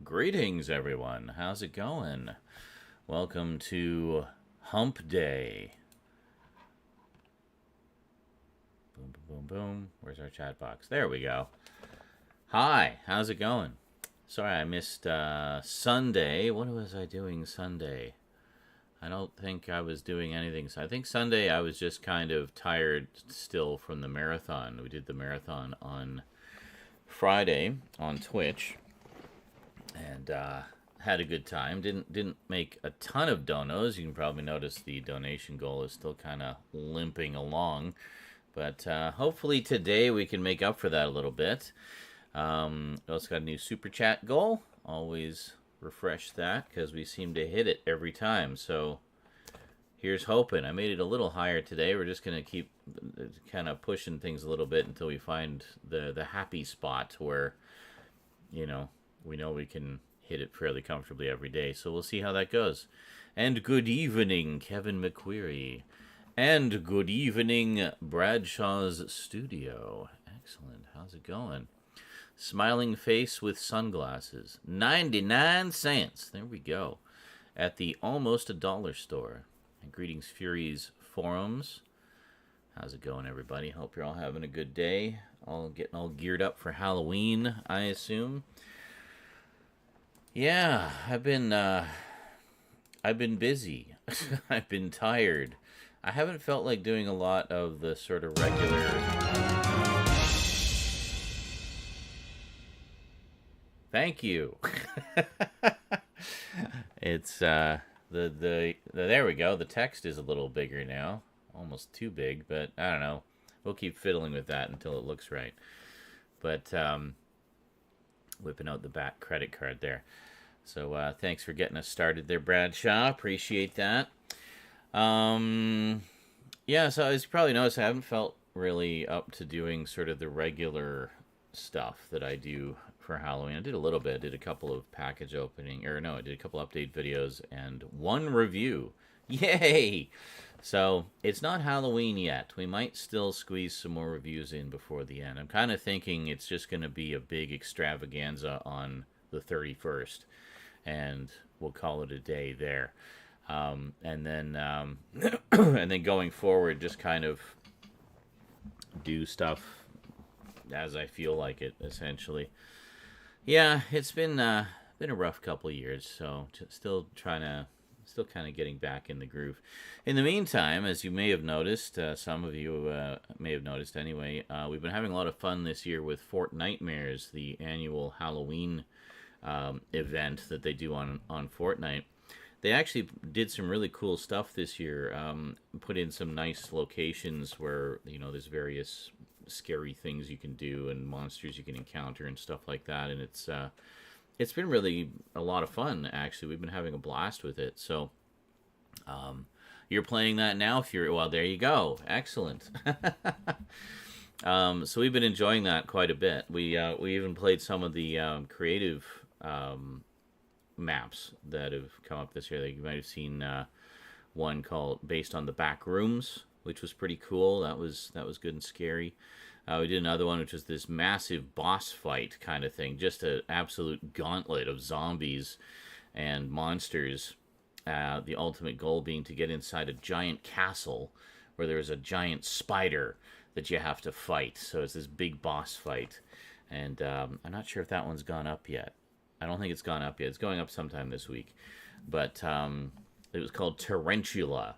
Greetings, everyone. How's it going? Welcome to Hump Day. Boom, boom, boom, boom. Where's our chat box? There we go. Hi, how's it going? Sorry, I missed Sunday. What was I doing Sunday? I don't think I was doing anything. So I think Sunday I was just kind of tired still from the marathon. We did the marathon on Friday on Twitch. And had a good time. Didn't make a ton of donos. You can probably notice the donation goal is still kind of limping along, but hopefully today we can make up for that a little bit. We also got a new super chat goal. Always refresh that because we seem to hit it every time. So here's hoping. I made it a little higher today. We're just gonna keep kind of pushing things a little bit until we find the happy spot where we know we can hit it fairly comfortably every day. So we'll see how that goes. And good evening, Kevin McQuarrie. And good evening, Bradshaw's Studio. Excellent. How's it going? Smiling face with sunglasses. 99 cents. There we go. At the almost a dollar store. And greetings, Fury's Forums. How's it going, everybody? Hope you're all having a good day. All getting all geared up for Halloween, I assume. Yeah, I've been busy. I've been tired. I haven't felt like doing a lot of the sort of regular. Thank you. It's there we go. The text is a little bigger now, almost too big, but I don't know. We'll keep fiddling with that until it looks right. But whipping out the back credit card there. So thanks for getting us started there, Bradshaw. Appreciate that. Yeah, so as you probably noticed, I haven't felt really up to doing sort of the regular stuff that I do for Halloween. I did a little bit. I did a couple of package opening, I did a couple update videos and one review. Yay! So it's not Halloween yet. We might still squeeze some more reviews in before the end. I'm kind of thinking it's just going to be a big extravaganza on the 31st, and we'll call it a day there. And then and then going forward, just kind of do stuff as I feel like it, essentially. Yeah, it's been a rough couple of years, so still kind of getting back in the groove. In the meantime, as you may have noticed, some of you may have noticed anyway, we've been having a lot of fun this year with Fortnitemares, the annual Halloween event that they do on Fortnite. They actually did some really cool stuff this year, put in some nice locations where, there's various scary things you can do and monsters you can encounter and stuff like that, and it's been really a lot of fun, actually. We've been having a blast with it. So you're playing that now, Fury. Well, there you go. Excellent. So we've been enjoying that quite a bit. We even played some of the creative maps that have come up this year. You might have seen one based on the back rooms, which was pretty cool. That was good and scary. We did another one, which was this massive boss fight kind of thing, just an absolute gauntlet of zombies and monsters. The ultimate goal being to get inside a giant castle where there's a giant spider that you have to fight. So it's this big boss fight. And I'm not sure if that one's gone up yet. I don't think it's gone up yet. It's going up sometime this week. But it was called Tarantula.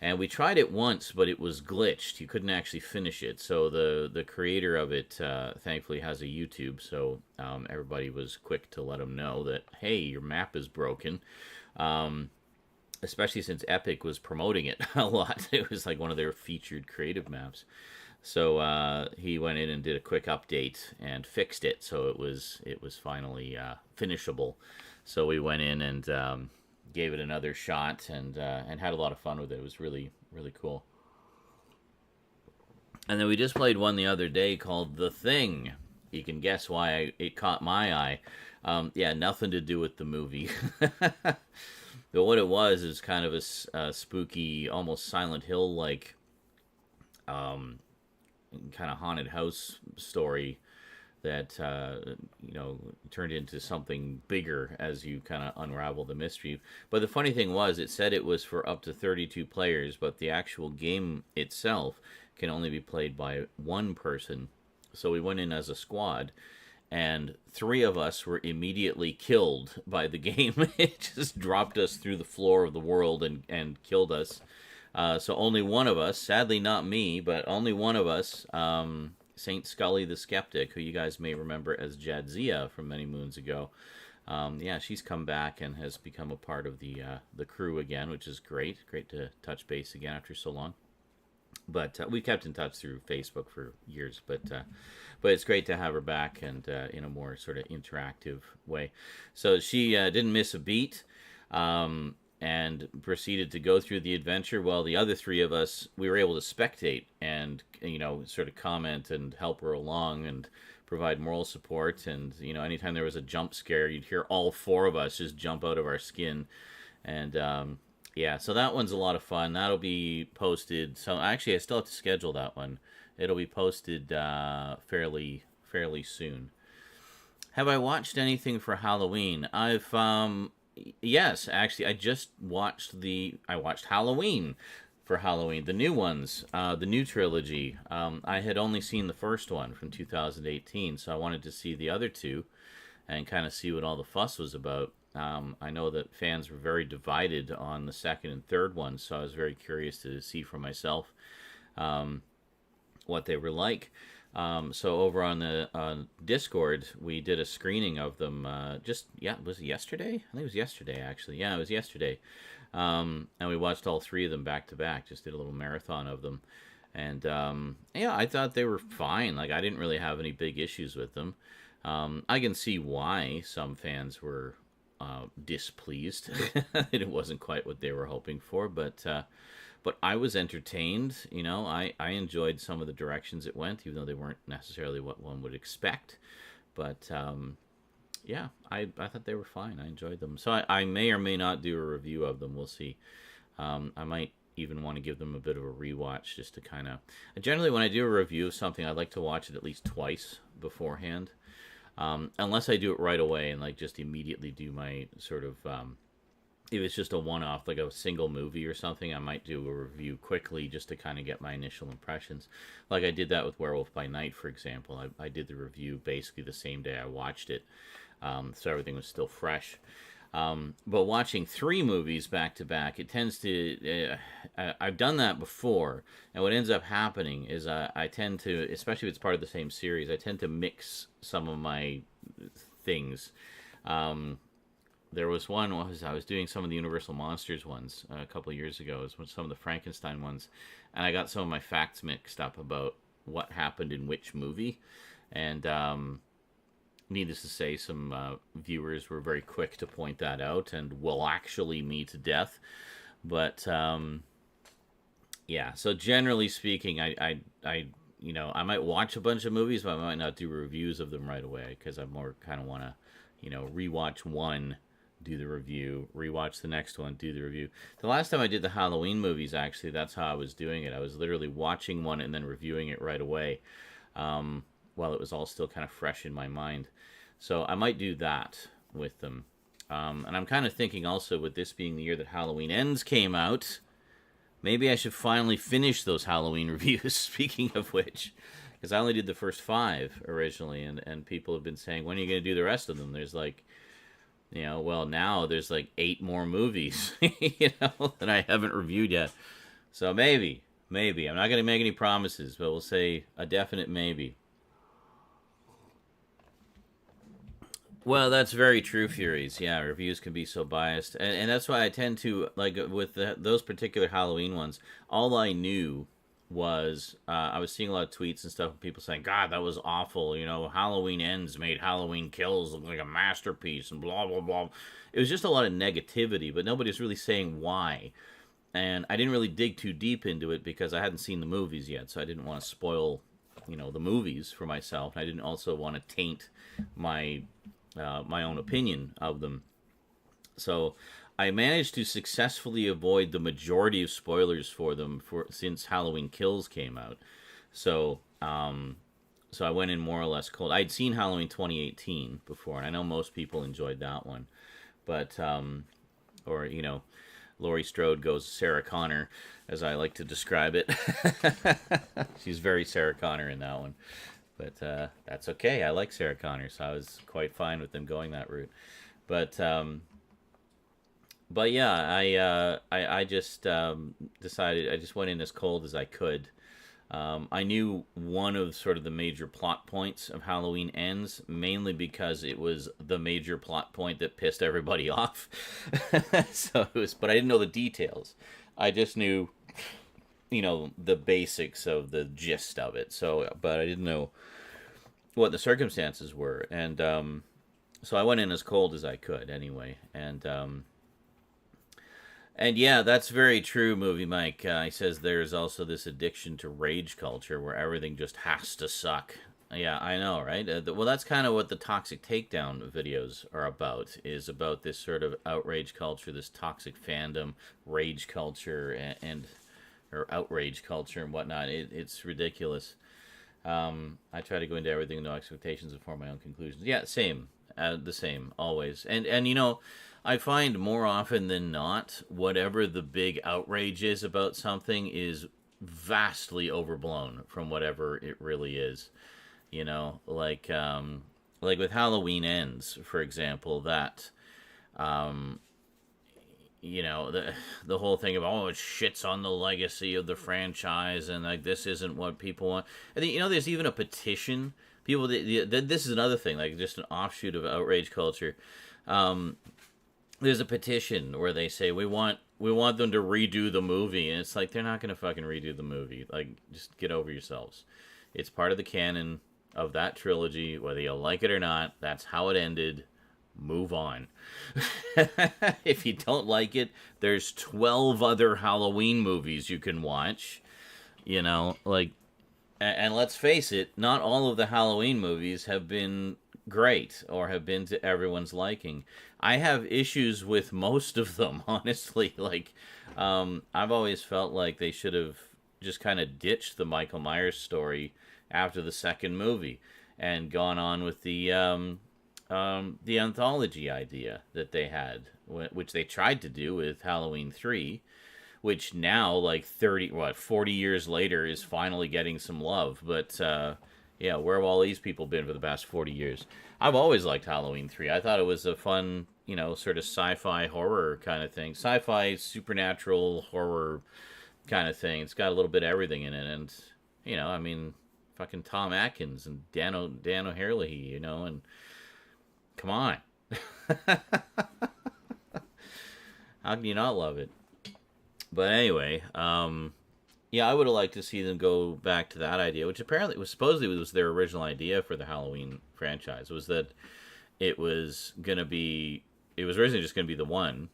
And we tried it once, but it was glitched. You couldn't actually finish it. So the creator of it, thankfully, has a YouTube. So everybody was quick to let him know that, hey, your map is broken. Especially since Epic was promoting it a lot. It was like one of their featured creative maps. So he went in and did a quick update and fixed it. So it was finally finishable. So we went in and gave it another shot and had a lot of fun with it. It was really, really cool. And then we just played one the other day called The Thing. You can guess why it caught my eye. Yeah, nothing to do with the movie. But what it was is kind of a spooky, almost Silent Hill-like kind of haunted house story that turned into something bigger as you kind of unravel the mystery. But the funny thing was, it said it was for up to 32 players, but the actual game itself can only be played by one person. So we went in as a squad, and three of us were immediately killed by the game. It just dropped us through the floor of the world and killed us. So only one of us, sadly not me, but only one of us, Saint Scully the Skeptic, who you guys may remember as Jadzia from many moons ago. She's come back and has become a part of the crew again, which is great. Great to touch base again after so long. But we kept in touch through Facebook for years. But it's great to have her back, and in a more sort of interactive way. So she didn't miss a beat. And proceeded to go through the adventure, while the other three of us, we were able to spectate and, sort of comment and help her along and provide moral support. And, anytime there was a jump scare, you'd hear all four of us just jump out of our skin. And, so that one's a lot of fun. That'll be posted. So actually, I still have to schedule that one. It'll be posted fairly soon. Have I watched anything for Halloween? Yes, actually, I watched Halloween for Halloween, the new ones, the new trilogy. I had only seen the first one from 2018, so I wanted to see the other two and kind of see what all the fuss was about. I know that fans were very divided on the second and third one, so I was very curious to see for myself what they were like. So over on the Discord, we did a screening of them. Was it yesterday? I think it was yesterday, actually. Yeah, it was yesterday. And we watched all three of them back to back. Just did a little marathon of them, and I thought they were fine. Like, I didn't really have any big issues with them. I can see why some fans were displeased. It wasn't quite what they were hoping for, but I was entertained. I enjoyed some of the directions it went, even though they weren't necessarily what one would expect. But I thought they were fine. I enjoyed them. So I may or may not do a review of them. We'll see. I might even want to give them a bit of a rewatch, just to kind of... Generally, when I do a review of something, I like to watch it at least twice beforehand. Unless I do it right away and just immediately do my sort of... if it's just a one-off, like a single movie or something, I might do a review quickly just to kind of get my initial impressions. Like I did that with Werewolf by Night, for example. I did the review basically the same day I watched it, so everything was still fresh. But watching three movies back to back, it tends to... I've done that before, and what ends up happening is I tend to, especially if it's part of the same series, I tend to mix some of my things. There was one, I was doing some of the Universal Monsters ones a couple of years ago. It was some of the Frankenstein ones. And I got some of my facts mixed up about what happened in which movie. And needless to say, some viewers were very quick to point that out and will actually me to death. But, so generally speaking, I might watch a bunch of movies, but I might not do reviews of them right away, because I more kind of want to, rewatch one, do the review, rewatch the next one, do the review. The last time I did the Halloween movies, actually, that's how I was doing it. I was literally watching one and then reviewing it right away, while it was all still kind of fresh in my mind. So I might do that with them. And I'm kind of thinking also, with this being the year that Halloween Ends came out, maybe I should finally finish those Halloween reviews, speaking of which, because I only did the first 5 originally, and people have been saying, when are you going to do the rest of them? There's now there's 8 more movies, that I haven't reviewed yet. So maybe. I'm not going to make any promises, but we'll say a definite maybe. Well, that's very true, Furies. Yeah, reviews can be so biased. And that's why I tend to, with those particular Halloween ones, all I knew was, I was seeing a lot of tweets and stuff of people saying, God, that was awful. Halloween Ends made Halloween Kills look like a masterpiece and blah, blah, blah. It was just a lot of negativity, but nobody's really saying why. And I didn't really dig too deep into it because I hadn't seen the movies yet, so I didn't want to spoil, the movies for myself. I didn't also want to taint my own opinion of them. So I managed to successfully avoid the majority of spoilers for them since Halloween Kills came out. So So I went in more or less cold. I'd seen Halloween 2018 before, and I know most people enjoyed that one. But, or, you know, Laurie Strode goes Sarah Connor, as I like to describe it. She's very Sarah Connor in that one. But that's okay. I like Sarah Connor, so I was quite fine with them going that route. But yeah, I just decided, I just went in as cold as I could. I knew one of sort of the major plot points of Halloween Ends, mainly because it was the major plot point that pissed everybody off. So it was, but I didn't know the details. I just knew, you know, the basics of the gist of it. So, but I didn't know what the circumstances were, and so I went in as cold as I could anyway, and yeah, that's very true, Movie Mike. He says there's also this addiction to rage culture where everything just has to suck. Yeah, I know, right? Well, that's kind of what the toxic takedown videos are about, is about this sort of outrage culture, this toxic fandom, rage culture, or outrage culture and whatnot. It's ridiculous. I try to go into everything, no expectations, and form my own conclusions. Yeah, same. The same, always. And you know, I find more often than not, whatever the big outrage is about something is vastly overblown from whatever it really is. You know, like with Halloween Ends, for example, that, you know, the whole thing of, oh, it shits on the legacy of the franchise, and like this isn't what people want. I think, you know, there's even a petition. People, this is another thing, like just an offshoot of outrage culture. There's a petition where they say we want them to redo the movie, and it's like, they're not gonna fucking redo the movie. Like, just get over yourselves. It's part of the canon of that trilogy, whether you like it or not. That's how it ended. Move on. If you don't like it, there's 12 other Halloween movies you can watch. You know, like, and let's face it, not all of the Halloween movies have been great or have been to everyone's liking. I have issues with most of them, honestly. Like, I've always felt like they should have just kind of ditched the Michael Myers story after the second movie and gone on with the anthology idea that they had, which they tried to do with Halloween 3, which now, like 40 years later, is finally getting some love. But yeah, where have all these people been for the past 40 years? I've always liked Halloween 3. I thought it was a fun, you know, sort of sci-fi horror kind of thing. Sci-fi, supernatural horror kind of thing. It's got a little bit of everything in it. And, you know, I mean, fucking Tom Atkins and Dan O'Herlihy, you know, and come on. How can you not love it? But anyway, yeah, I would have liked to see them go back to that idea, which apparently supposedly was their original idea for the Halloween franchise, was that it was originally just going to be the one,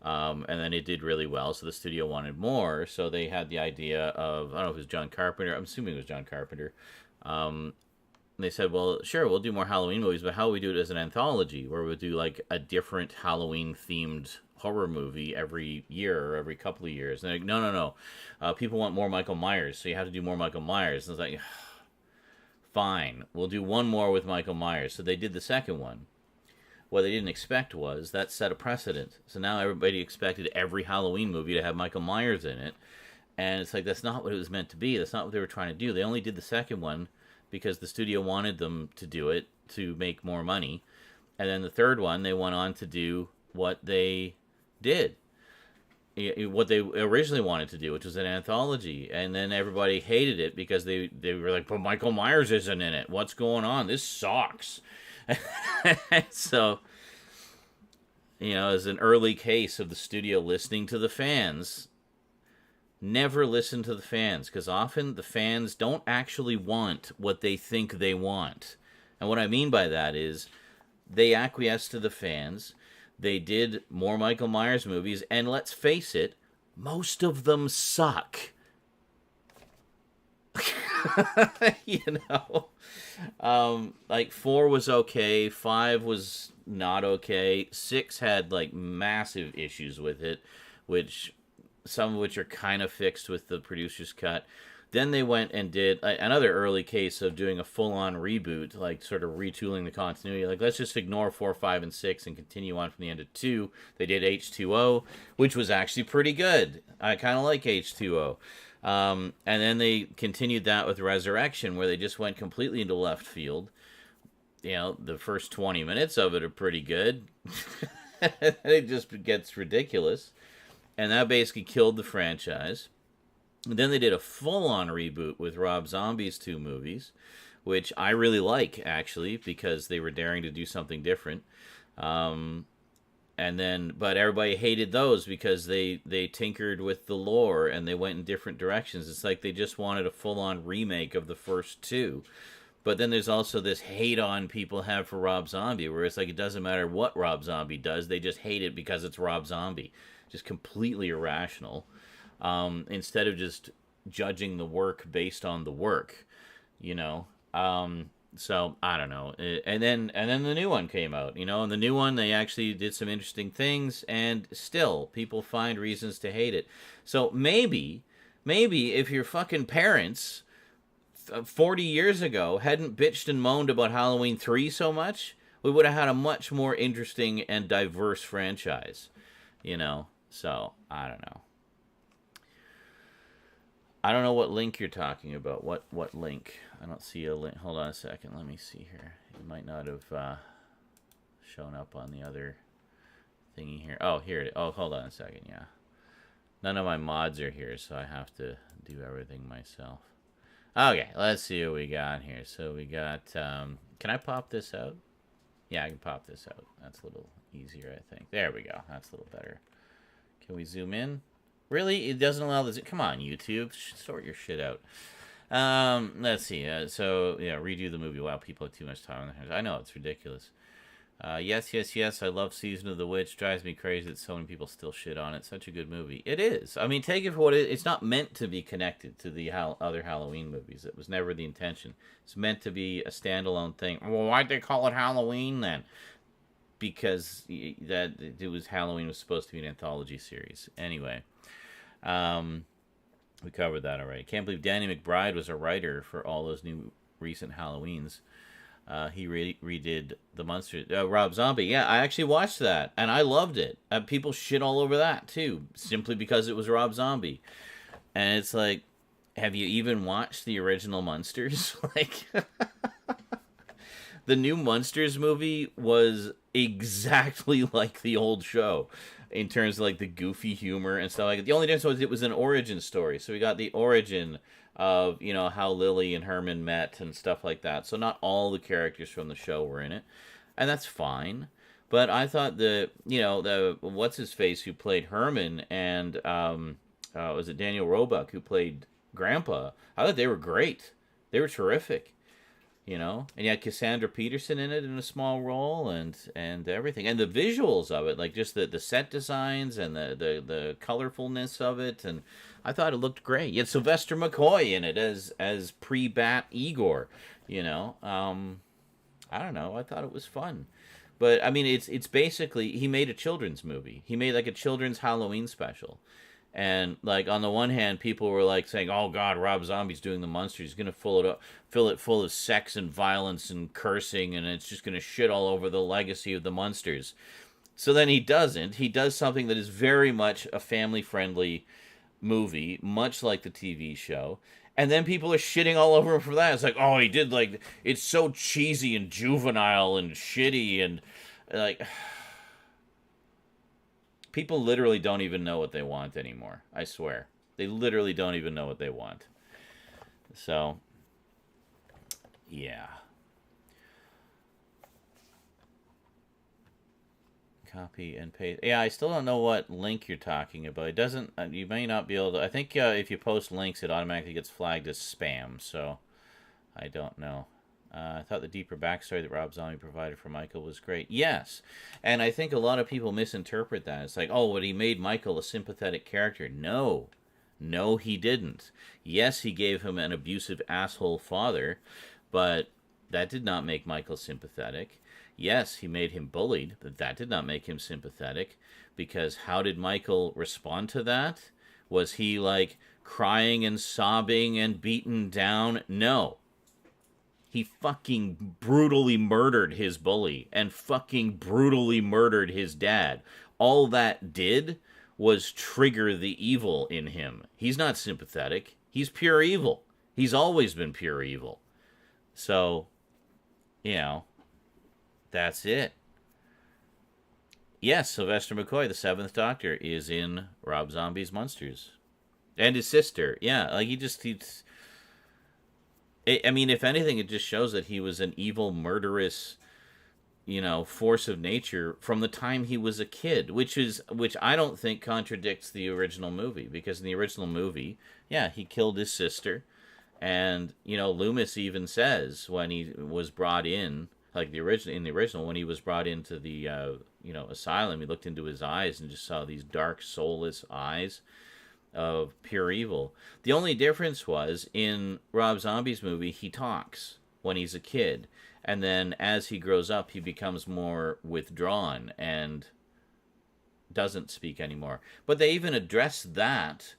and then it did really well, so the studio wanted more, so they had the idea of, I don't know if it was John Carpenter, I'm assuming it was John Carpenter. They said, well, sure, we'll do more Halloween movies, but how would we do it as an anthology, where we'll do like a different Halloween-themed horror movie every year or every couple of years? And they're like, no. People want more Michael Myers, so you have to do more Michael Myers. And it's like, fine, we'll do one more with Michael Myers. So they did the second one. What they didn't expect was that set a precedent. So now everybody expected every Halloween movie to have Michael Myers in it. And it's like, that's not what it was meant to be. That's not what they were trying to do. They only did the second one because the studio wanted them to do it to make more money. And then the third one, they went on to do what they did. What they originally wanted to do, which was an anthology. And then everybody hated it because they were like, but Michael Myers isn't in it. What's going on? This sucks. So, you know, as an early case of the studio listening to the fans, never listen to the fans, because often the fans don't actually want what they think they want. And what I mean by that is they acquiesce to the fans. They did more Michael Myers movies, and let's face it, most of them suck. You know? Like 4 was okay, 5 was not okay, 6 had like massive issues with it, which some of which are kind of fixed with the producer's cut. Then they went and did another early case of doing a full-on reboot, like sort of retooling the continuity. Like, let's just ignore 4, 5, and 6 and continue on from the end of 2. They did H2O, which was actually pretty good. I kind of like H2O. And then they continued that with Resurrection, where they just went completely into left field. You know, the first 20 minutes of it are pretty good. It just gets ridiculous. And that basically killed the franchise. And then they did a full-on reboot with Rob Zombie's 2 movies, which I really like, actually, because they were daring to do something different. But everybody hated those because they tinkered with the lore and they went in different directions. It's like they just wanted a full-on remake of the first 2. But then there's also this hate on people have for Rob Zombie, where it's like it doesn't matter what Rob Zombie does, they just hate it because it's Rob Zombie. Just completely irrational. Instead of just judging the work based on the work, you know. So I don't know. And then the new one came out, you know, and the new one, they actually did some interesting things, and still people find reasons to hate it. So maybe if your fucking parents 40 years ago hadn't bitched and moaned about Halloween 3 so much, we would have had a much more interesting and diverse franchise, you know. So I don't know. I don't know what link you're talking about. What link? I don't see a link. Hold on a second. Let me see here. It might not have shown up on the other thingy here. Oh, here it is. Oh, hold on a second. Yeah. None of my mods are here, so I have to do everything myself. Okay, let's see what we got here. So we got... can I pop this out? Yeah, I can pop this out. That's a little easier, I think. There we go. That's a little better. Can we zoom in? Really? It doesn't allow this. Come on, YouTube. Sort your shit out. Let's see. So, yeah, redo the movie. Wow, people have too much time on their hands. I know, it's ridiculous. Yes. I love Season of the Witch. Drives me crazy that so many people still shit on it. Such a good movie. It is. I mean, take it for what it is. It's not meant to be connected to the other Halloween movies. It was never the intention. It's meant to be a standalone thing. Well, why'd they call it Halloween then? Because Halloween was supposed to be an anthology series. Anyway. We covered that already. Can't believe Danny McBride was a writer for all those new recent Halloweens. He redid the Monsters. Rob Zombie. Yeah, I actually watched that, and I loved it. People shit all over that, too, simply because it was Rob Zombie. And it's like, have you even watched the original Monsters? Like, the new Monsters movie was exactly like the old show in terms of like the goofy humor and stuff like that. The only difference was it was an origin story. So we got the origin of, you know, how Lily and Herman met and stuff like that. So not all the characters from the show were in it. And that's fine. But I thought what's his face who played Herman and was it Daniel Roebuck who played Grandpa? I thought they were great. They were terrific. You know, and you had Cassandra Peterson in it in a small role, and everything, and the visuals of it, like just the set designs and the colorfulness of it, and I thought it looked great. You had Sylvester McCoy in it as pre-Bat Igor. You know, I don't know. I thought it was fun, but I mean, it's basically he made a children's movie. He made like a children's Halloween special. And, like, on the one hand, people were, like, saying, oh, God, Rob Zombie's doing the Monsters. He's going to fill it full of sex and violence and cursing, and it's just going to shit all over the legacy of the Monsters. So then he doesn't. He does something that is very much a family-friendly movie, much like the TV show. And then people are shitting all over him for that. It's like, oh, he did, like, it's so cheesy and juvenile and shitty and, like... People literally don't even know what they want anymore. I swear. They literally don't even know what they want. So, yeah. Copy and paste. Yeah, I still don't know what link you're talking about. It doesn't, you may not be able to, I think if you post links, it automatically gets flagged as spam. So, I don't know. I thought the deeper backstory that Rob Zombie provided for Michael was great. Yes, and I think a lot of people misinterpret that. It's like, oh, but he made Michael a sympathetic character. No, he didn't. Yes, he gave him an abusive asshole father, but that did not make Michael sympathetic. Yes, he made him bullied, but that did not make him sympathetic, because how did Michael respond to that? Was he like crying and sobbing and beaten down? No. He fucking brutally murdered his bully and fucking brutally murdered his dad. All that did was trigger the evil in him. He's not sympathetic. He's pure evil. He's always been pure evil. So, you know, that's it. Yes, Sylvester McCoy, the Seventh Doctor, is in Rob Zombie's Monsters. And his sister. Yeah, like he's I mean, if anything, it just shows that he was an evil, murderous, force of nature from the time he was a kid, which I don't think contradicts the original movie, because in the original movie, yeah, he killed his sister, and Loomis even says when he was brought in, like in the original, when he was brought into the asylum, he looked into his eyes and just saw these dark, soulless eyes of pure evil. The only difference was in Rob Zombie's movie, he talks when he's a kid, and then as he grows up, he becomes more withdrawn and doesn't speak anymore. But they even address that,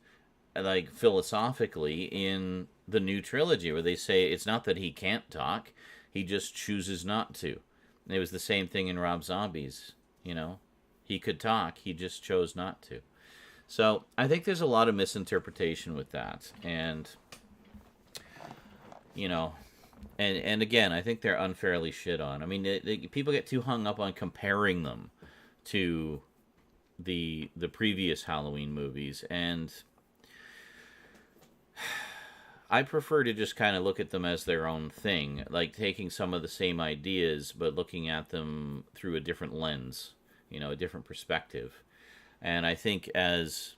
like, philosophically in the new trilogy, where they say it's not that he can't talk, he just chooses not to. And it was the same thing in Rob Zombie's. He could talk, he just chose not to. So I think there's a lot of misinterpretation with that, and and again, I think they're unfairly shit on. I mean, people get too hung up on comparing them to the previous Halloween movies, and I prefer to just kind of look at them as their own thing, like taking some of the same ideas but looking at them through a different lens, a different perspective. And I think as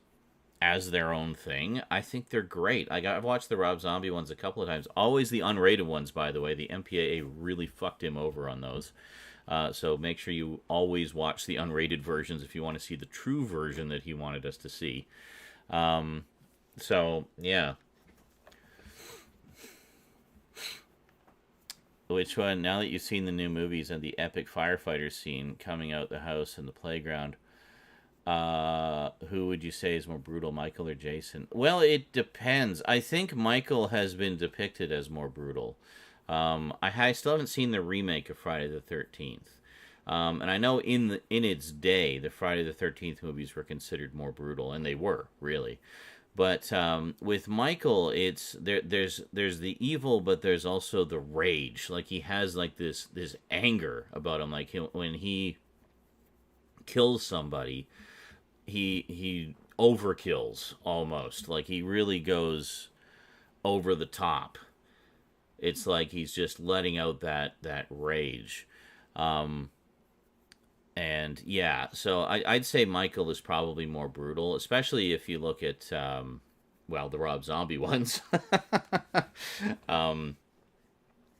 their own thing, I think they're great. I've watched the Rob Zombie ones a couple of times. Always the unrated ones, by the way. The MPAA really fucked him over on those. So make sure you always watch the unrated versions if you want to see the true version that he wanted us to see. So, yeah. Which one, now that you've seen the new movies and the epic firefighter scene coming out the house and the playground, who would you say is more brutal, Michael or Jason? Well, it depends. I think Michael has been depicted as more brutal. I still haven't seen the remake of Friday the 13th. And I know in its day, the Friday the 13th movies were considered more brutal, and they were, really. But with Michael, there's the evil, but there's also the rage. Like, he has like this anger about him. Like, when he kills somebody, he overkills almost. Like, he really goes over the top. It's like he's just letting out that rage. And yeah, so I'd say Michael is probably more brutal, especially if you look at the Rob Zombie ones.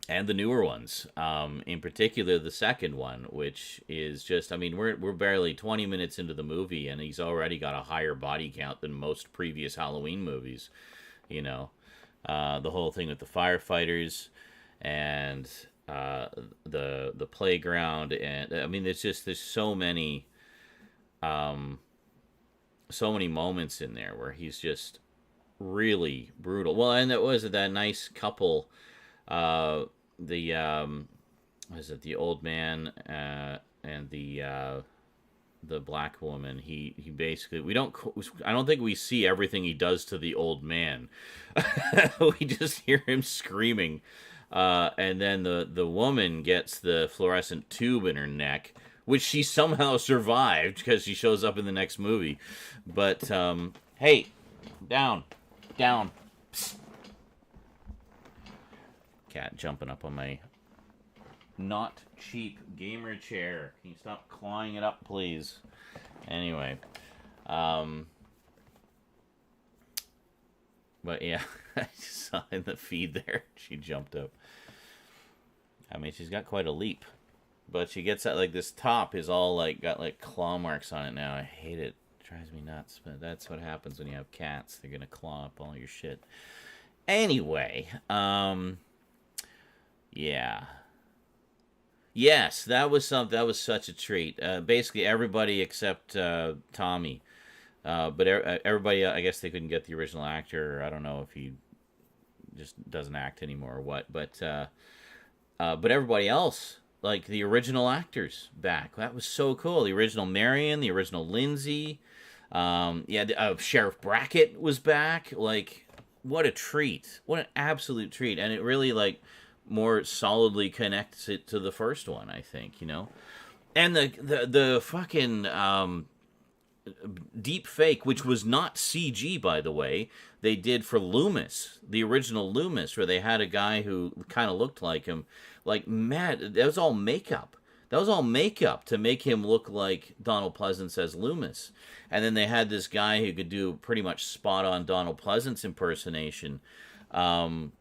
And the newer ones, in particular the second one, which is just, I mean, we're barely 20 minutes into the movie, and he's already got a higher body count than most previous Halloween movies. The whole thing with the firefighters and the playground, and I mean, there's so many moments in there where he's just really brutal. Well, and that was that nice couple. The old man and the black woman. He basically, I don't think we see everything he does to the old man. We just hear him screaming, and then the woman gets the fluorescent tube in her neck, which she somehow survived because she shows up in the next movie. But hey, down. Psst. Cat jumping up on my not cheap gamer chair. Can you stop clawing it up, please? Anyway, but yeah, I just saw in the feed there, she jumped up. I mean, she's got quite a leap, but she gets that, like, this top is all like got like claw marks on it now. I hate it. It drives me nuts, but that's what happens when you have cats. They're gonna claw up all your shit. Anyway, yeah. Yes, that was such a treat. Basically, everybody except Tommy But everybody, I guess they couldn't get the original actor. I don't know if he just doesn't act anymore or what. But everybody else, like the original actors, back. That was so cool. The original Marion, the original Lindsay. Sheriff Brackett was back. Like, what a treat! What an absolute treat! And it really more solidly connects it to the first one, I think. And the fucking deep fake, which was not CG, by the way, they did for Loomis, the original Loomis, where they had a guy who kind of looked like him. Like, mad, that was all makeup. That was all makeup to make him look like Donald Pleasance as Loomis. And then they had this guy who could do pretty much spot-on Donald Pleasance impersonation. It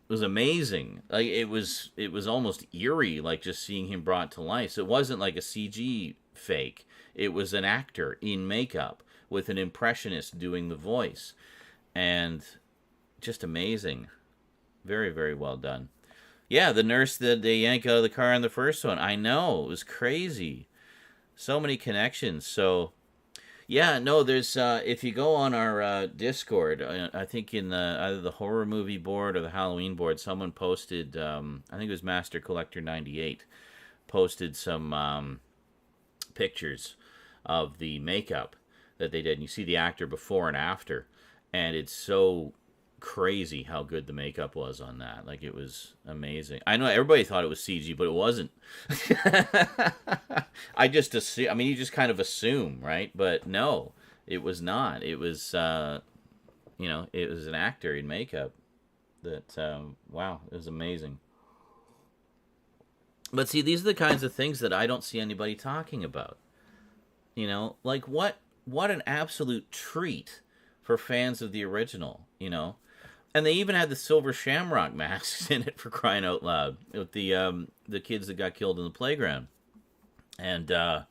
was amazing. Like, it was almost eerie, like just seeing him brought to life. So it wasn't like a CG fake. It was an actor in makeup with an impressionist doing the voice. And just amazing. Very, very well done. Yeah, the nurse that they yank out of the car in the first one. I know. It was crazy. So many connections. So, yeah, no, there's, if you go on our Discord, I think in either the horror movie board or the Halloween board, someone posted, I think it was Master Collector 98, posted some pictures of the makeup that they did. And you see the actor before and after. And it's so crazy how good the makeup was on that. Like, it was amazing. I know everybody thought it was CG, but it wasn't. I just assume. I mean, you just kind of assume, right? But no, it was not. It was, it was an actor in makeup. That wow, it was amazing. But see, these are the kinds of things that I don't see anybody talking about. Like what an absolute treat for fans of the original. And they even had the silver shamrock masks in it, for crying out loud, with the kids that got killed in the playground. And so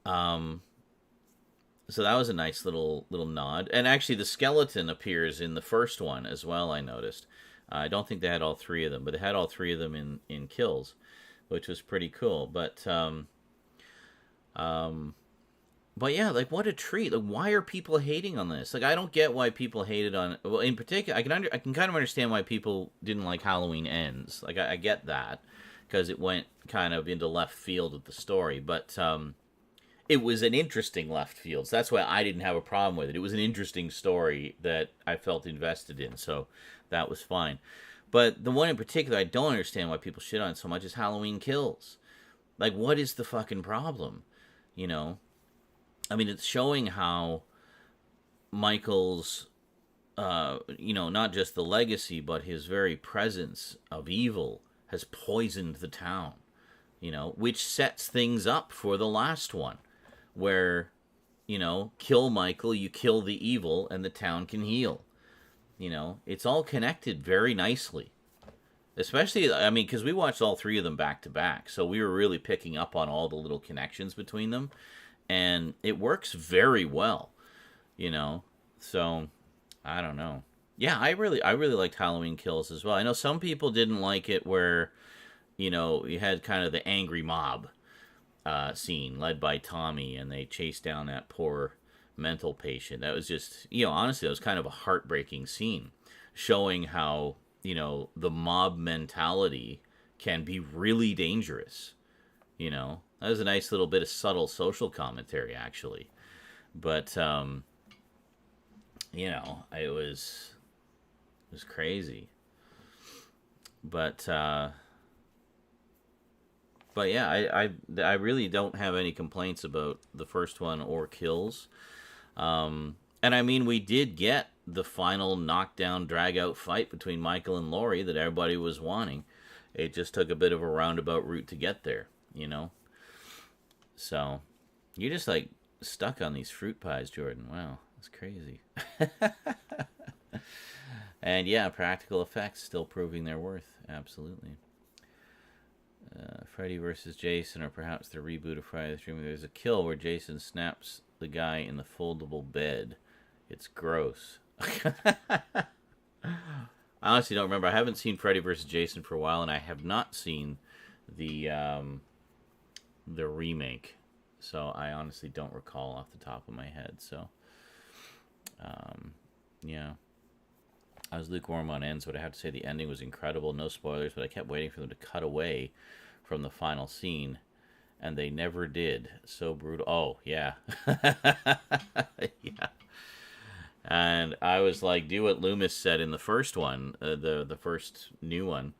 that was a nice little nod. And actually, the skeleton appears in the first one as well, I noticed. I don't think they had all three of them, but they had all three of them in kills, which was pretty cool. But yeah, like, what a treat! Like, why are people hating on this? Like, I don't get why people hated on. Well, in particular, I can kind of understand why people didn't like Halloween Ends. Like, I get that because it went kind of into left field with the story, but it was an interesting left field. So that's why I didn't have a problem with it. It was an interesting story that I felt invested in, so that was fine. But the one in particular I don't understand why people shit on so much is Halloween Kills. Like, what is the fucking problem? I mean, it's showing how Michael's, not just the legacy, but his very presence of evil has poisoned the town, which sets things up for the last one, where, kill Michael, you kill the evil, and the town can heal. It's all connected very nicely. Especially, I mean, because we watched all three of them back to back, so we were really picking up on all the little connections between them. And it works very well, So, I don't know. Yeah, I really liked Halloween Kills as well. I know some people didn't like it where, you had kind of the angry mob scene led by Tommy, and they chased down that poor mental patient. That was just, honestly, that was kind of a heartbreaking scene, showing how, the mob mentality can be really dangerous, That was a nice little bit of subtle social commentary, actually. But, it was crazy. But yeah, I really don't have any complaints about the first one or Kills. And I mean, we did get the final knockdown, drag-out fight between Michael and Laurie that everybody was wanting. It just took a bit of a roundabout route to get there, So, you're just, stuck on these fruit pies, Jordan. Wow, that's crazy. And, yeah, practical effects still proving their worth. Absolutely. Freddy versus Jason, or perhaps the reboot of Friday the 13th. There's a kill where Jason snaps the guy in the foldable bed. It's gross. I honestly don't remember. I haven't seen Freddy vs. Jason for a while, and I have not seen the remake. So I honestly don't recall off the top of my head. So, yeah. I was lukewarm on ends, but I have to say the ending was incredible. No spoilers, but I kept waiting for them to cut away from the final scene, and they never did. So brutal. Oh, yeah. Yeah. And I was like, do what Loomis said in the first one, the first new one.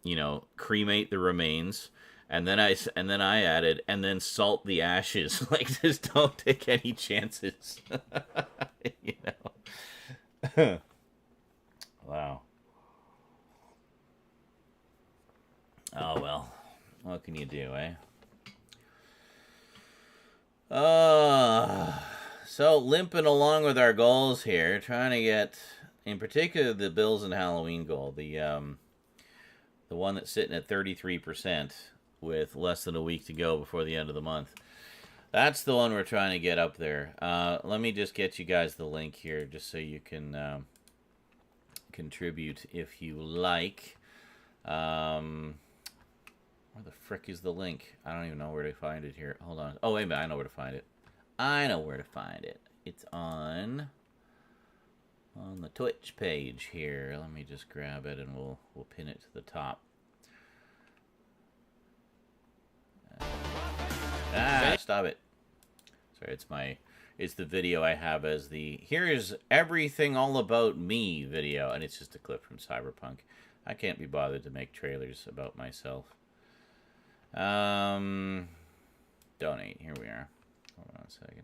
You know, cremate the remains, and then I added, and then salt the ashes. Like, just don't take any chances. You know. Wow. Oh well. What can you do, eh? So limping along with our goals here, trying to get, in particular, the Bills and Halloween goal, the one that's sitting at 33% with less than a week to go before the end of the month. That's the one we're trying to get up there. Let me just get you guys the link here, just so you can contribute if you like. Where the frick is the link? I don't even know where to find it here. Hold on. Oh, wait a minute. I know where to find it. It's on the Twitch page here. Let me just grab it and we'll pin it to the top. Stop it. Sorry, it's the video I have as the here's everything all about me video, and it's just a clip from Cyberpunk. I can't be bothered to make trailers about myself. Donate. Here we are. Hold on a second.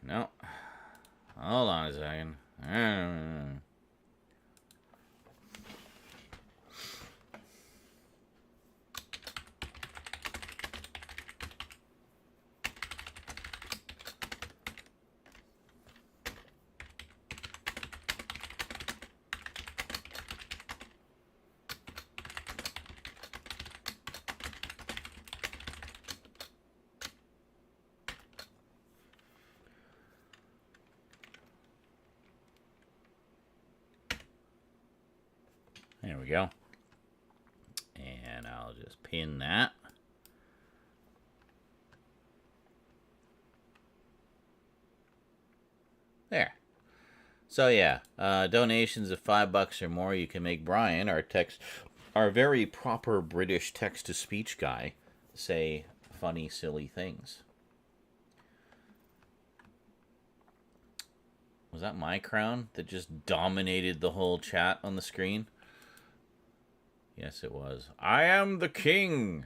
No. Hold on a second. There we go. And I'll just pin that. There. So yeah, donations of $5 or more, you can make Brian, our very proper British text-to-speech guy, say funny, silly things. Was that my crown that just dominated the whole chat on the screen? Yes, it was. I am the king.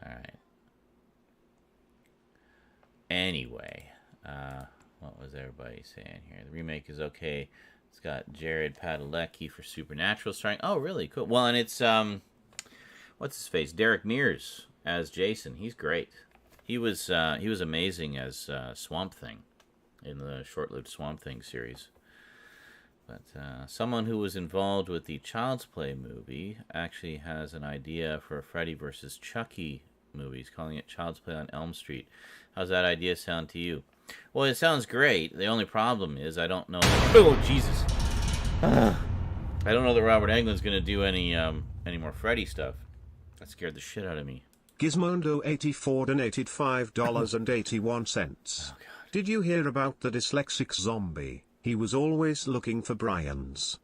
All right. Anyway, what was everybody saying here? The remake is okay. It's got Jared Padalecki for Supernatural starring. Oh, really? Cool. Well, and it's what's his face? Derek Mears as Jason. He's great. He was amazing as Swamp Thing in the short-lived Swamp Thing series. But someone who was involved with the Child's Play movie actually has an idea for a Freddy vs. Chucky movie. He's calling it Child's Play on Elm Street. How's that idea sound to you? Well, it sounds great. The only problem is I don't know. Oh, Jesus. I don't know that Robert Englund's going to do any more Freddy stuff. That scared the shit out of me. Gizmondo84 donated $5.81. Oh, God. Did you hear about the dyslexic zombie? He was always looking for Brian's.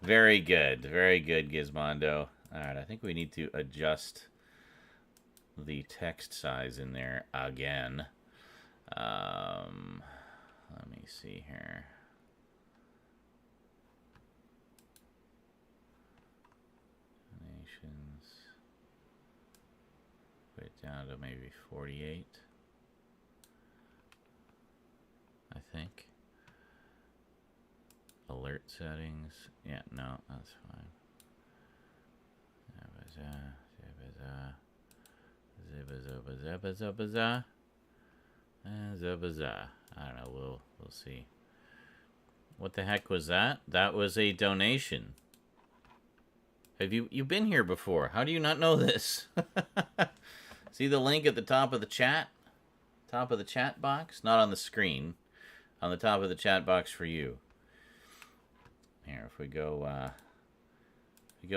Very good. Very good, Gizmondo. Alright, I think we need to adjust the text size in there again. Let me see here. Donations. Put it down to maybe 48. I think. Alert settings. Yeah, no, that's fine. I don't know, we'll see. What the heck was that? That was a donation. Have you've been here before? How do you not know this? See the link at the top of the chat? Top of the chat box? Not on the screen. On the top of the chat box for you. Here, if we go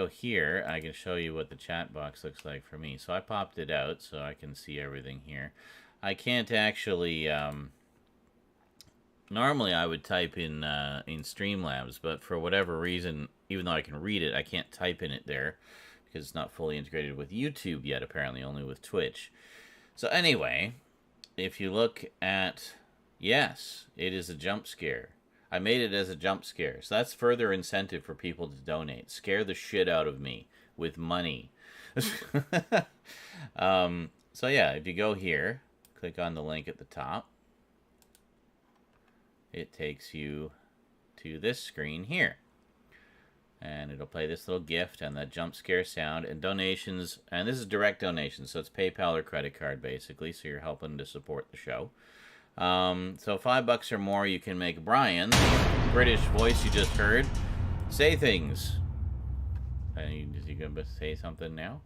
here, I can show you what the chat box looks like for me. So I popped it out so I can see everything here. I can't actually, normally I would type in Streamlabs, but for whatever reason, even though I can read it, I can't type in it there because it's not fully integrated with YouTube yet, apparently, only with Twitch. So anyway, if you look at, yes, it is a jump scare. I made it as a jump scare. So that's further incentive for people to donate. Scare the shit out of me with money. So yeah, if you go here, click on the link at the top, it takes you to this screen here. And it'll play this little gift and that jump scare sound and donations. And this is direct donations, so it's PayPal or credit card basically. So you're helping to support the show. So $5 or more, you can make Brian, the British voice you just heard, say things. Is he going to say something now?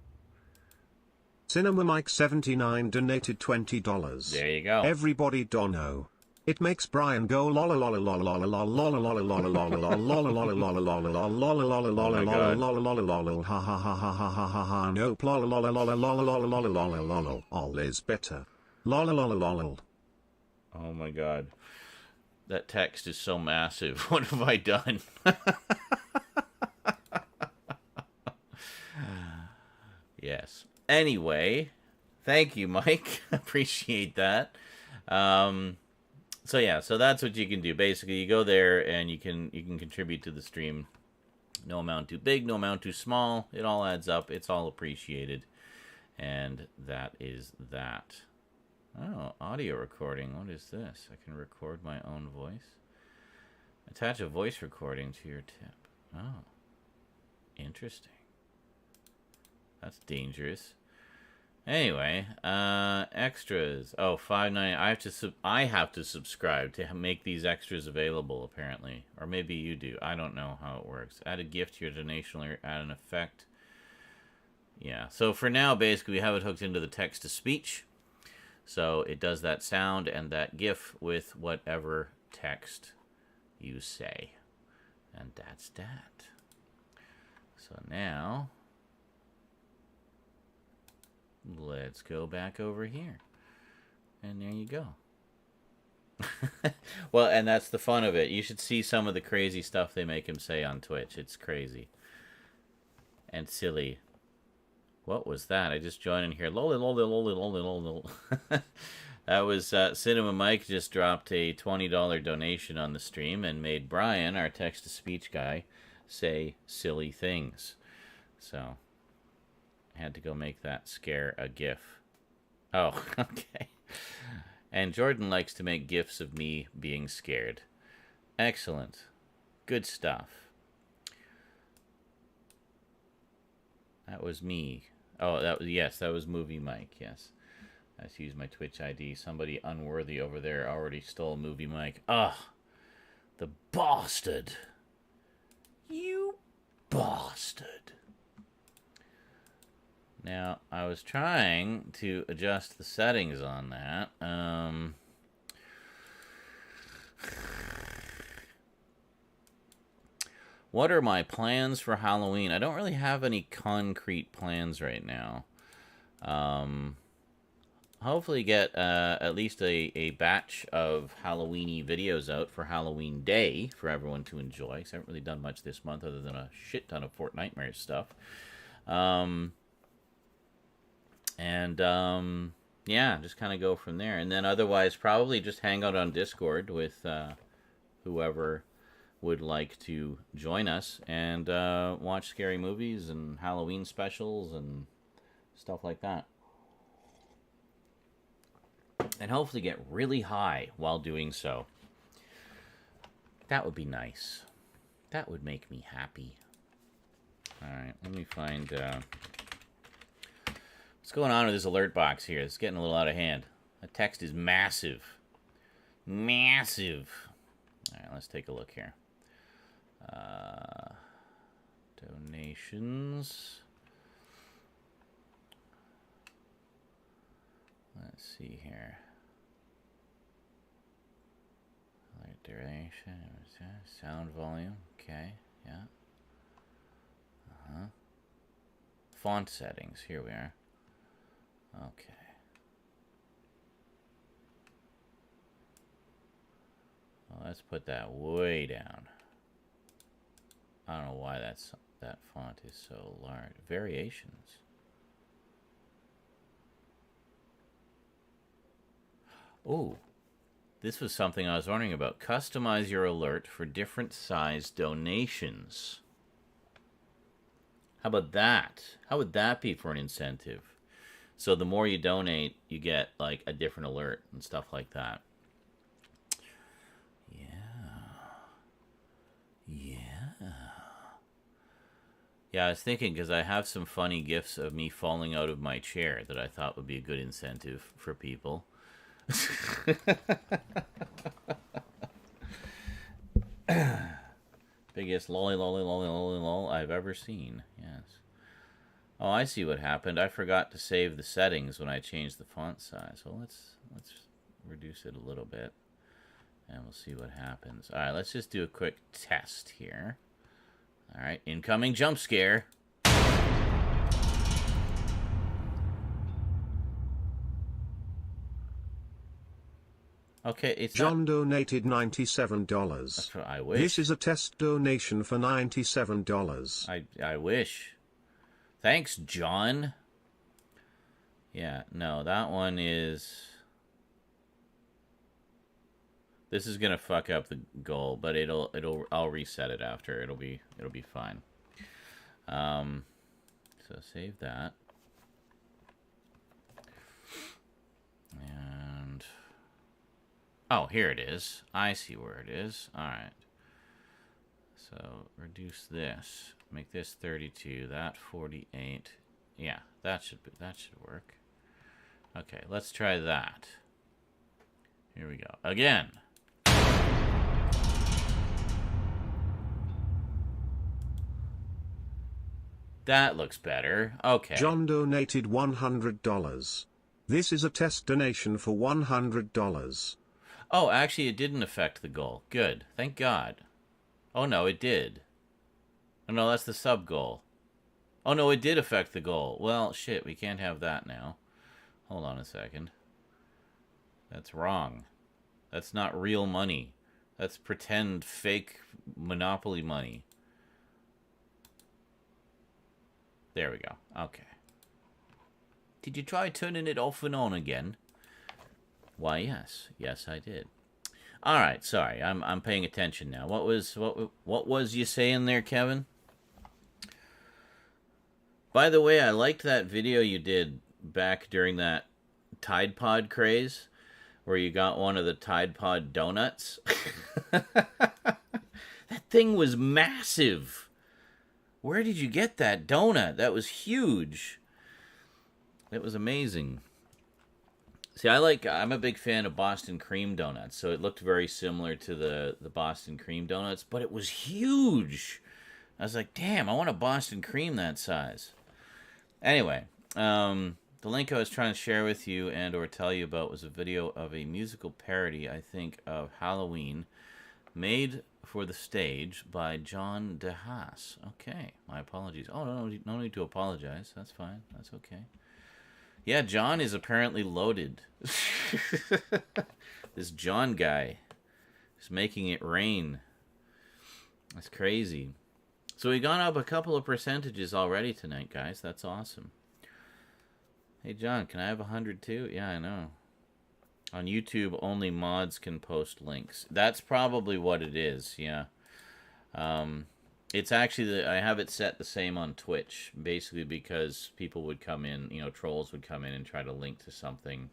Cinema Mike 79 donated $20. There you go. Everybody dono. It makes Brian go lola lola lola lola lola lola lola lola lola lola lola lola lola lola lola lola lola lola lola ha ha ha ha ha ha ha ha no lola lola lola lola lola lola lola lola all is better. Lola lola lola. Oh my god. That text is so massive. What have I done? Yes. Anyway, thank you, Mike. Appreciate that. So yeah, so that's what you can do. Basically, you go there and you can contribute to the stream. No amount too big, no amount too small. It all adds up. It's all appreciated. And that is that. Oh, audio recording. What is this? I can record my own voice. Attach a voice recording to your tip. Oh, interesting. That's dangerous. Anyway, extras. Oh, $5.99. I have to subscribe to make these extras available, apparently. Or maybe you do. I don't know how it works. Add a gift to your donation or add an effect. Yeah, so for now, basically, we have it hooked into the text-to-speech. So it does that sound and that GIF with whatever text you say. And that's that. So now, let's go back over here. And there you go. Well, and that's the fun of it. You should see some of the crazy stuff they make him say on Twitch. It's crazy. And silly. What was that? I just joined in here. Loli, loli, loli, loli, loli. That was Cinema Mike just dropped a $20 donation on the stream and made Brian, our text-to-speech guy, say silly things. So, I had to go make that scare a GIF. Oh, okay. And Jordan likes to make GIFs of me being scared. Excellent. Good stuff. That was me. Oh, that was Movie Mike, yes. I just used my Twitch ID. Somebody unworthy over there already stole Movie Mike. Ugh. The bastard. You bastard. Now, I was trying to adjust the settings on that. What are my plans for Halloween? I don't really have any concrete plans right now. Hopefully get at least a batch of Halloweeny videos out for Halloween Day for everyone to enjoy. Because I haven't really done much this month other than a shit ton of Fortnite stuff. Yeah, just kind of go from there. And then otherwise probably just hang out on Discord with whoever would like to join us and watch scary movies and Halloween specials and stuff like that. And hopefully get really high while doing so. That would be nice. That would make me happy. Alright, let me find... what's going on with this alert box here? It's getting a little out of hand. The text is massive. Massive. Alright, let's take a look here. Donations. Let's see here. Alert duration. Sound volume. Okay. Yeah. Uh-huh. Font settings. Here we are. Okay. Well, let's put that way down. I don't know why that font is so large. Variations. Oh, this was something I was wondering about. Customize your alert for different size donations. How about that? How would that be for an incentive? So the more you donate, you get like a different alert and stuff like that. Yeah, I was thinking because I have some funny gifs of me falling out of my chair that I thought would be a good incentive for people. Biggest lolly lolly lolly lolly lol I've ever seen. Yes. Oh, I see what happened. I forgot to save the settings when I changed the font size. Well, let's reduce it a little bit, and we'll see what happens. All right, let's just do a quick test here. All right, incoming jump scare. Okay, it's John donated $97. That's what I wish. This is a test donation for $97. I wish. Thanks, John. Yeah, no, that one is... This is gonna fuck up the goal, but I'll reset it after. It'll be fine. So save that. And oh, here it is. I see where it is. All right. So reduce this. Make this 32. That 48. Yeah, that should work. Okay, let's try that. Here we go. Again. That looks better. Okay. John donated $100. This is a test donation for $100. Oh, actually, it didn't affect the goal. Good. Thank God. Oh, no, it did. Oh, no, that's the sub goal. Oh, no, it did affect the goal. Well, shit, we can't have that now. Hold on a second. That's wrong. That's not real money. That's pretend fake Monopoly money. There we go. Okay. Did you try turning it off and on again? Why, yes. Yes, I did. All right, sorry. I'm paying attention now. What was you saying there, Kevin? By the way, I liked that video you did back during that Tide Pod craze where you got one of the Tide Pod donuts. That thing was massive. Where did you get that donut? That was huge. It was amazing. See, I'm a big fan of Boston cream donuts, so it looked very similar to the Boston cream donuts, but it was huge. I was like, damn, I want a Boston cream that size. Anyway, the link I was trying to share with you and or tell you about was a video of a musical parody, I think, of Halloween, made for the stage by John DeHaas. Okay, my apologies. Oh, no need to apologize. That's fine. That's okay. Yeah, John is apparently loaded. This John guy is making it rain. That's crazy. So we got up a couple of percentages already tonight, guys. That's awesome. Hey, John, can I have 100 too? Yeah, I know. On YouTube, only mods can post links. That's probably what it is, yeah. It's actually, I have it set the same on Twitch, basically because people would come in, trolls would come in and try to link to something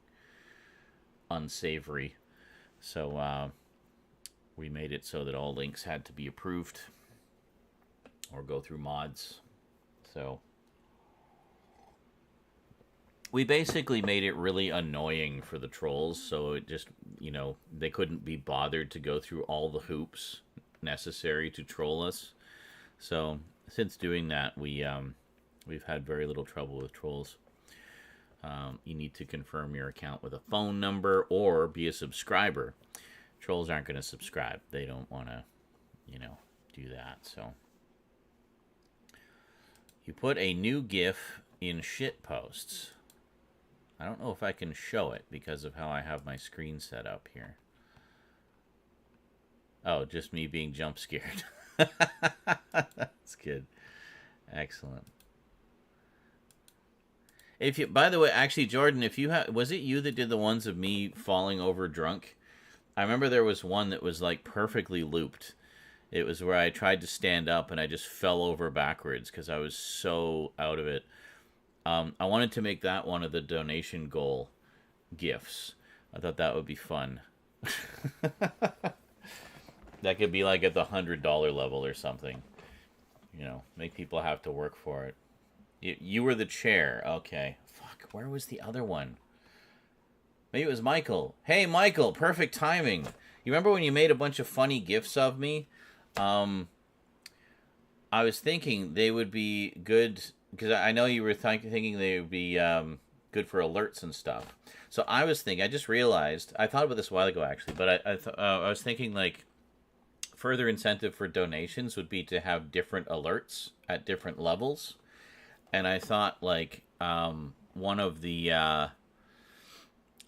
unsavory. So we made it so that all links had to be approved or go through mods. So we basically made it really annoying for the trolls, so it just, they couldn't be bothered to go through all the hoops necessary to troll us. So since doing that, we've had very little trouble with trolls. You need to confirm your account with a phone number or be a subscriber. Trolls aren't going to subscribe. They don't want to, do that. So You put a new GIF in shit posts. I don't know if I can show it because of how I have my screen set up here. Oh, just me being jump scared. That's good. Excellent. If you, by the way, actually, Jordan, if you have, was it you that did the ones of me falling over drunk? I remember there was one that was like perfectly looped. It was where I tried to stand up and I just fell over backwards because I was so out of it. I wanted to make that one of the donation goal gifts. I thought that would be fun. That could be like at the $100 level or something. You know, make people have to work for it. You were the chair. Okay. Fuck, where was the other one? Maybe it was Michael. Hey, Michael, perfect timing. You remember when you made a bunch of funny gifs of me? I was thinking they would be good, because I know you were thinking they would be good for alerts and stuff. So I was thinking, I just realized, I thought about this a while ago actually, but I was thinking like further incentive for donations would be to have different alerts at different levels. And I thought like one of the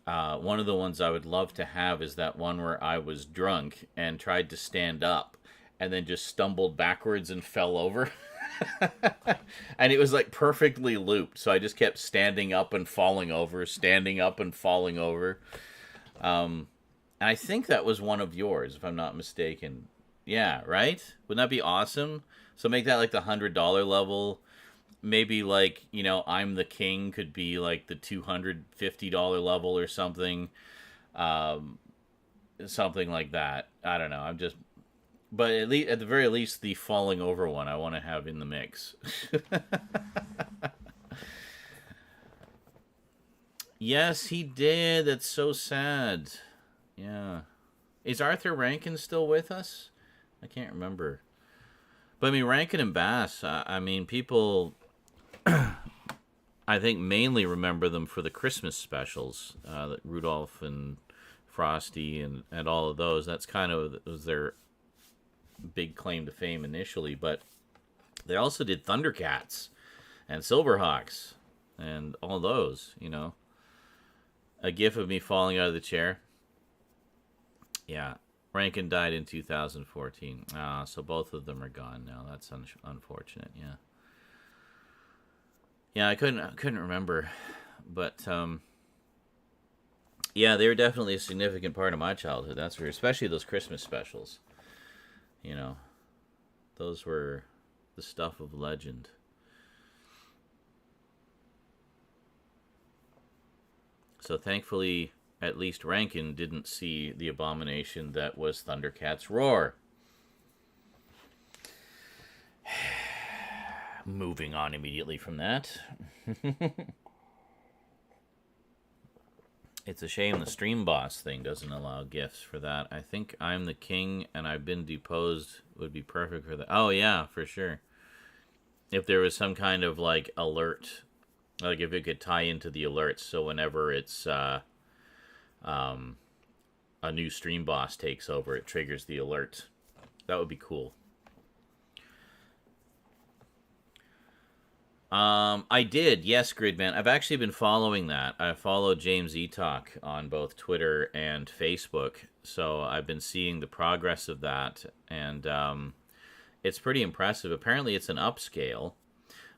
ones I would love to have is that one where I was drunk and tried to stand up and then just stumbled backwards and fell over. And it was like perfectly looped. So I just kept standing up and falling over, standing up and falling over. And I think that was one of yours, if I'm not mistaken. Yeah, right? Wouldn't that be awesome? So make that like the $100 level. Maybe like, you know, I'm the King could be like the $250 level or something. Something like that. I don't know. But at the very least, the falling over one I want to have in the mix. Yes, he did. That's so sad. Yeah. Is Arthur Rankin still with us? I can't remember. But I mean, Rankin and Bass, I mean, people, I think, mainly remember them for the Christmas specials, Rudolph and Frosty and all of those. That's kind of was their big claim to fame initially. But they also did Thundercats and Silverhawks and all those, you know. A gif of me falling out of the chair. Yeah. Rankin died in 2014. So both of them are gone now. That's unfortunate. Yeah. Yeah, I couldn't remember, but yeah, they were definitely a significant part of my childhood. That's for especially those Christmas specials. You know, those were the stuff of legend. So thankfully, at least Rankin didn't see the abomination that was Thundercats Roar. Moving on immediately from that. It's a shame the Stream Boss thing doesn't allow gifts for that. I think I'm the King and I've been deposed would be perfect for that. Oh, yeah, for sure. If there was some kind of, like, alert, like if it could tie into the alerts, so whenever it's a new Stream Boss takes over, it triggers the alert. That would be cool. I did, yes, Gridman. I've actually been following that. I follow James Etalk on both Twitter and Facebook, so I've been seeing the progress of that, and it's pretty impressive. Apparently, it's an upscale,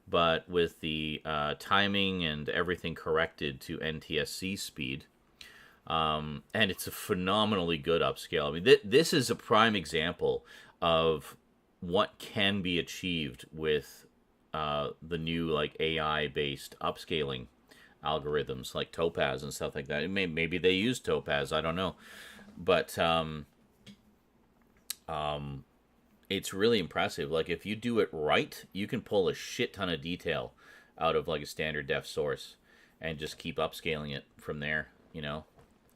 but with the timing and everything corrected to NTSC speed, and it's a phenomenally good upscale. I mean, this is a prime example of what can be achieved with the new like AI-based upscaling algorithms like Topaz and stuff like that. Maybe they use Topaz, I don't know, but it's really impressive. Like if you do it right, you can pull a shit ton of detail out of like a standard def source and just keep upscaling it from there. You know,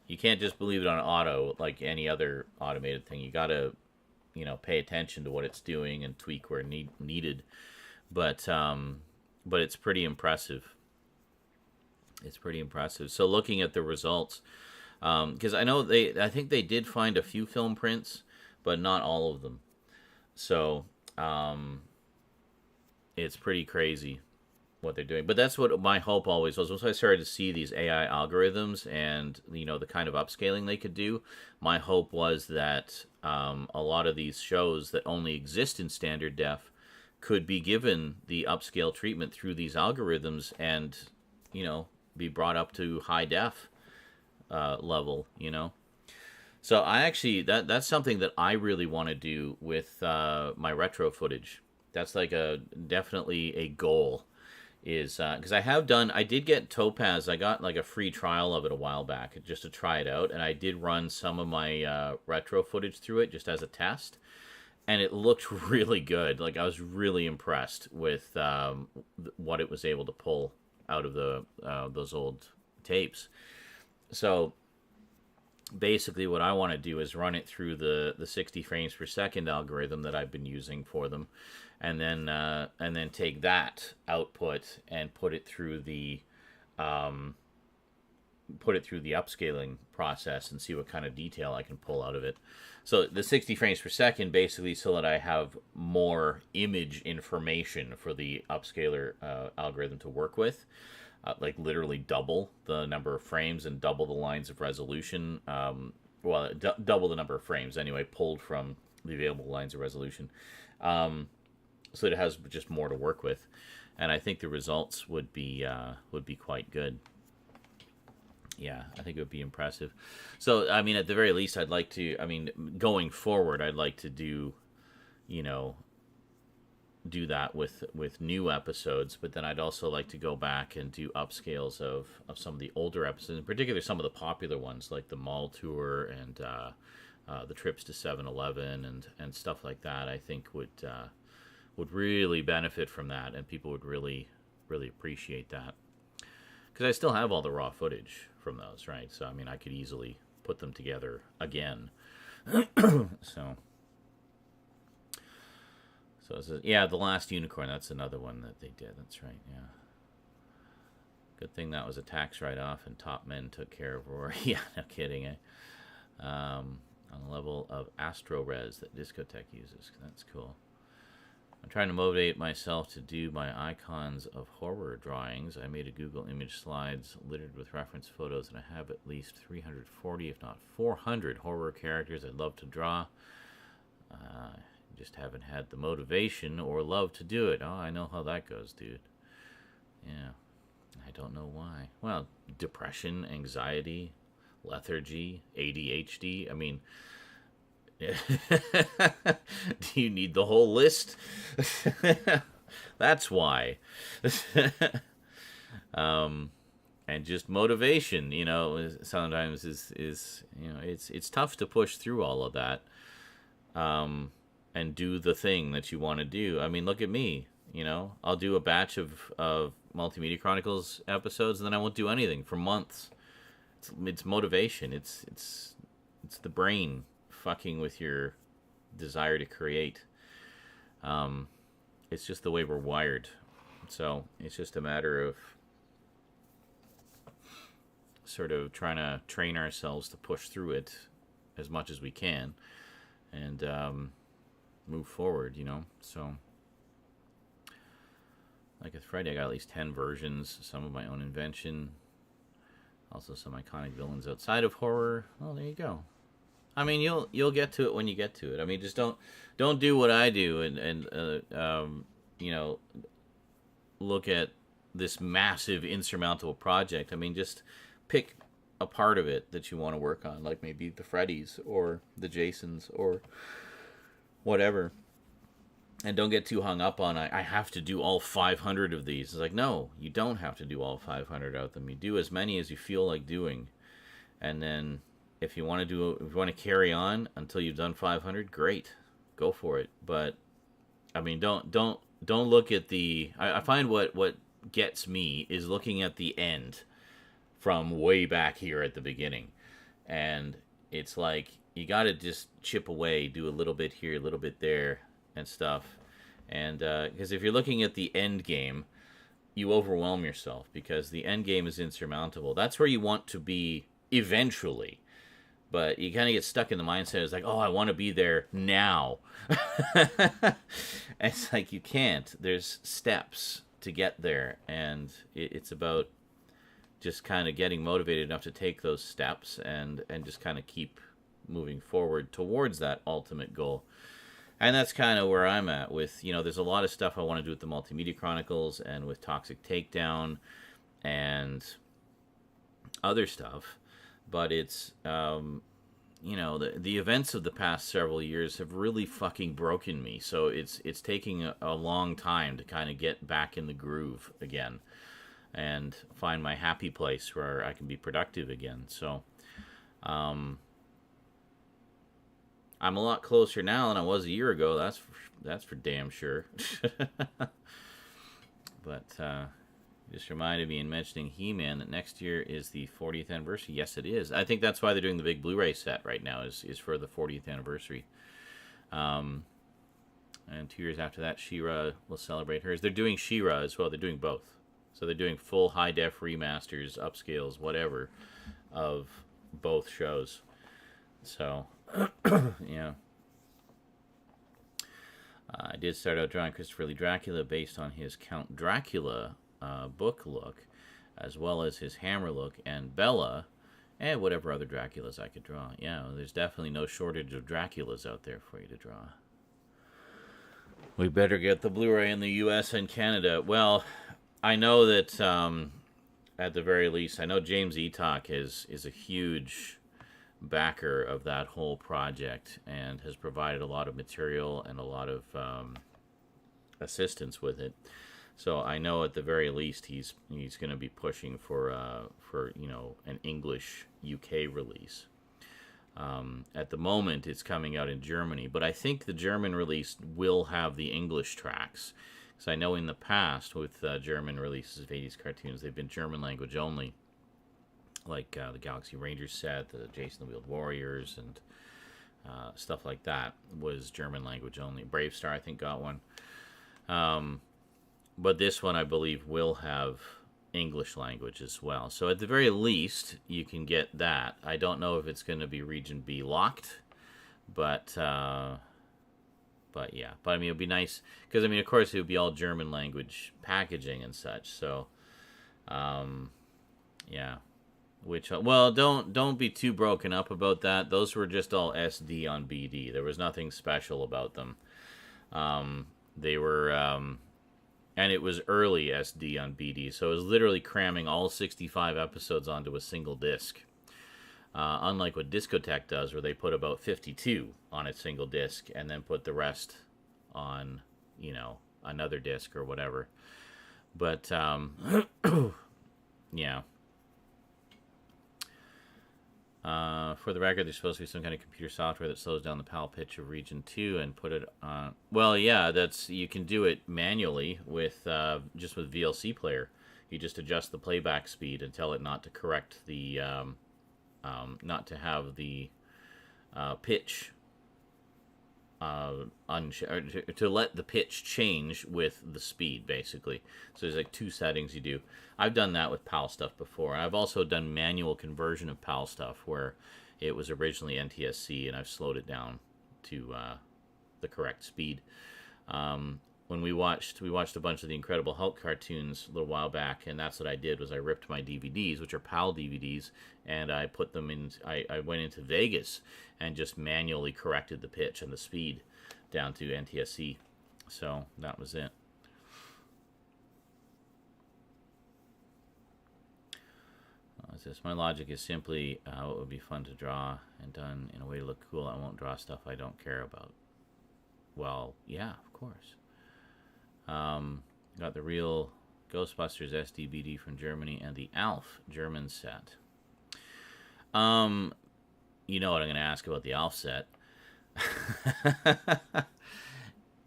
you can't just believe it on auto like any other automated thing. You gotta, you know, pay attention to what it's doing and tweak where needed. But it's pretty impressive. It's pretty impressive. So looking at the results, because I think they did find a few film prints, but not all of them. So it's pretty crazy what they're doing. But that's what my hope always was. Once I started to see these AI algorithms and the kind of upscaling they could do, my hope was that a lot of these shows that only exist in standard def could be given the upscale treatment through these algorithms and be brought up to high def level. So I actually that's something that I really want to do with my retro footage. That's like definitely a goal. Is because I did get Topaz. I got like a free trial of it a while back just to try it out, and I did run some of my retro footage through it just as a test, and it looked really good. Like I was really impressed with what it was able to pull out of those old tapes. So basically what I want to do is run it through the 60 frames per second algorithm that I've been using for them, and then take that output and put it through the upscaling process and see what kind of detail I can pull out of it. So the 60 frames per second basically so that I have more image information for the upscaler algorithm to work with. Like literally double the number of frames and double the lines of resolution. Double the number of frames anyway, pulled from the available lines of resolution, so that it has just more to work with. And I think the results would be quite good. Yeah, I think it would be impressive. So I mean, at the very least, I'd like to. I mean, going forward, I'd like to do that with new episodes, but then I'd also like to go back and do upscales of some of the older episodes, in particular some of the popular ones like the Mall Tour and the trips to 7-Eleven and stuff like that. I think would really benefit from that, and people would really appreciate that, because I still have all the raw footage from those, right? So I mean, I could easily put them together again. So yeah, The Last Unicorn, that's another one that they did. That's right, yeah. Good thing that was a tax write-off and Top Men took care of Rory. Yeah, no kidding, eh? On the level of AstroRes that Discotech uses. That's cool. I'm trying to motivate myself to do my icons of horror drawings. I made a Google image slides littered with reference photos, and I have at least 340, if not 400 horror characters I'd love to draw. Just haven't had the motivation or love to do it. Oh, I know how that goes, dude. Yeah, I don't know why. Well, depression, anxiety, lethargy, ADHD. I mean, do you need the whole list? That's why. And just motivation, sometimes is it's tough to push through all of that. And do the thing that you want to do. I mean, look at me. I'll do a batch of Multimedia Chronicles episodes, and then I won't do anything for months. It's motivation. It's the brain fucking with your desire to create. It's just the way we're wired. So it's just a matter of sort of trying to train ourselves to push through it as much as we can, and move forward, So, like with Friday, I got at least 10 versions, some of my own invention, also some iconic villains outside of horror. Oh, there you go. I mean, you'll get to it when you get to it. I mean, just don't do what I do and look at this massive insurmountable project. I mean, just pick a part of it that you want to work on, like maybe the Freddys or the Jasons or whatever, and don't get too hung up on I have to do all 500 of these. It's like, no, you don't have to do all 500 of them. You do as many as you feel like doing, and then if you want to carry on until you've done 500, great, go for it. But I mean, don't look at the. I find what gets me is looking at the end from way back here at the beginning, and it's like, you got to just chip away, do a little bit here, a little bit there, and stuff. And because if you're looking at the end game, you overwhelm yourself, because the end game is insurmountable. That's where you want to be eventually. but you kind of get stuck in the mindset. It's like, oh, I want to be there now. It's like you can't. There's steps to get there, and it's about just kind of getting motivated enough to take those steps and just kind of keep moving forward towards that ultimate goal. And that's kind of where I'm at with, there's a lot of stuff I want to do with the Multimedia Chronicles and with Toxic Takedown and other stuff. But it's, the events of the past several years have really fucking broken me. So it's taking a long time to kind of get back in the groove again and find my happy place where I can be productive again. So, I'm a lot closer now than I was a year ago. That's for damn sure. But just reminded me in mentioning He-Man that next year is the 40th anniversary. Yes, it is. I think that's why they're doing the big Blu-ray set right now is for the 40th anniversary. And 2 years after that, She-Ra will celebrate hers. They're doing She-Ra as well. They're doing both. So they're doing full high-def remasters, upscales, whatever, of both shows. So, yeah. I did start out drawing Christopher Lee Dracula based on his Count Dracula book look, as well as his Hammer look, and Bella, and whatever other Draculas I could draw. Yeah, there's definitely no shortage of Draculas out there for you to draw. We better get the Blu-ray in the U.S. and Canada. Well, I know that at the very least, I know James Eatock is a huge backer of that whole project and has provided a lot of material and a lot of assistance with it. So I know at the very least he's going to be pushing for an English UK release. At the moment, it's coming out in Germany, but I think the German release will have the English tracks. Because I know in the past with German releases of 80s cartoons, they've been German language only. Like the Galaxy Rangers set, the Jason the Wheeled Warriors, and stuff like that was German language only. Brave Star, I think, got one. But this one, I believe, will have English language as well. So at the very least, you can get that. I don't know if it's going to be Region B locked, but yeah. But I mean, it'd be nice because I mean, of course, it would be all German language packaging and such. So, yeah. Which well, don't be too broken up about that. Those were just all SD on BD. There was nothing special about them. They were, and it was early SD on BD, so it was literally cramming all 65 episodes onto a single disc. Unlike what Discotek does, where they put about 52 on a single disc and then put the rest on, another disc or whatever. But yeah. For the record, there's supposed to be some kind of computer software that slows down the PAL pitch of Region 2 and put it on. Well, yeah, you can do it manually with just with VLC Player. You just adjust the playback speed and tell it not to correct the, not to have the pitch, to let the pitch change with the speed, basically. So there's like two settings you do. I've done that with PAL stuff before. And I've also done manual conversion of PAL stuff where it was originally NTSC and I've slowed it down to the correct speed. When we watched a bunch of the Incredible Hulk cartoons a little while back, and that's what I did was I ripped my DVDs, which are PAL DVDs, and I put them in. I went into Vegas and just manually corrected the pitch and the speed down to NTSC. So that was it. What's this? My logic is simply how it would be fun to draw and done in a way to look cool. I won't draw stuff I don't care about. Well, yeah, of course. Got the real Ghostbusters SDBD from Germany and the ALF German set. You know what I'm going to ask about the ALF set.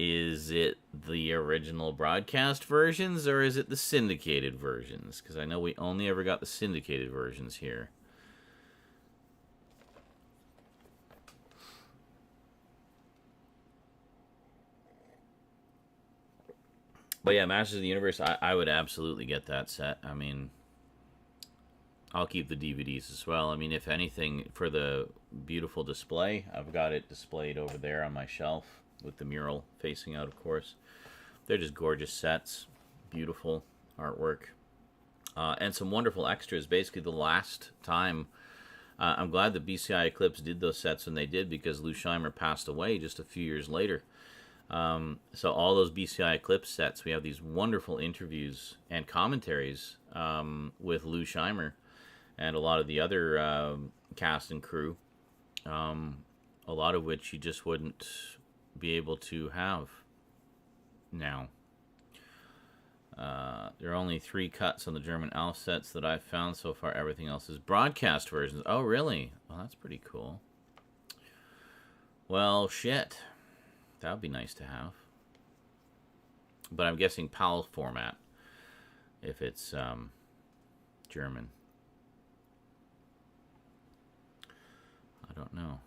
Is it the original broadcast versions or is it the syndicated versions? Because I know we only ever got the syndicated versions here. But yeah, Masters of the Universe, I would absolutely get that set. I mean, I'll keep the DVDs as well. I mean, if anything, for the beautiful display, I've got it displayed over there on my shelf with the mural facing out, of course. They're just gorgeous sets, beautiful artwork, and some wonderful extras. Basically, the last time, I'm glad that BCI Eclipse did those sets when they did, because Lou Scheimer passed away just a few years later. So all those BCI Eclipse sets, we have these wonderful interviews and commentaries with Lou Scheimer and a lot of the other cast and crew, a lot of which you just wouldn't be able to have now. There are only 3 cuts on the German ALF sets that I've found so far. Everything else is broadcast versions. Oh, really? Well, that's pretty cool. Well, shit. That would be nice to have. But I'm guessing PAL format if it's German. I don't know.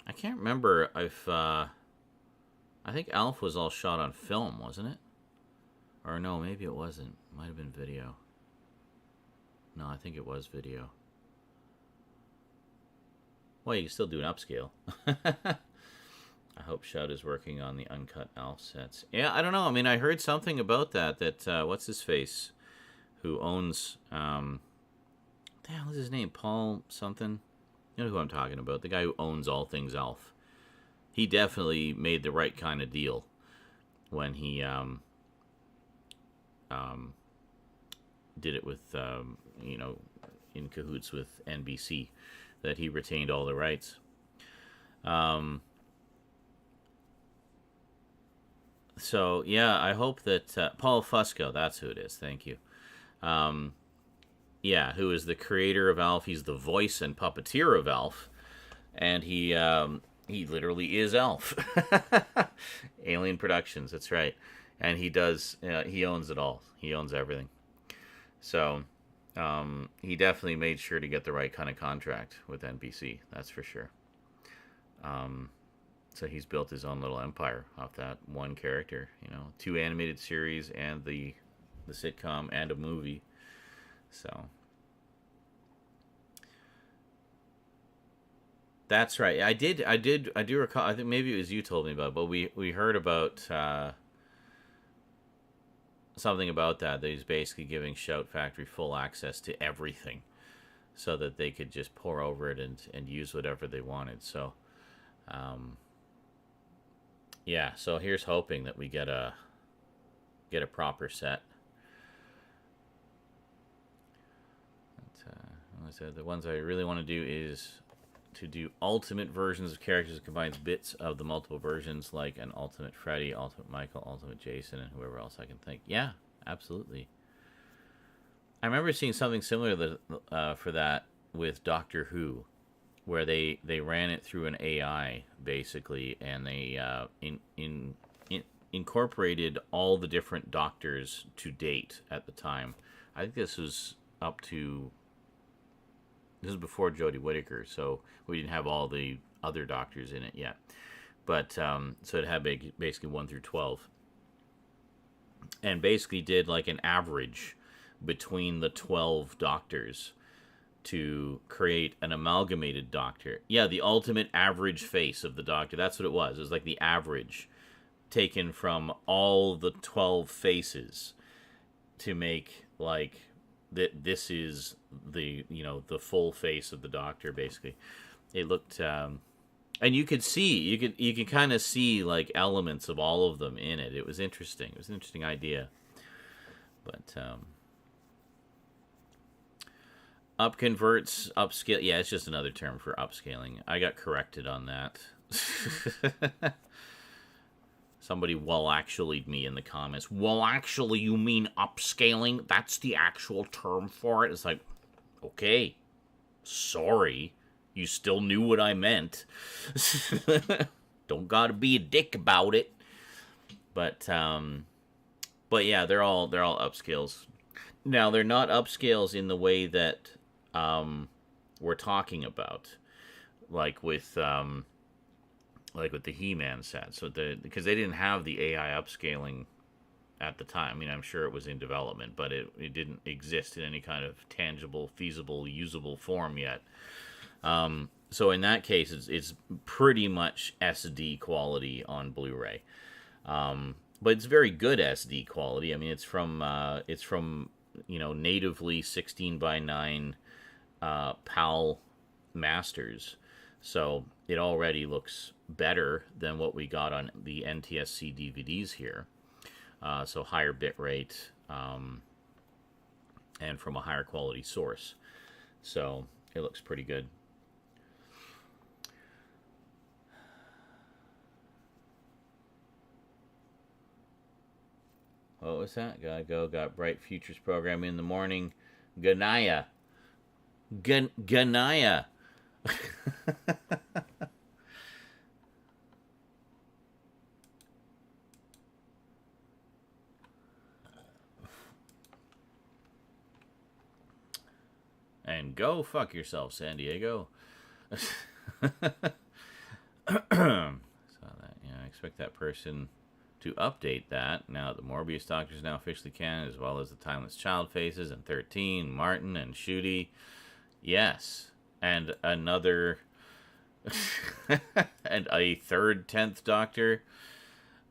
I can't remember if... I think ALF was all shot on film, wasn't it? Or no, maybe it wasn't. Might have been video. No, I think it was video. Well, you can still do an upscale. I hope Shud is working on the uncut ALF sets. Yeah, I don't know. I mean, I heard something about that. What's his face? Who owns... what the hell is his name? Paul something? You know who I'm talking about. The guy who owns all things ALF. He definitely made the right kind of deal when he did it with, in cahoots with NBC, that he retained all the rights. So, yeah, I hope that... Paul Fusco, that's who it is. Thank you. Yeah, who is the creator of ALF. He's the voice and puppeteer of ALF. And he literally is ALF. Alien Productions, that's right. And he does... he owns it all. He owns everything. So, he definitely made sure to get the right kind of contract with NBC. That's for sure. So he's built his own little empire off that one character, 2 animated series and the sitcom and a movie. So that's right. I do recall. I think maybe it was you told me about it, but we heard about something about that he's basically giving Shout Factory full access to everything, so that they could just pour over it and use whatever they wanted. So. Yeah, so here's hoping that we get a proper set. The ones I really want to do is to do ultimate versions of characters that combines bits of the multiple versions, like an Ultimate Freddy, Ultimate Michael, Ultimate Jason, and whoever else I can think. Yeah, absolutely. I remember seeing something similar for that with Doctor Who, where they ran it through an AI, basically, and they incorporated all the different doctors to date at the time. I think this was before Jodie Whittaker, so we didn't have all the other doctors in it yet. But, so it had basically 1 through 12. And basically did like an average between the 12 doctors to create an amalgamated doctor. Yeah, the ultimate average face of the doctor. That's what it was. It was like the average taken from all the 12 faces to make like that. This is the full face of the doctor. Basically, it looked, and you could kind of see like elements of all of them in it. It was interesting. It was an interesting idea, but. Upconverts, upscale. Yeah, it's just another term for upscaling. I got corrected on that. Somebody actually'd me in the comments. Well, actually, you mean upscaling? That's the actual term for it. It's like, okay, sorry. You still knew what I meant. Don't gotta be a dick about it. But yeah, they're all upscales. Now, they're not upscales in the way that we're talking about, like with the He-Man set. So because they didn't have the AI upscaling at the time. I mean, I'm sure it was in development, but it didn't exist in any kind of tangible, feasible, usable form yet. So in that case, it's pretty much SD quality on Blu-ray, but it's very good SD quality. I mean, it's from natively 16:9 PAL masters, so it already looks better than what we got on the NTSC DVDs here. So higher bit rate, and from a higher quality source. So it looks pretty good. What was that? Gotta go. Got Bright Futures program in the morning. Ganaya. Ganaya. And go fuck yourself, San Diego. So that, I expect that person to update that now that the Morbius Doctor is now officially canon, as well as the Timeless Child faces and 13, Martin and Shooty. Yes, and another, and a third 10th Doctor.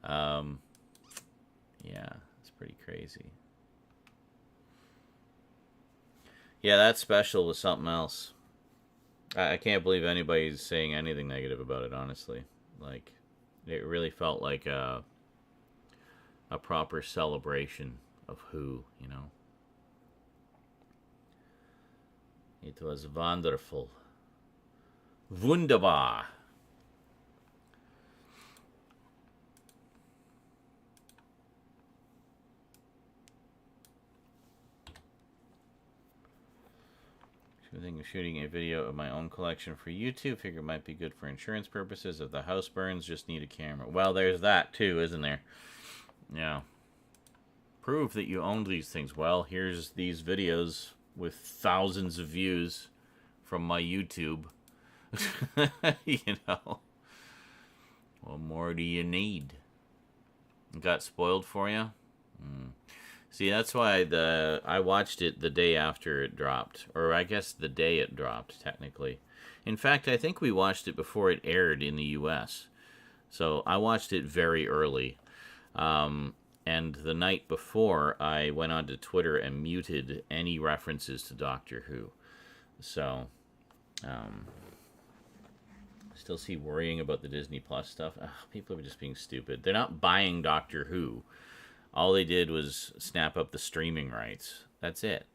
Yeah, it's pretty crazy. Yeah, that special was something else. I can't believe anybody's saying anything negative about it, honestly. Like, it really felt like a proper celebration of Who, you know. It was wonderful. Wunderbar. I think of shooting a video of my own collection for YouTube. Figure it might be good for insurance purposes. If the house burns, just need a camera. Well, there's that too, isn't there? Yeah. Prove that you own these things. Well, here's these videos with thousands of views from my YouTube. You know. What more do you need? Got spoiled for you? See, that's why I watched it the day after it dropped. Or I guess the day it dropped, technically. In fact, I think we watched it before it aired in the US. So I watched it very early. And the night before, I went onto Twitter and muted any references to Doctor Who. So, still see worrying about the Disney Plus stuff. Ugh, people are just being stupid. They're not buying Doctor Who. All they did was snap up the streaming rights. That's it.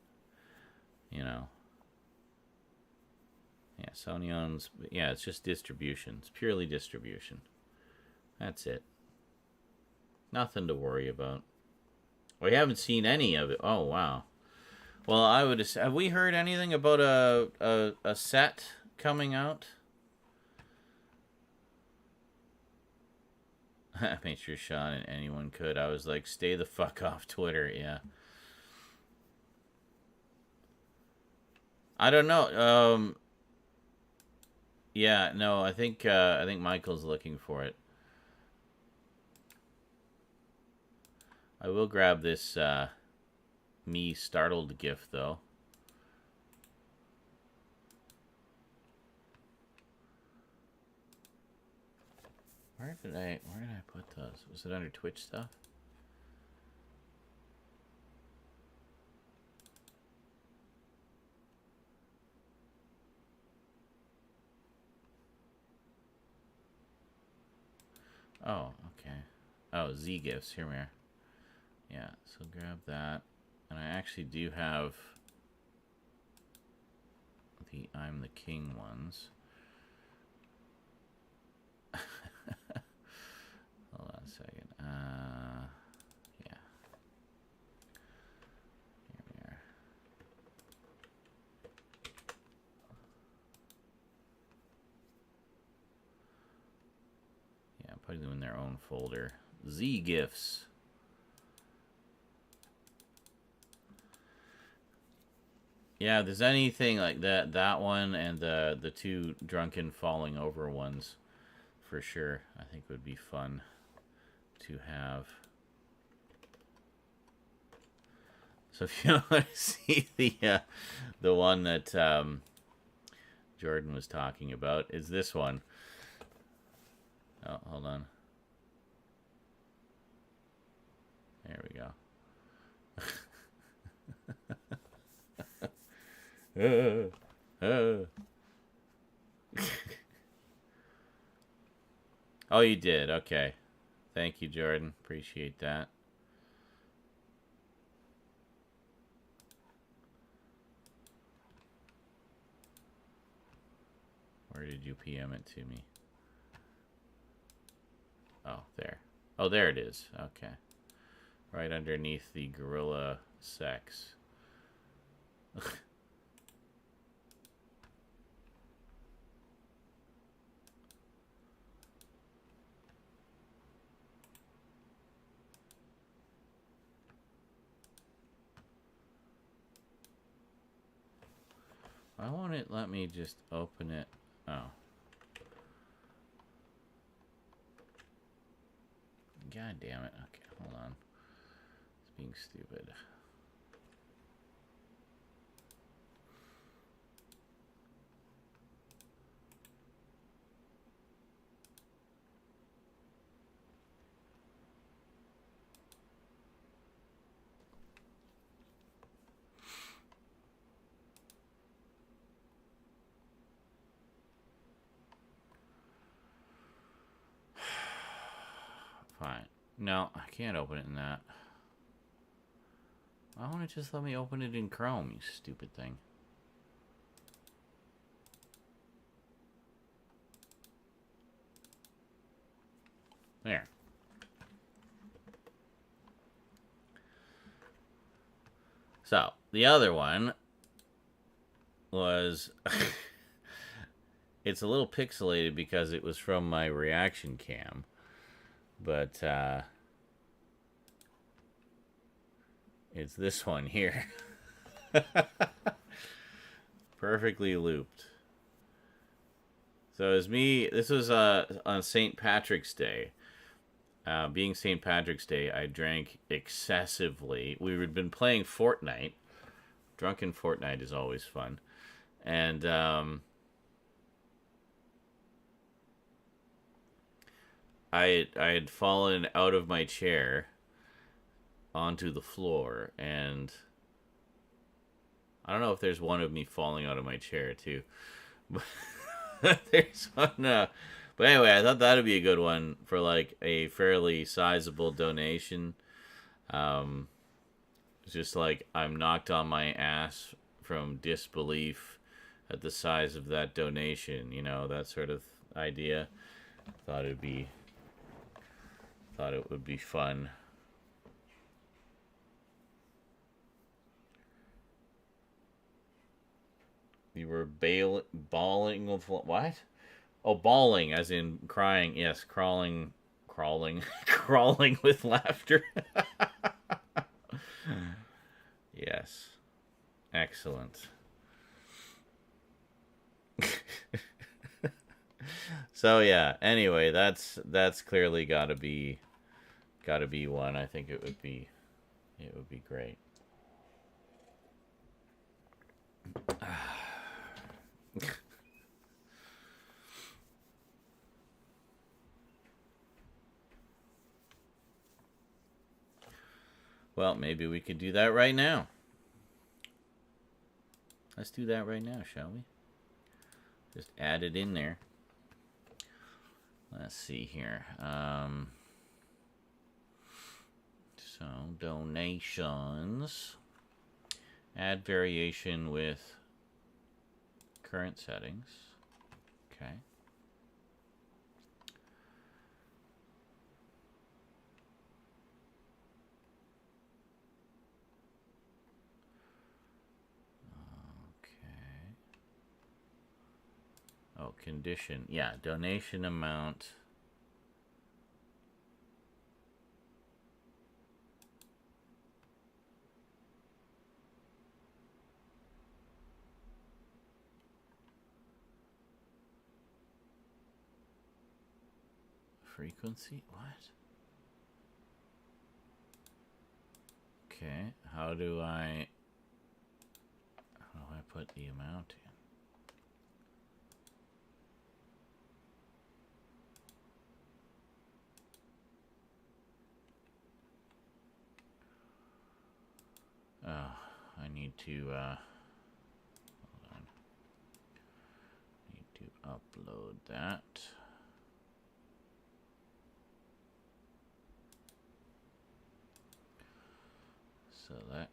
You know. Yeah, Sony owns... Yeah, it's just distribution. It's purely distribution. That's it. Nothing to worry about. We haven't seen any of it. Oh, wow. Well, I would... Have we heard anything about a set coming out? I made sure Sean and anyone could. I was like, stay the fuck off Twitter. Yeah. I don't know. Yeah, no, I think Michael's looking for it. I will grab this me startled gif though. Where did I put those? Was it under Twitch stuff? Oh, okay. Oh, Z gifts. Here we are. Yeah, so grab that. And I actually do have the I'm the King ones. Hold on a second. Yeah. Here we are. Yeah, I'm putting them in their own folder. Z gifts. Yeah, if there's anything like that one and the two drunken falling over ones, for sure, I think would be fun to have. So if you want to see the one that Jordan was talking about, is this one. Oh, hold on. There we go. Oh, you did. Okay. Thank you, Jordan. Appreciate that. Where did you PM it to me? Oh, there. Oh, there it is. Okay. Right underneath the gorilla sex. Why won't it let me just open it? Oh. God damn it. Okay, hold on. It's being stupid. Fine. No, I can't open it in that. Why won't it just let me open it in Chrome, you stupid thing? There. So, the other one was... it's a little pixelated because it was from my reaction cam. But, it's this one here. Perfectly looped. So, as me... This was on St. Patrick's Day. Being St. Patrick's Day, I drank excessively. We had been playing Fortnite. Drunken Fortnite is always fun. And I had fallen out of my chair onto the floor, and I don't know if there's one of me falling out of my chair too. But there's one. But anyway, I thought that'd be a good one for like a fairly sizable donation. It's just like I'm knocked on my ass from disbelief at the size of that donation. You know, that sort of idea. Thought it would be fun. You were bawling with what? Oh, bawling, as in crying. Yes, crawling, crawling with laughter. Yes, excellent. So yeah. Anyway, that's clearly got to be one. I think it would be great. Well, maybe we could do that right now. Let's do that right now, shall we? Just add it in there. Let's see here. So, donations. Add variation with current settings. Okay. Oh, condition. Yeah, donation amount. Frequency? What? Okay, how do I put the amount in? Oh, I need to, hold on. Need to upload that. Select.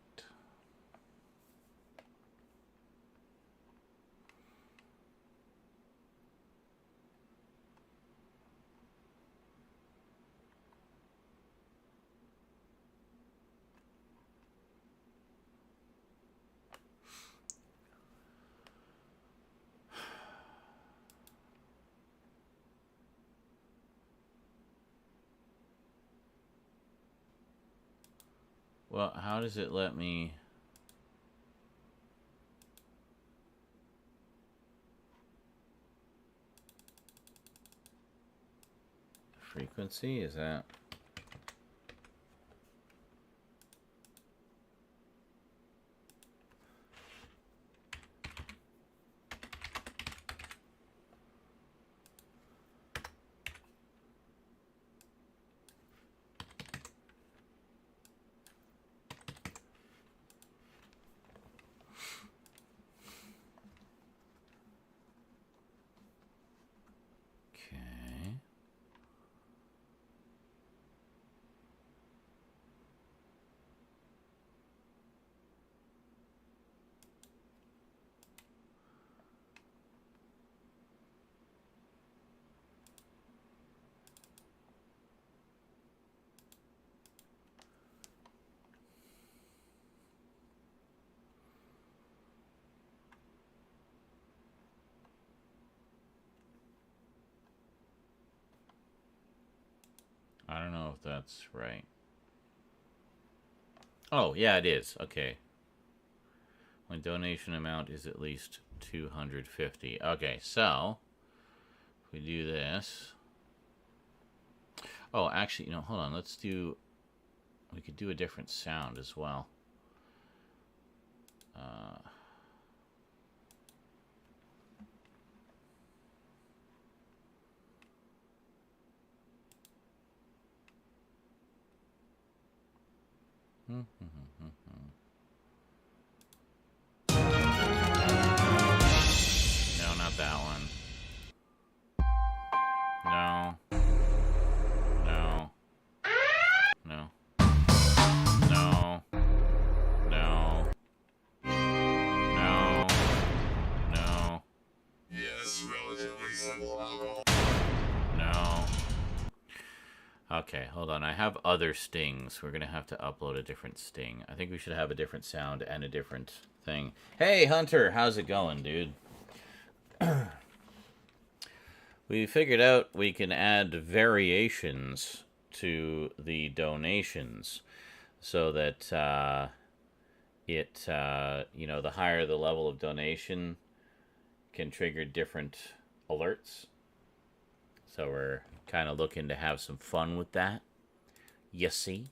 Well, how does it let me... Frequency, is that... Okay. I don't know if that's right. Oh, yeah, it is. Okay. When donation amount is at least 250. Okay, so if we do this. Oh, actually, hold on. Let's do... We could do a different sound as well. No, not that one. No. No. No. No. No. No. No. Yes, relatively simple alcohol. No. Okay, hold on. I have other stings. We're going to have to upload a different sting. I think we should have a different sound and a different thing. Hey, Hunter, how's it going, dude? We figured out we can add variations to the donations so that the higher the level of donation can trigger different alerts. So we're kind of looking to have some fun with that. You see?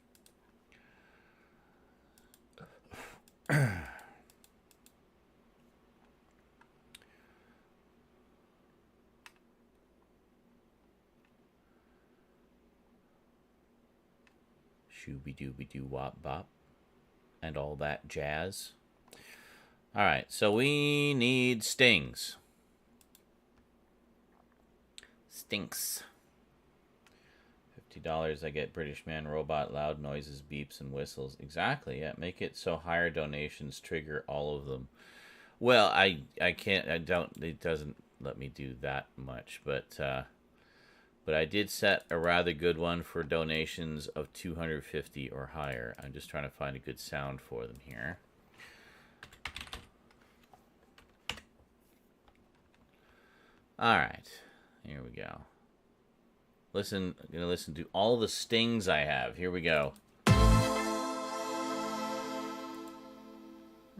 Shooby-dooby-doo-wop-bop. And all that jazz. Alright, so we need stings. Stinks. $50, I get British Man Robot, loud noises, beeps, and whistles. Exactly, yeah. Make it so higher donations trigger all of them. Well, I can't, it doesn't let me do that much, but I did set a rather good one for donations of 250 or higher. I'm just trying to find a good sound for them here. Alright, here we go. Listen, I'm going to listen to all the stings I have. Here we go.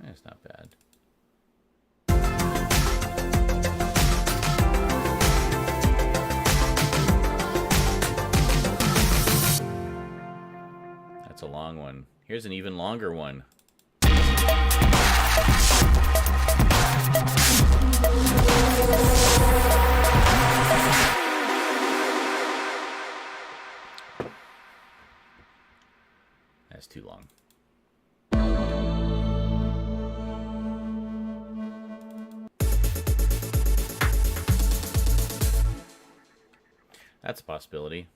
It's not bad. That's a long one. Here's an even longer one. That's too long. That's a possibility.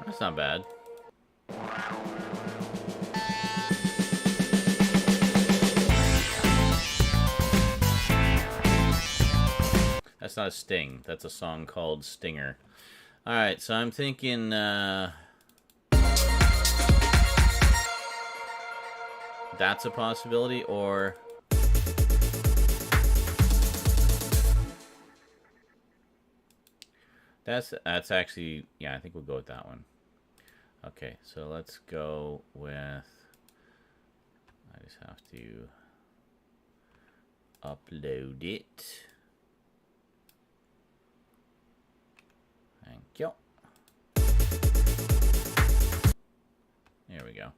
That's not bad. That's not a sting. That's a song called Stinger. Alright, so I'm thinking... that's a possibility, or... That's actually... Yeah, I think we'll go with that one. Okay, so let's go with... I just have to upload it. Thank you. There we go.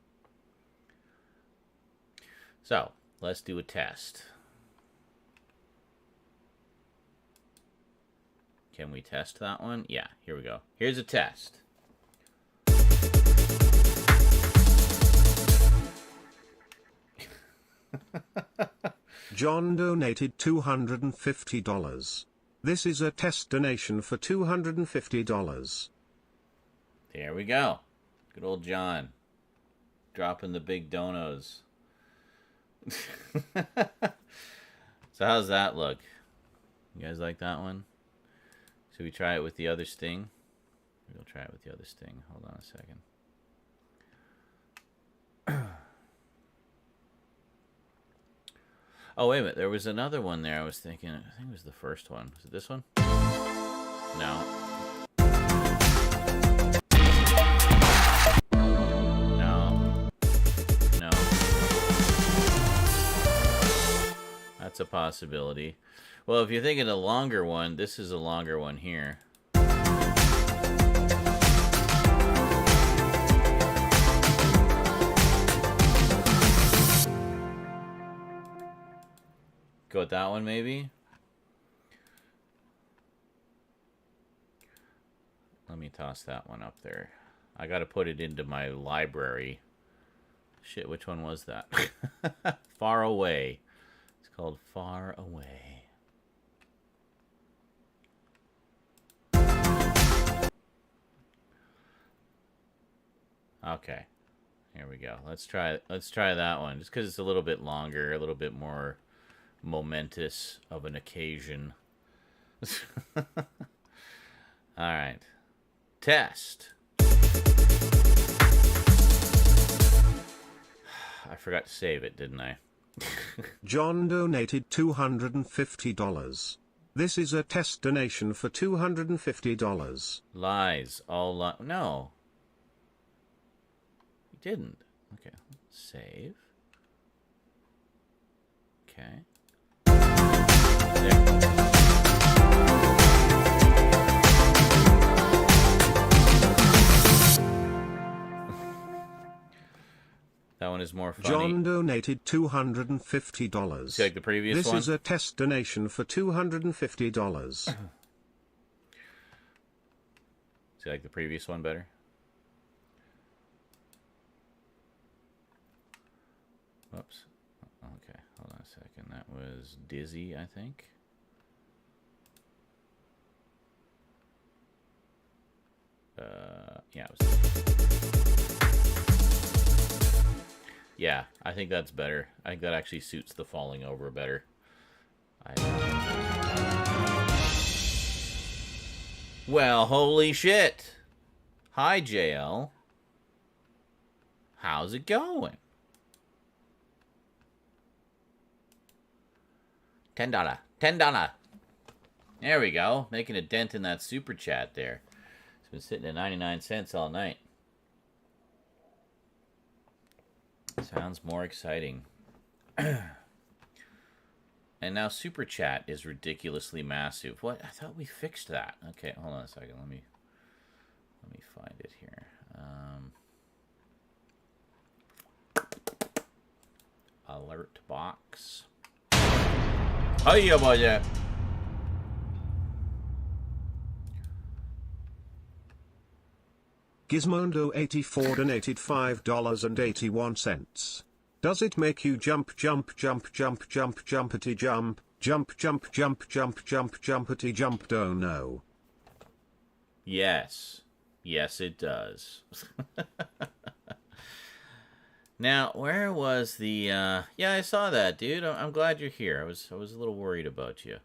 So, let's do a test. Can we test that one? Yeah, here we go. Here's a test. John donated $250. This is a test donation for $250. There we go. Good old John. Dropping the big donos. So how's that look? You guys like that one? Should we try it with the other sting? We'll try it with the other sting. Hold on a second. Oh, wait a minute. There was another one there I was thinking. I think it was the first one. Was it this one? No. No. No. That's a possibility. Well, if you're thinking a longer one, this is a longer one here. Go with that one, maybe? Let me toss that one up there. I gotta put it into my library. Shit, which one was that? Far Away. It's called Far Away. Okay. Here we go. Let's try that one. Just because it's a little bit longer, a little bit more momentous of an occasion. All right. Test. I forgot to save it, didn't I? John donated $250. This is a test donation for $250. Lies. All no. You didn't. Okay. Save. Okay. There. That one is more funny. John donated $250. See, like the previous one? This is a test donation for $250. See, like the previous one better? Whoops. Okay, hold on a second. That was Dizzy, I think. Yeah, it was. Yeah, I think that's better. I think that actually suits the falling over better. Well, holy shit. Hi, JL. How's it going? $10. $10. There we go. Making a dent in that super chat there. It's been sitting at 99 cents all night. Sounds more exciting. And now Super Chat is ridiculously massive. What? I thought we fixed that. Okay, hold on a second. Let me find it here. Alert box. Hiya, boy. Gizmondo 84 donated $5.81. Does it make you jump jumpity jumpity jump? Don't know. Yes. Yes, it does. Now, where was the... yeah, I saw that, dude. I'm glad you're here. I was a little worried about you.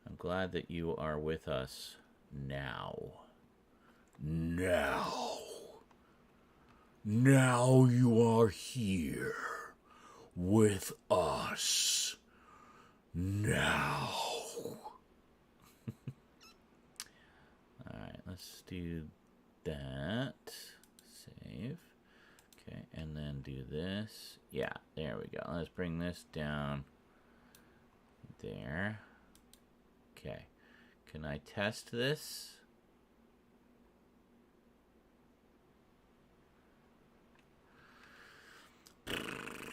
I'm glad that you are with us now. Now you are here with us. Now. Alright, let's do that. Save. Okay, and then do this. Yeah, there we go. Let's bring this down there. Okay. Can I test this?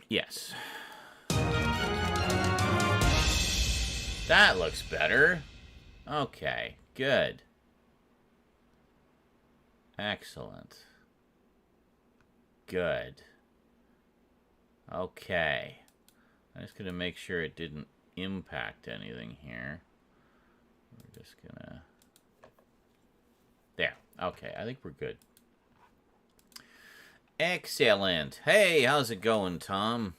Yes. That looks better. Okay, good. Excellent. Good. Okay. I'm just going to make sure it didn't impact anything here. We're just going to... There. Okay, I think we're good. Excellent. Hey, how's it going, Tom?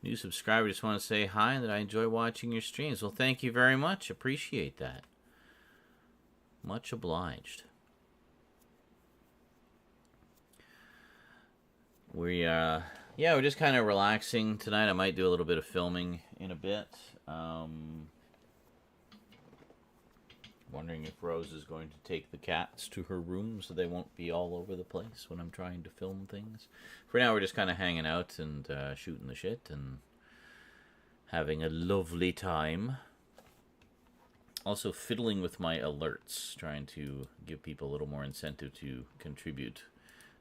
New subscriber, just want to say hi and that I enjoy watching your streams. Well, thank you very much. Appreciate that. Much obliged. Yeah, we're just kind of relaxing tonight. I might do a little bit of filming in a bit. Wondering if Rose is going to take the cats to her room so they won't be all over the place when I'm trying to film things. For now, we're just kind of hanging out and shooting the shit and having a lovely time. Also fiddling with my alerts, trying to give people a little more incentive to contribute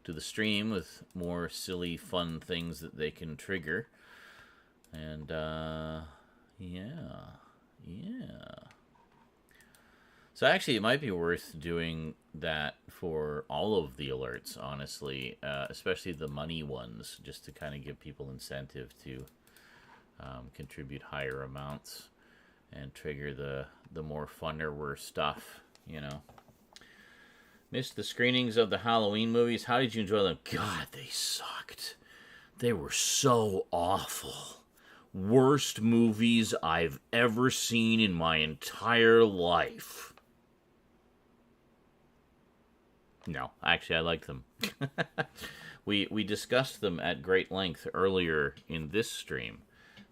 to the stream with more silly, fun things that they can trigger. And, yeah. So actually, it might be worth doing that for all of the alerts, honestly, especially the money ones, just to kind of give people incentive to contribute higher amounts and trigger the more funner stuff, you know. Missed the screenings of the Halloween movies. How did you enjoy them? God, they sucked. They were so awful. Worst movies I've ever seen in my entire life. No, actually, I liked them. We discussed them at great length earlier in this stream.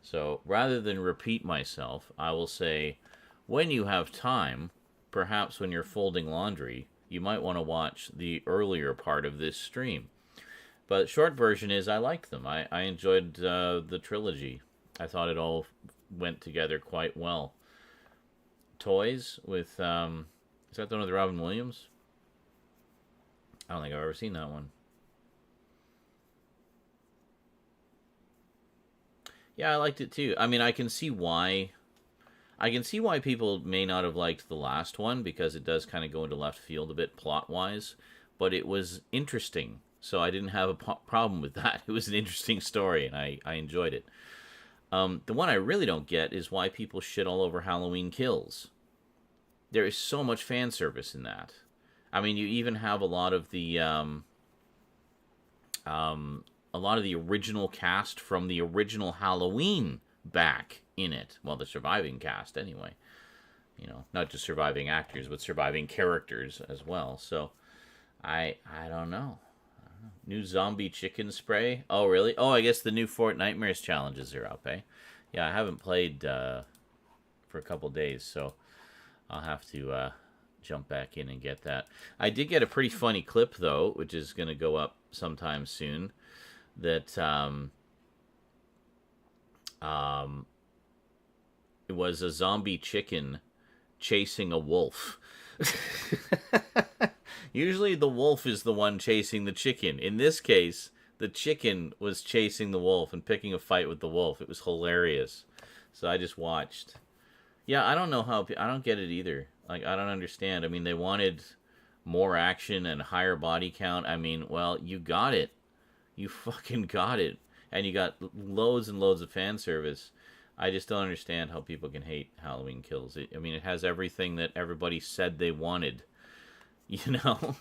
So rather than repeat myself, I will say, when you have time, perhaps when you're folding laundry, you might want to watch the earlier part of this stream. But short version is I liked them. I enjoyed the trilogy. I thought it all went together quite well. Toys with, is that the one with Robin Williams? I don't think I've ever seen that one. Yeah, I liked it too. I mean, I can see why people may not have liked the last one, because it does kind of go into left field a bit plot-wise, but it was interesting, so I didn't have a problem with that. It was an interesting story, and I enjoyed it. The one I really don't get is why people shit all over Halloween Kills. There is so much fan service in that. I mean, you even have a lot of the original cast from the original Halloween back in it. Well, the surviving cast, anyway. You know, not just surviving actors, but surviving characters as well. So, I don't know. New zombie chicken spray? Oh, really? Oh, I guess the new Fortnite challenges are up, eh? Yeah, I haven't played for a couple days, so I'll have to jump back in and get that. I did get a pretty funny clip though, which is going to go up sometime soon. That it was a zombie chicken chasing a wolf. Usually the wolf is the one chasing the chicken. In this case, the chicken was chasing the wolf and picking a fight with the wolf. It was hilarious. So I just watched. Yeah, I don't know how. I don't get it either. Like, I don't understand. I mean, they wanted more action and higher body count. I mean, well, you got it. You fucking got it. And you got loads and loads of fan service. I just don't understand how people can hate Halloween Kills. I mean, it has everything that everybody said they wanted. You know?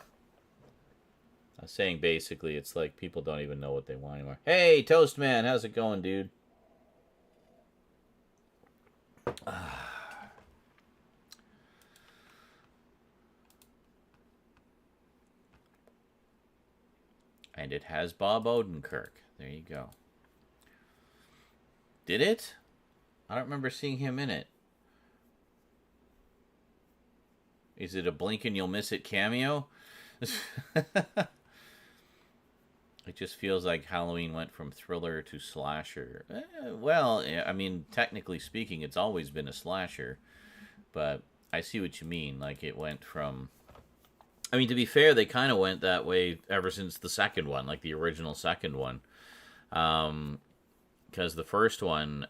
I was saying basically, it's like people don't even know what they want anymore. Hey, Toastman, how's it going, dude? And it has Bob Odenkirk. There you go. Did it? I don't remember seeing him in it. Is it a blink and you'll miss it cameo? It just feels like Halloween went from thriller to slasher. Well, I mean, technically speaking, it's always been a slasher. But I see what you mean. Like, it went from... I mean, to be fair, they kind of went that way ever since the second one, like the original second one. Because the first one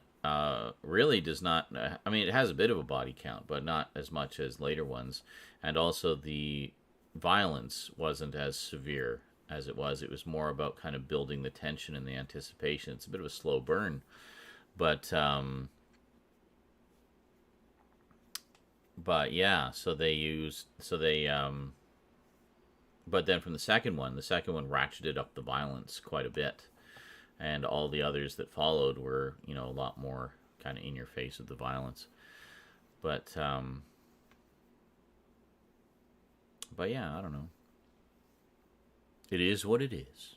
really does not... I mean, it has a bit of a body count, but not as much as later ones. And also the violence wasn't as severe as it was. It was more about kind of building the tension and the anticipation. It's a bit of a slow burn. But yeah, so they used... But then from the second one ratcheted up the violence quite a bit. And all the others that followed were, you know, a lot more kind of in your face with the violence. But yeah, I don't know. It is what it is.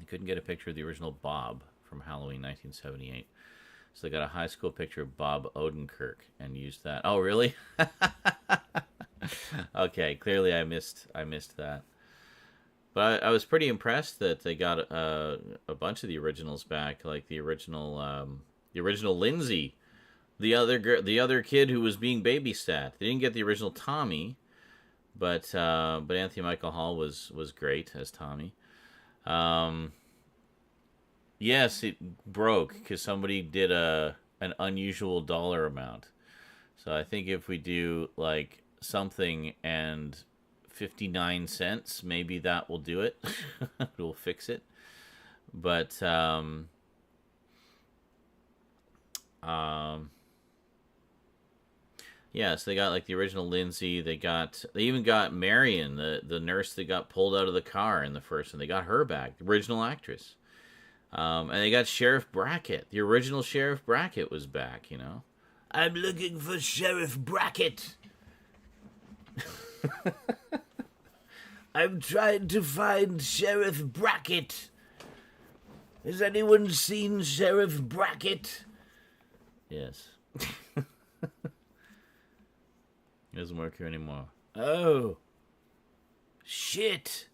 I couldn't get a picture of the original Bob from Halloween 1978. So they got a high school picture of Bob Odenkirk and used that. Oh, really? Okay, clearly I missed that. But I was pretty impressed that they got a bunch of the originals back, like the original Lindsay, the other kid who was being babysat. They didn't get the original Tommy, but Anthony Michael Hall was great as Tommy. Yes, it broke because somebody did an unusual dollar amount. So I think if we do like something and 59 cents, maybe that will do it. It will fix it. But yeah, so they got like the original Lindsay. They even got Marion, the nurse that got pulled out of the car in the first one. They got her back, the original actress. And they got Sheriff Brackett. The original Sheriff Brackett was back, you know. I'm looking for Sheriff Brackett. I'm trying to find Sheriff Brackett. Has anyone seen Sheriff Brackett? Yes. It doesn't work here anymore. Oh. Shit.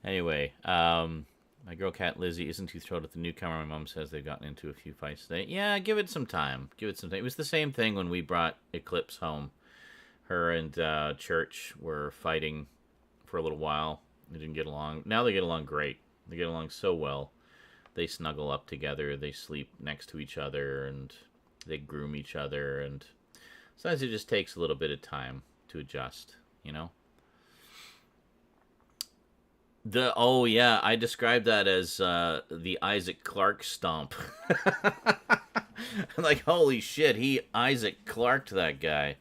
Anyway, my girl cat Lizzie isn't too thrilled with the newcomer. My mom says they've gotten into a few fights today. Yeah, give it some time. It was the same thing when we brought Eclipse home. Her and Church were fighting for a little while. They didn't get along. Now they get along great. They get along so well. They snuggle up together. They sleep next to each other, and they groom each other. And sometimes it just takes a little bit of time to adjust, you know? Oh yeah, I described that as the Isaac Clarke stomp. I'm like, holy shit, he Isaac Clarked that guy.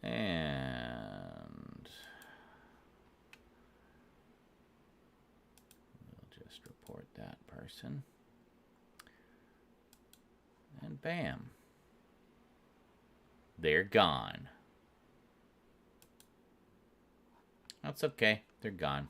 And that person. And bam. They're gone. That's okay. They're gone.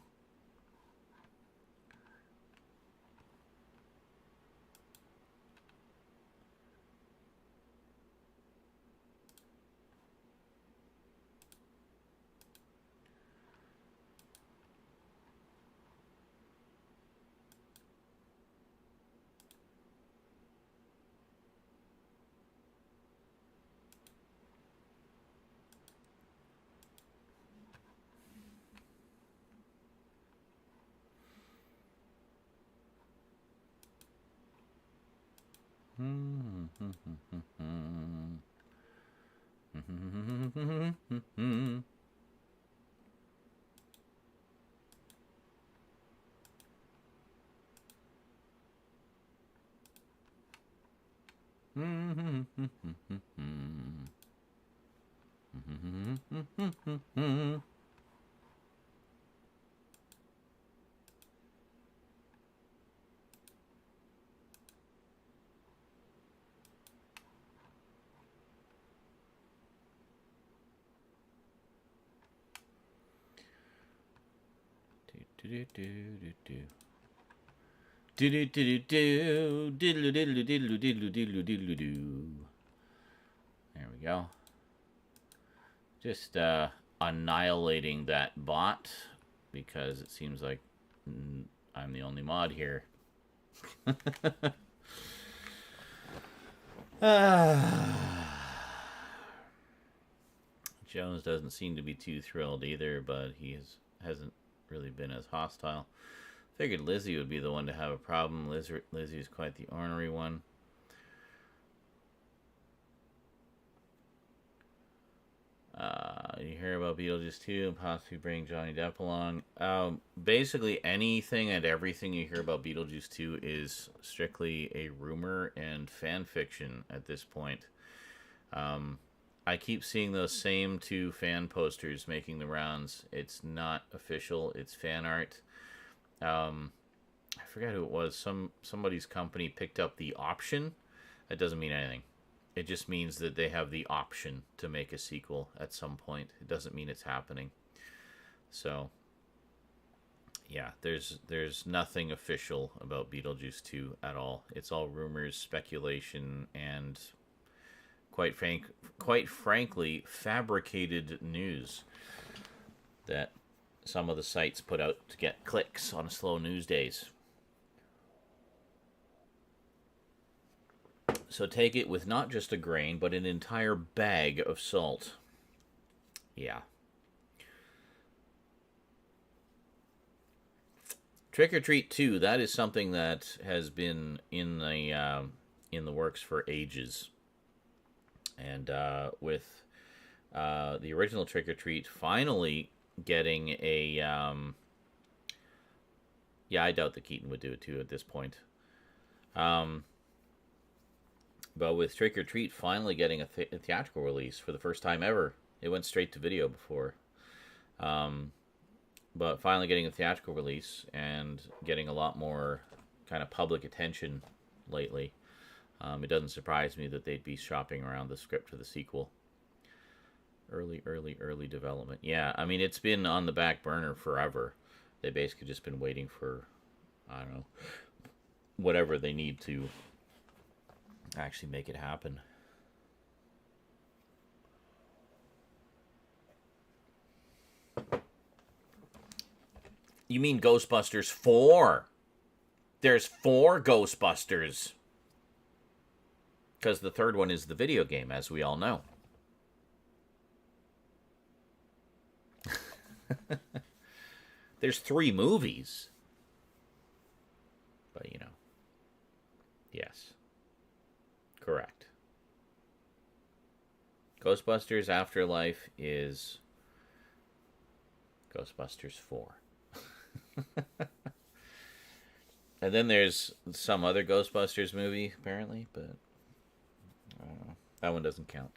There we go. Just annihilating that bot because it seems like I'm the only mod here. Jones doesn't seem to be too thrilled either, but hasn't really been as hostile. Figured Lizzie would be the one to have a problem. Lizzie is quite the ornery one. You hear about Beetlejuice 2 and possibly bring Johnny Depp along. Basically, anything and everything you hear about Beetlejuice 2 is strictly a rumor and fan fiction at this point. I keep seeing those same two fan posters making the rounds. It's not official. It's fan art. I forget who it was. Somebody's company picked up the option. That doesn't mean anything. It just means that they have the option to make a sequel at some point. It doesn't mean it's happening. So, yeah, there's nothing official about Beetlejuice 2 at all. It's all rumors, speculation, and quite frankly, fabricated news that some of the sites put out to get clicks on slow news days. So take it with not just a grain, but an entire bag of salt. Yeah. Trick or Treat 2, that is something that has been in the works for ages. And with the original Trick or Treat finally getting a... yeah, I doubt that Keaton would do it too at this point. But with Trick or Treat finally getting a theatrical release for the first time ever. It went straight to video before. But finally getting a theatrical release and getting a lot more kind of public attention lately. It doesn't surprise me that they'd be shopping around the script for the sequel. Early development. Yeah, I mean, it's been on the back burner forever. They've basically just been waiting for, I don't know, whatever they need to actually make it happen. You mean Ghostbusters 4? There's 4 Ghostbusters. Because the third one is the video game, as we all know. There's 3 movies. But, you know. Yes. Correct. Ghostbusters Afterlife is Ghostbusters 4. And then there's some other Ghostbusters movie, apparently, but I don't know. That one doesn't count.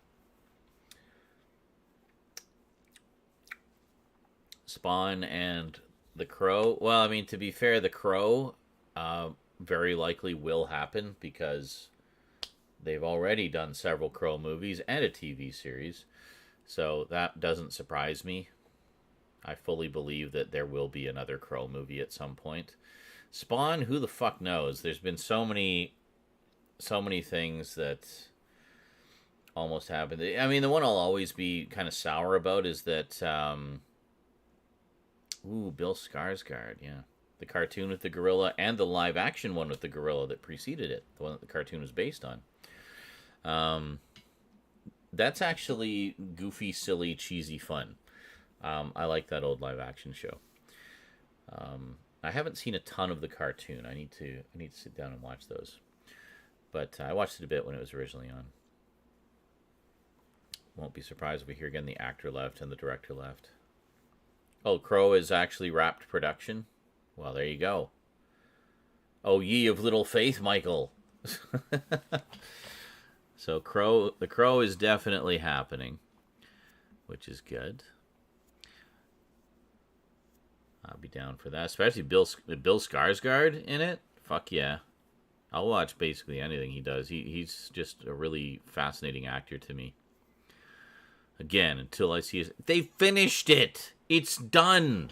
Spawn and The Crow. Well, I mean, to be fair, The Crow very likely will happen because they've already done several Crow movies and a TV series. So that doesn't surprise me. I fully believe that there will be another Crow movie at some point. Spawn, who the fuck knows? There's been so many things that almost happened. I mean, the one I'll always be kind of sour about is that, Bill Skarsgård, yeah. The cartoon with the gorilla and the live action one with the gorilla that preceded it, the one that the cartoon was based on. That's actually goofy, silly, cheesy fun. I like that old live action show. I haven't seen a ton of the cartoon. I need to sit down and watch those. But I watched it a bit when it was originally on. Won't be surprised if we hear again the actor left and the director left. Oh, Crow is actually wrapped production? Well, there you go. Oh, ye of little faith, Michael. So the Crow is definitely happening, which is good. I'll be down for that, especially Bill Skarsgård in it. Fuck yeah. I'll watch basically anything he does. He's just a really fascinating actor to me. Again, until I see it. They finished it! It's done!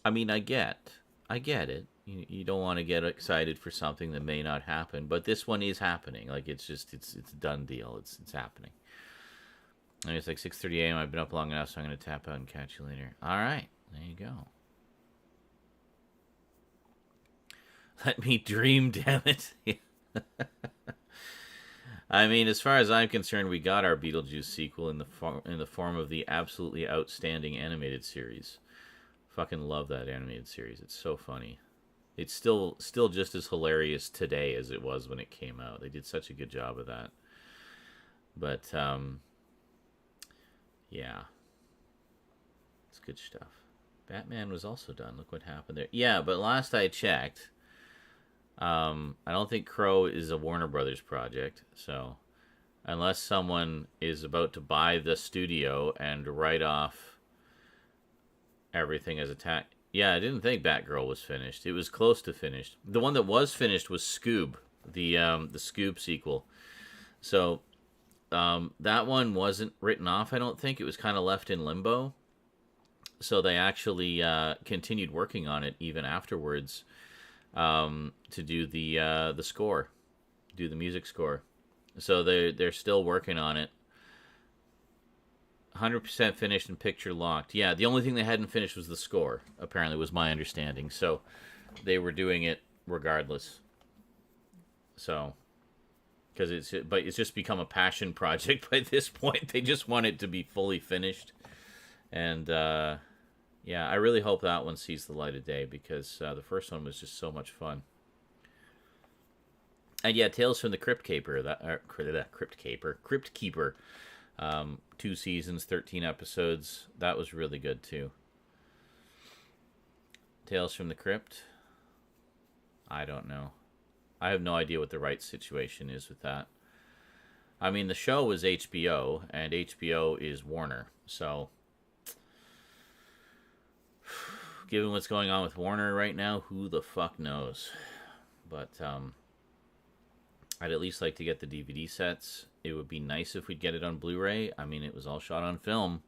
I mean, I get it. You don't want to get excited for something that may not happen, but this one is happening. Like, it's a done deal. It's happening. I mean, it's like 6:30 a.m. I've been up long enough, so I'm going to tap out and catch you later. All right. There you go. Let me dream, damn it. I mean, as far as I'm concerned, we got our Beetlejuice sequel in the form of the absolutely outstanding animated series. Fucking love that animated series. It's so funny. It's still just as hilarious today as it was when it came out. They did such a good job of that. But yeah. It's good stuff. Batman was also done. Look what happened there. Yeah, but last I checked, I don't think Crow is a Warner Brothers project. So unless someone is about to buy the studio and write off everything as a tax. Yeah, I didn't think Batgirl was finished. It was close to finished. The one that was finished was Scoob, the Scoob sequel. So that one wasn't written off, I don't think. It was kind of left in limbo. So they actually continued working on it even afterwards to do the score, do the music score. So they're still working on it. 100% finished and picture locked. Yeah, the only thing they hadn't finished was the score, apparently, was my understanding. So they were doing it regardless. So, because it's just become a passion project by this point. They just want it to be fully finished. And, yeah, I really hope that one sees the light of day because the first one was just so much fun. And yeah, Tales from the Crypt Keeper. Crypt Keeper. 2 seasons, 13 episodes. That was really good too. Tales from the Crypt. I don't know. I have no idea what the rights situation is with that. I mean, the show was HBO, and HBO is Warner. So, given what's going on with Warner right now, who the fuck knows? But I'd at least like to get the DVD sets. It would be nice if we'd get it on Blu-ray. I mean, it was all shot on film.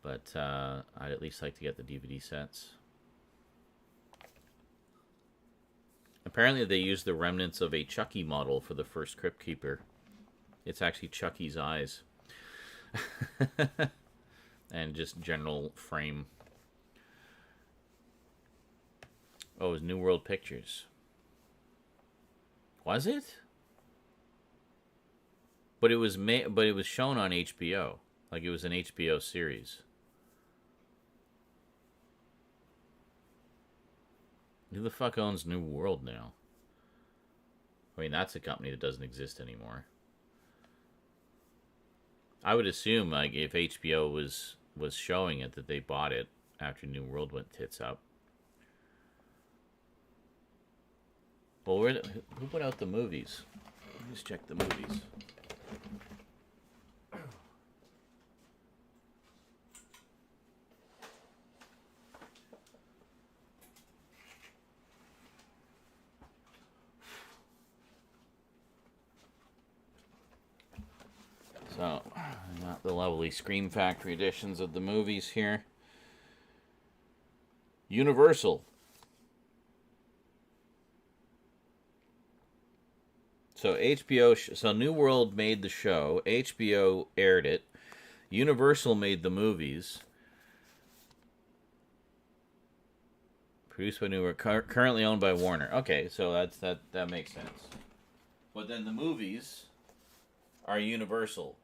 But I'd at least like to get the DVD sets. Apparently they used the remnants of a Chucky model for the first Crypt Keeper. It's actually Chucky's eyes. And just general frame. Oh, it was New World Pictures. Was it? But it was shown on HBO. Like it was an HBO series. Who the fuck owns New World now? I mean, that's a company that doesn't exist anymore. I would assume, like, if HBO was showing it, that they bought it after New World went tits up. Well, who put out the movies? Let me just check the movies. So, I got the lovely Scream Factory editions of the movies here. Universal. So HBO, so New World made the show, HBO aired it, Universal made the movies. Produced by New World, currently owned by Warner. Okay, so that makes sense. But then the movies are Universal.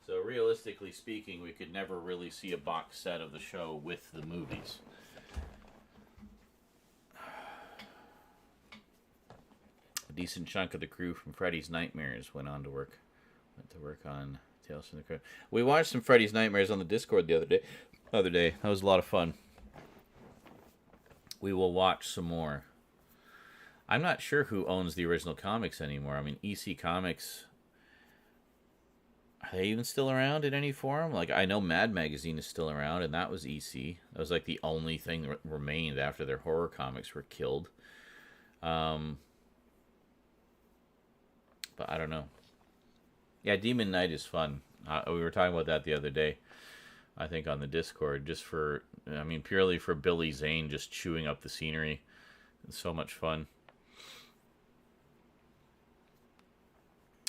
So realistically speaking, we could never really see a box set of the show with the movies. A decent chunk of the crew from Freddy's Nightmares went to work on Tales from the Crypt. We watched some Freddy's Nightmares on the Discord the other day. That was a lot of fun. We will watch some more. I'm not sure who owns the original comics anymore. I mean, EC Comics, are they even still around in any form? Like, I know Mad Magazine is still around, and that was EC. That was like the only thing that remained after their horror comics were killed. But I don't know. Yeah, Demon Knight is fun. We were talking about that the other day, I think, on the Discord, purely for Billy Zane just chewing up the scenery. It's so much fun.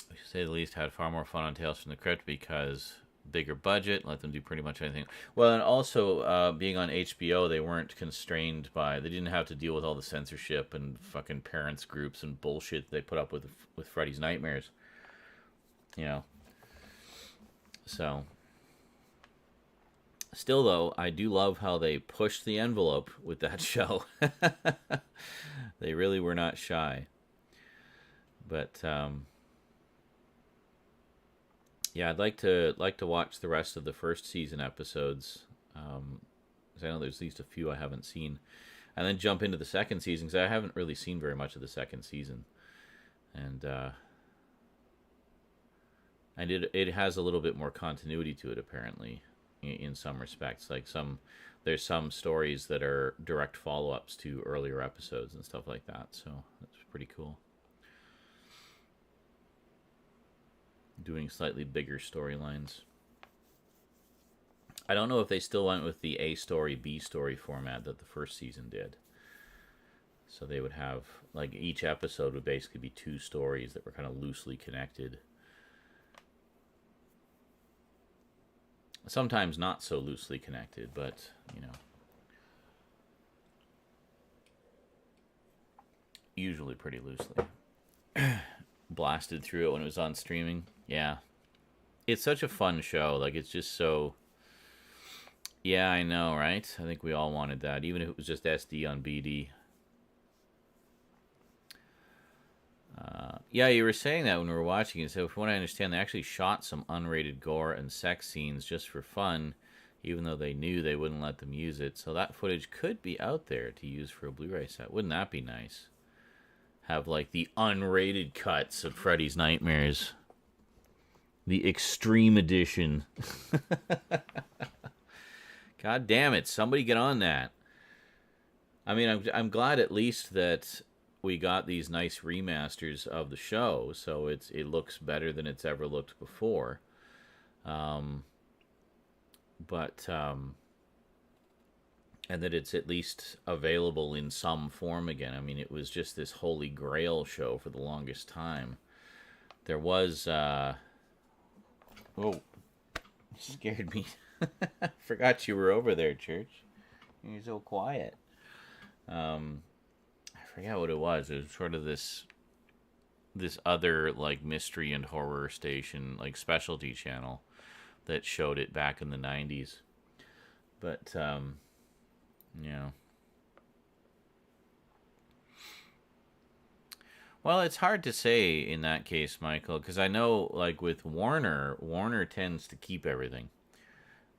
To say the least, had far more fun on Tales from the Crypt because bigger budget, let them do pretty much anything. Well, and also, being on HBO, they weren't constrained by, they didn't have to deal with all the censorship and fucking parents groups and bullshit they put up with Freddy's Nightmares. You know. So, still though, I do love how they pushed the envelope with that show. They really were not shy. But yeah, I'd like to watch the rest of the first season episodes. Because I know there's at least a few I haven't seen, and then jump into the second season because I haven't really seen very much of the second season, and it has a little bit more continuity to it apparently, in some respects. Like there's some stories that are direct follow-ups to earlier episodes and stuff like that. So that's pretty cool. Doing slightly bigger storylines. I don't know if they still went with the A story, B story format that the first season did. So they would have, like, each episode would basically be two stories that were kind of loosely connected. Sometimes not so loosely connected, but, you know. Usually pretty loosely. Blasted through it when it was on streaming. Yeah. It's such a fun show. Like, it's just so... Yeah, I know, right? I think we all wanted that, even if it was just SD on BD. Yeah, you were saying that when we were watching it. So from what I understand, they actually shot some unrated gore and sex scenes just for fun, even though they knew they wouldn't let them use it. So that footage could be out there to use for a Blu-ray set. Wouldn't that be nice? Have, like, the unrated cuts of Freddy's Nightmares. The Extreme Edition. God damn it, somebody get on that. I mean, I'm glad at least that we got these nice remasters of the show, so it looks better than it's ever looked before. And that it's at least available in some form again. I mean, it was just this holy grail show for the longest time. There was, oh, scared me. Forgot you were over there, Church. You're so quiet. I forgot what it was. It was sort of this other, like, mystery and horror station, like, specialty channel that showed it back in the 90s. But, yeah. Well, it's hard to say in that case, Michael, because I know, like, with Warner tends to keep everything,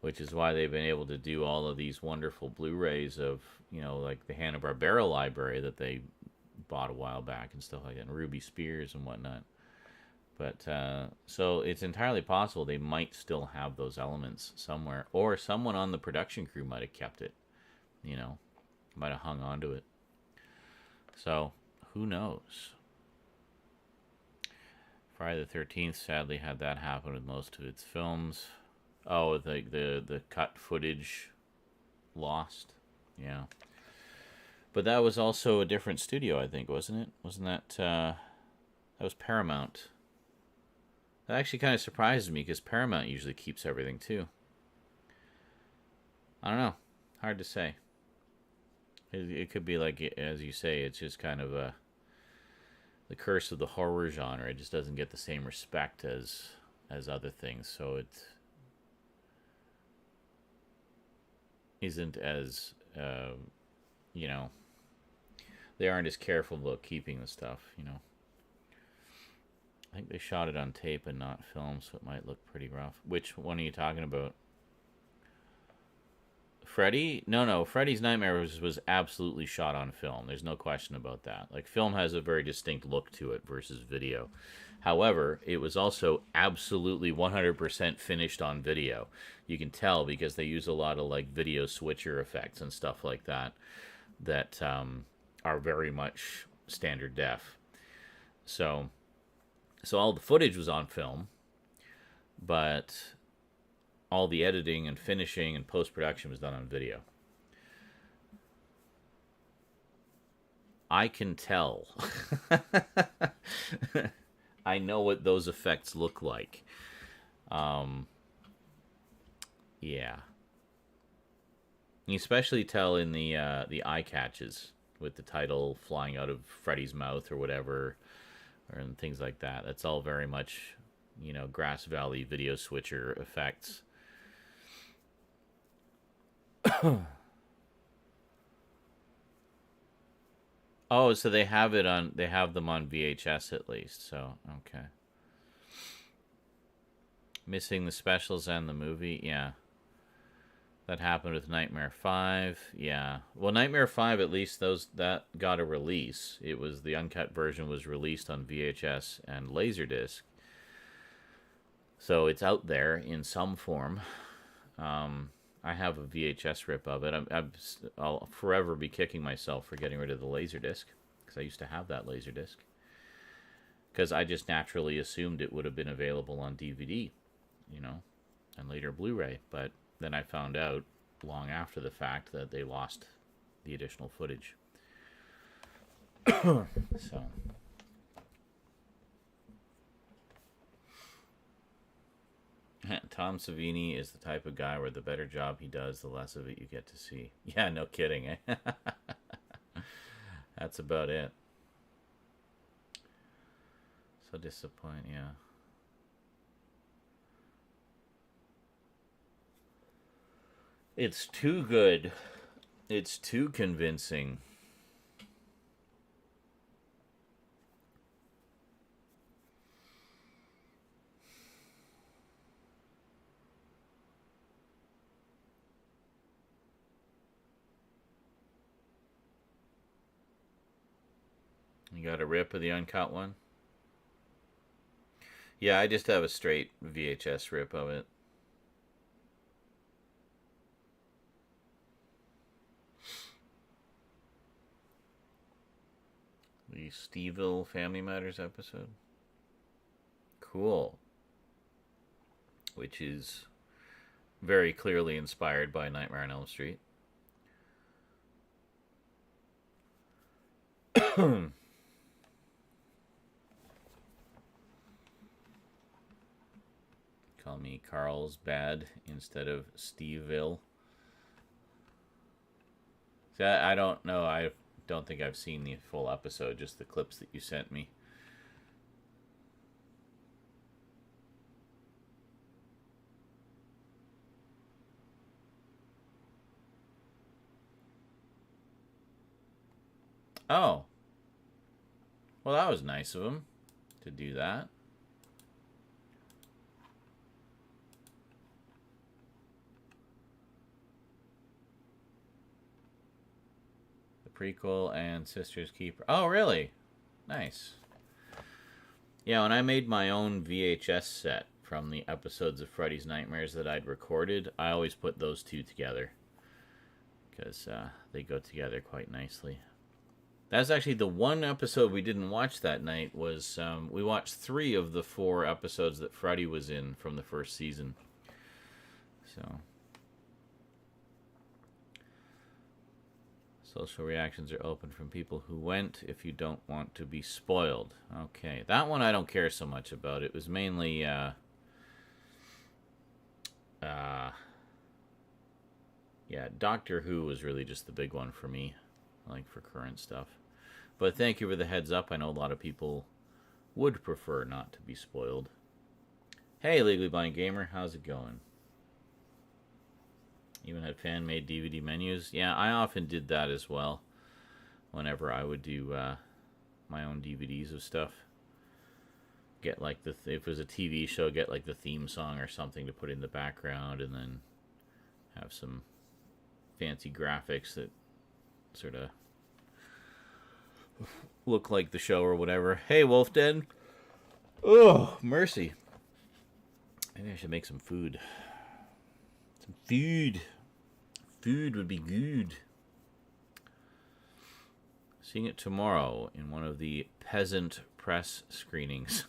which is why they've been able to do all of these wonderful Blu-rays of, you know, like the Hanna-Barbera library that they bought a while back and stuff like that, and Ruby Spears and whatnot. But so it's entirely possible they might still have those elements somewhere, or someone on the production crew might have kept it. You know, might have hung on to it. So who knows? Friday the 13th sadly had that happen with most of its films. Oh, the cut footage lost. Yeah. But that was also a different studio, I think, wasn't it? Wasn't that that was Paramount? That actually kind of surprises me because Paramount usually keeps everything too. I don't know. Hard to say. It could be like, as you say, it's just kind of the curse of the horror genre. It just doesn't get the same respect as other things, so it isn't as you know, they aren't as careful about keeping the stuff. You know, I think they shot it on tape and not film, so it might look pretty rough. Which one are you talking about? Freddy? No. Freddy's Nightmare was absolutely shot on film. There's no question about that. Like, film has a very distinct look to it versus video. However, it was also absolutely 100% finished on video. You can tell because they use a lot of like video switcher effects and stuff like that that are very much standard def. So all the footage was on film, but all the editing and finishing and post-production was done on video. I can tell. I know what those effects look like. Yeah. You especially tell in the eye catches with the title flying out of Freddy's mouth or whatever, or and things like that. That's all very much, you know, Grass Valley video switcher effects. Oh, so they have them on VHS at least. So, okay. Missing the specials and the movie. Yeah. That happened with Nightmare 5. Yeah. Well, Nightmare 5 at least that got a release. It was the uncut version was released on VHS and Laserdisc. So it's out there in some form. I have a VHS rip of it. I'll forever be kicking myself for getting rid of the Laserdisc, because I used to have that Laserdisc. Because I just naturally assumed it would have been available on DVD, you know, and later Blu-ray. But then I found out long after the fact that they lost the additional footage. So... Tom Savini is the type of guy where the better job he does, the less of it you get to see. Yeah, no kidding, eh? That's about it. So disappointing, yeah. It's too good. It's too convincing. You got a rip of the uncut one? Yeah, I just have a straight VHS rip of it. The Steveville Family Matters episode. Cool. Which is very clearly inspired by Nightmare on Elm Street. Call me Carlsbad instead of Steveville. See, I don't know. I don't think I've seen the full episode, just the clips that you sent me. Oh. Well, that was nice of him to do that. The prequel and Sister's Keeper. Oh, really? Nice. Yeah, when I made my own VHS set from the episodes of Freddy's Nightmares that I'd recorded, I always put those two together because they go together quite nicely. That's actually the one episode we didn't watch that night. Was we watched 3 of the 4 episodes that Freddy was in from the first season. So, social reactions are open from people who went if you don't want to be spoiled. Okay, that one I don't care so much about. It was mainly yeah, Doctor Who was really just the big one for me, like for current stuff. But thank you for the heads up. I know a lot of people would prefer not to be spoiled. Hey, Legally Blind Gamer, how's it going? Even had fan-made DVD menus. Yeah, I often did that as well. Whenever I would do my own DVDs of stuff. Get like if it was a TV show, get like the theme song or something to put in the background, and then have some fancy graphics that sort of look like the show or whatever. Hey, Wolf Den. Oh, mercy. Maybe I should make some food. Some food. Food would be good. Seeing it tomorrow in one of the peasant press screenings.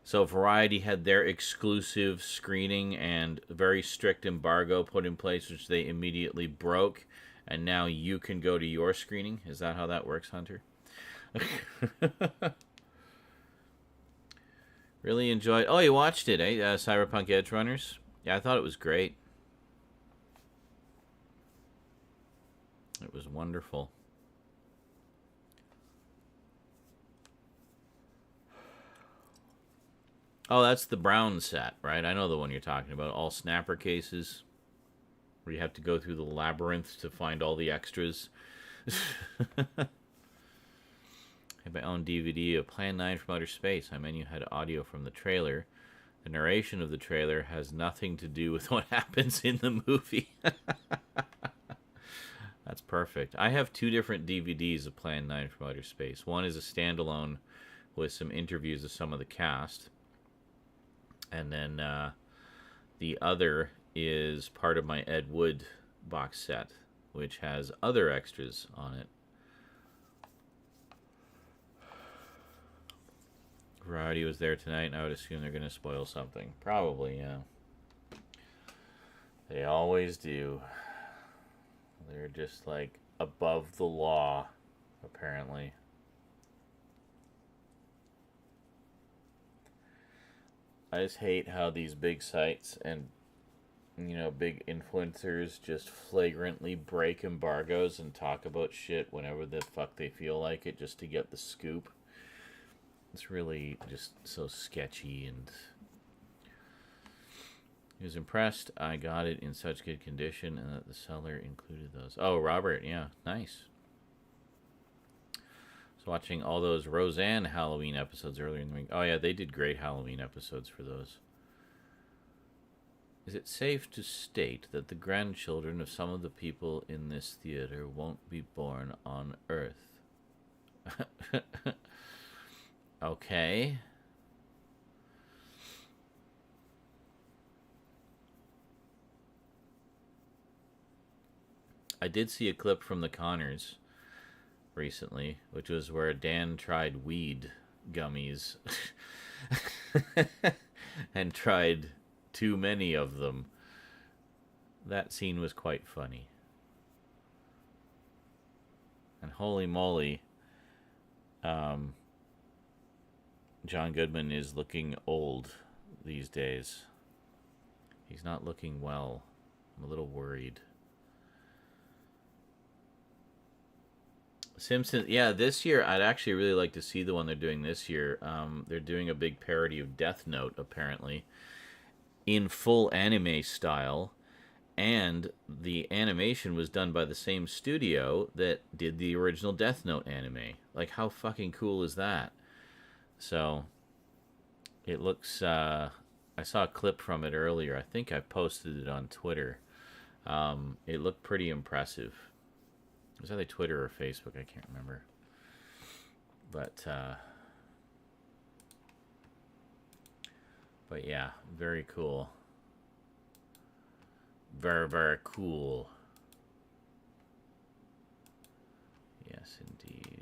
So Variety had their exclusive screening and very strict embargo put in place, which they immediately broke. And now you can go to your screening. Is that how that works, Hunter? Really enjoyed... Oh, you watched it, eh? Cyberpunk Edge Runners? Yeah, I thought it was great. It was wonderful. Oh, that's the brown set, right? I know the one you're talking about. All snapper cases. Where you have to go through the labyrinth to find all the extras. I have my own DVD of Plan 9 from Outer Space. My menu had audio from the trailer. The narration of the trailer has nothing to do with what happens in the movie. That's perfect. I have 2 different DVDs of Plan 9 from Outer Space. One is a standalone with some interviews of some of the cast. And then the other is part of my Ed Wood box set, which has other extras on it. Variety was there tonight, and I would assume they're going to spoil something. Probably, yeah. They always do. They're just, like, above the law, apparently. I just hate how these big sites and, you know, big influencers just flagrantly break embargoes and talk about shit whenever the fuck they feel like it just to get the scoop. It's really just so sketchy, and he was impressed. I got it in such good condition and that the seller included those. Oh, Robert, yeah, nice. So watching all those Roseanne Halloween episodes earlier in the week. Oh yeah, they did great Halloween episodes for those. Is it safe to state that the grandchildren of some of the people in this theater won't be born on Earth? Okay. I did see a clip from the Connors recently, which was where Dan tried weed gummies and tried too many of them. That scene was quite funny. And holy moly, John Goodman is looking old these days. He's not looking well. I'm a little worried. Simpsons, yeah, this year I'd actually really like to see the one they're doing this year. They're doing a big parody of Death Note, apparently, in full anime style, and the animation was done by the same studio that did the original Death Note anime. Like, how fucking cool is that? So, it looks, I saw a clip from it earlier. I think I posted it on Twitter. It looked pretty impressive. It was either Twitter or Facebook, I can't remember. But, But yeah, very cool. Very, very cool. Yes, indeed.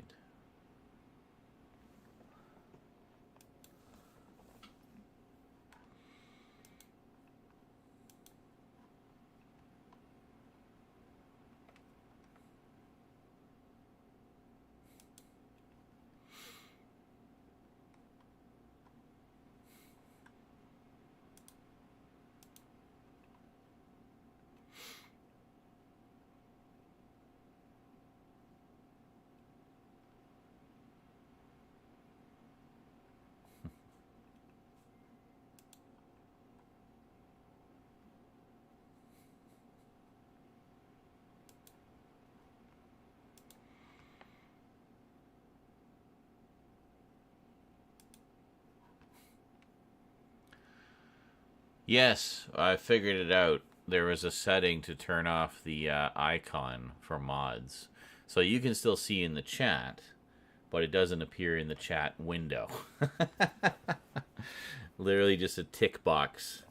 Yes, I figured it out. There was a setting to turn off the icon for mods. So you can still see in the chat, but it doesn't appear in the chat window. Literally just a tick box.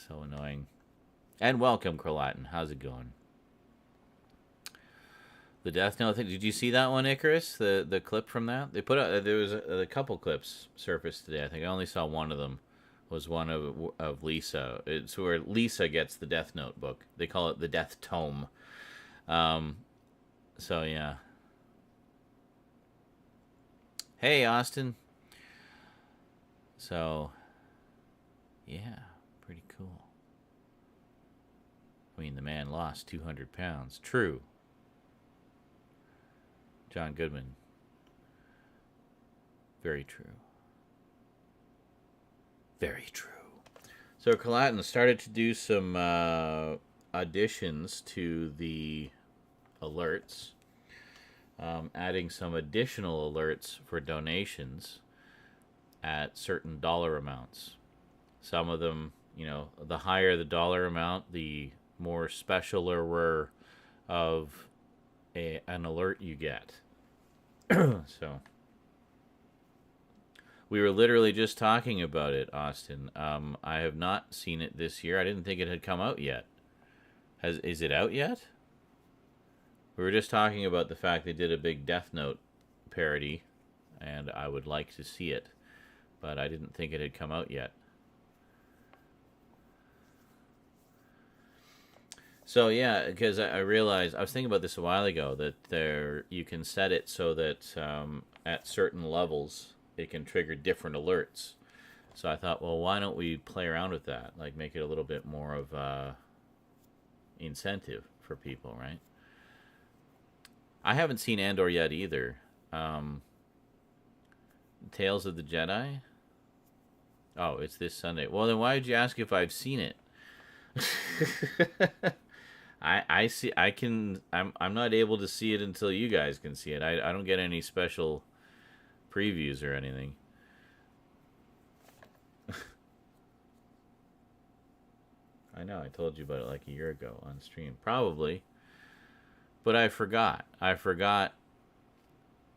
So annoying. And welcome, Crolatin. How's it going? The Death Note thing. Did you see that one, Icarus? The clip from that? They put out, there was a couple clips surfaced today. I think I only saw one of them. Was one of Lisa. It's where Lisa gets the Death Note book. They call it the Death Tome. So yeah. Hey, Austin. So yeah, pretty cool. I mean, the man lost 200 pounds. True. John Goodman. Very true. Very true. So Calatin started to do some additions to the alerts, adding some additional alerts for donations at certain dollar amounts. Some of them, you know, the higher the dollar amount, the more specialer of an alert you get. So we were literally just talking about it, Austin. I have not seen it this year. I didn't think it had come out yet. Is it out yet? We were just talking about the fact they did a big Death Note parody, and I would like to see it, but I didn't think it had come out yet. So yeah, because I realized, I was thinking about this a while ago, that you can set it so that at certain levels it can trigger different alerts. So I thought, well, why don't we play around with that? Like, make it a little bit more of a incentive for people, right? I haven't seen Andor yet either. Tales of the Jedi? Oh, it's this Sunday. Well, then why did you ask if I've seen it? I see. I'm not able to see it until you guys can see it. I don't get any special previews or anything. I know. I told you about it like a year ago on stream, probably. But I forgot. I forgot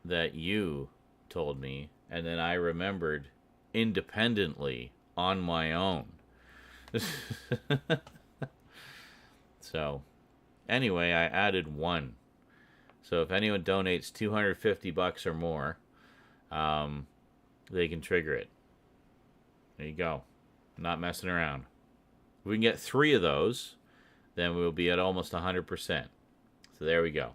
that you told me, and then I remembered independently on my own. So, anyway, I added one. So if anyone donates $250 or more, they can trigger it. There you go. I'm not messing around. If we can get 3 of those, then we'll be at almost 100%. So there we go.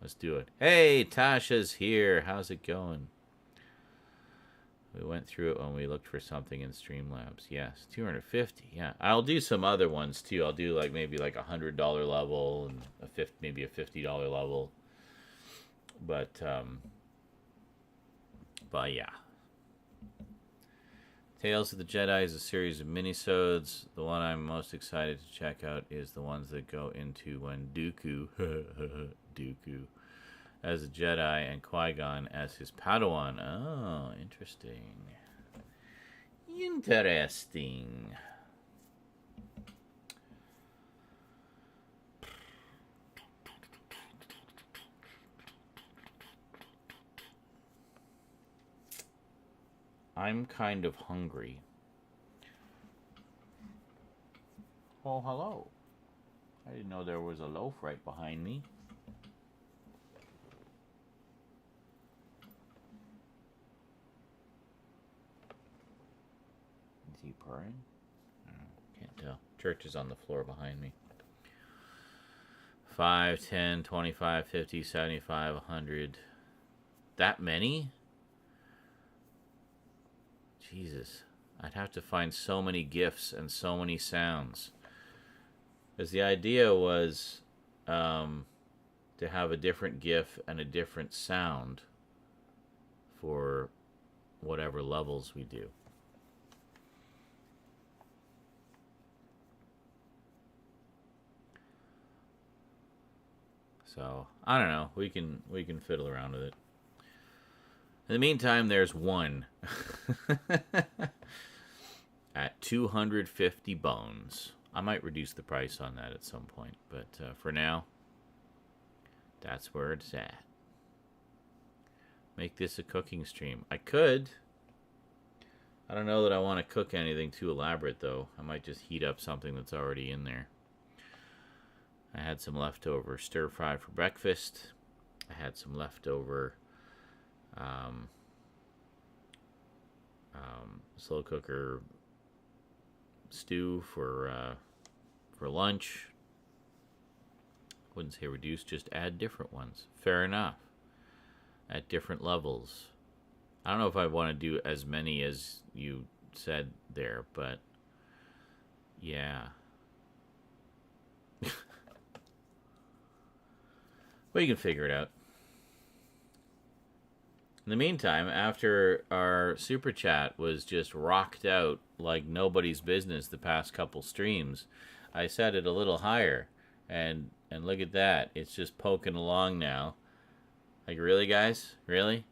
Let's do it. Hey, Tasha's here. How's it going? We went through it when we looked for something in Streamlabs. Yes, 250. Yeah, I'll do some other ones too. I'll do like maybe like $100 level and maybe a $50 level. But yeah. Tales of the Jedi is a series of minisodes. The one I'm most excited to check out is the ones that go into when Dooku as a Jedi and Qui-Gon as his Padawan. Oh, interesting. Interesting. I'm kind of hungry. Oh, hello. I didn't know there was a loaf right behind me. Is he purring? Can't tell. Church is on the floor behind me. 5, 10, 25, 50, 75, 100. That many? Jesus. I'd have to find so many GIFs and so many sounds. Because the idea was to have a different GIF and a different sound for whatever levels we do. So I don't know. We can fiddle around with it. In the meantime, there's one at 250 bones. I might reduce the price on that at some point, but for now, that's where it's at. Make this a cooking stream. I could. I don't know that I want to cook anything too elaborate, though. I might just heat up something that's already in there. I had some leftover stir fry for breakfast. I had some leftover slow cooker stew for lunch. Wouldn't say reduce, just add different ones. Fair enough. At different levels. I don't know if I want to do as many as you said there, but yeah. We can figure it out. In the meantime, after our super chat was just rocked out like nobody's business the past couple streams, I set it a little higher, and look at that. It's just poking along now. Like, really, guys? Really?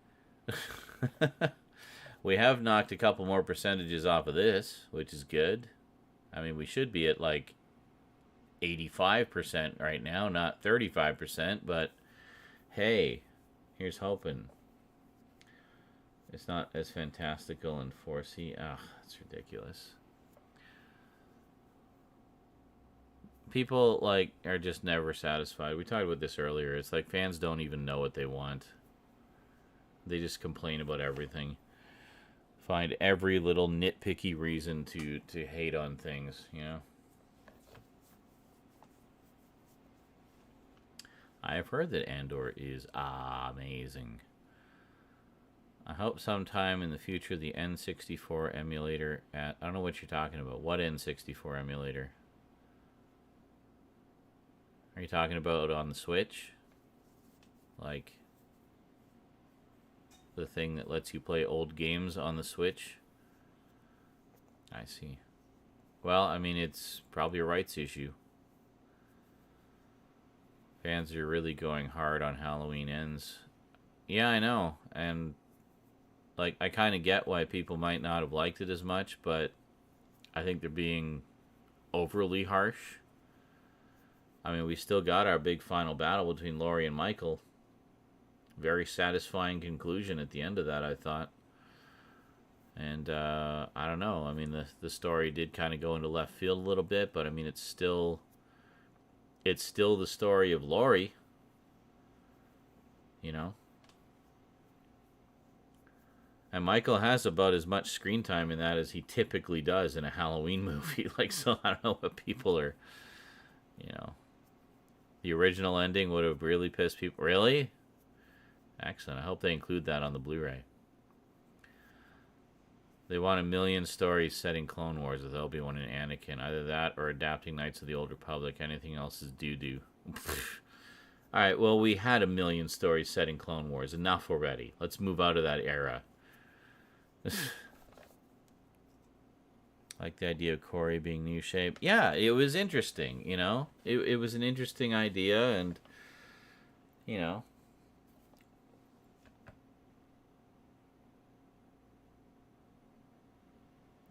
We have knocked a couple more percentages off of this, which is good. I mean, we should be at like 85% right now, not 35%, but hey, here's hoping. It's not as fantastical in 4C. Ah, that's ridiculous. People, like, are just never satisfied. We talked about this earlier. It's like fans don't even know what they want. They just complain about everything. Find every little nitpicky reason to hate on things, you know? I've heard that Andor is amazing. I hope sometime in the future the N64 emulator I don't know what you're talking about. What N64 emulator? Are you talking about on the Switch? Like the thing that lets you play old games on the Switch? I see. Well, I mean, it's probably a rights issue. Fans are really going hard on Halloween Ends. Yeah, I know. And, like, I kind of get why people might not have liked it as much, but I think they're being overly harsh. I mean, we still got our big final battle between Laurie and Michael. Very satisfying conclusion at the end of that, I thought. And, I don't know. I mean, the story did kind of go into left field a little bit, but, I mean, it's still the story of Laurie, you know? And Michael has about as much screen time in that as he typically does in a Halloween movie. Like, so I don't know what people are, you know. The original ending would have really pissed people. Really? Excellent. I hope they include that on the Blu-ray. They want 1 million stories set in Clone Wars with Obi-Wan and Anakin. Either that or adapting Knights of the Old Republic. Anything else is doo-doo. Alright, well, we had 1 million stories set in Clone Wars. Enough already. Let's move out of that era. Like the idea of Corey being new shape. Yeah, it was interesting, you know? It was an interesting idea, and, you know.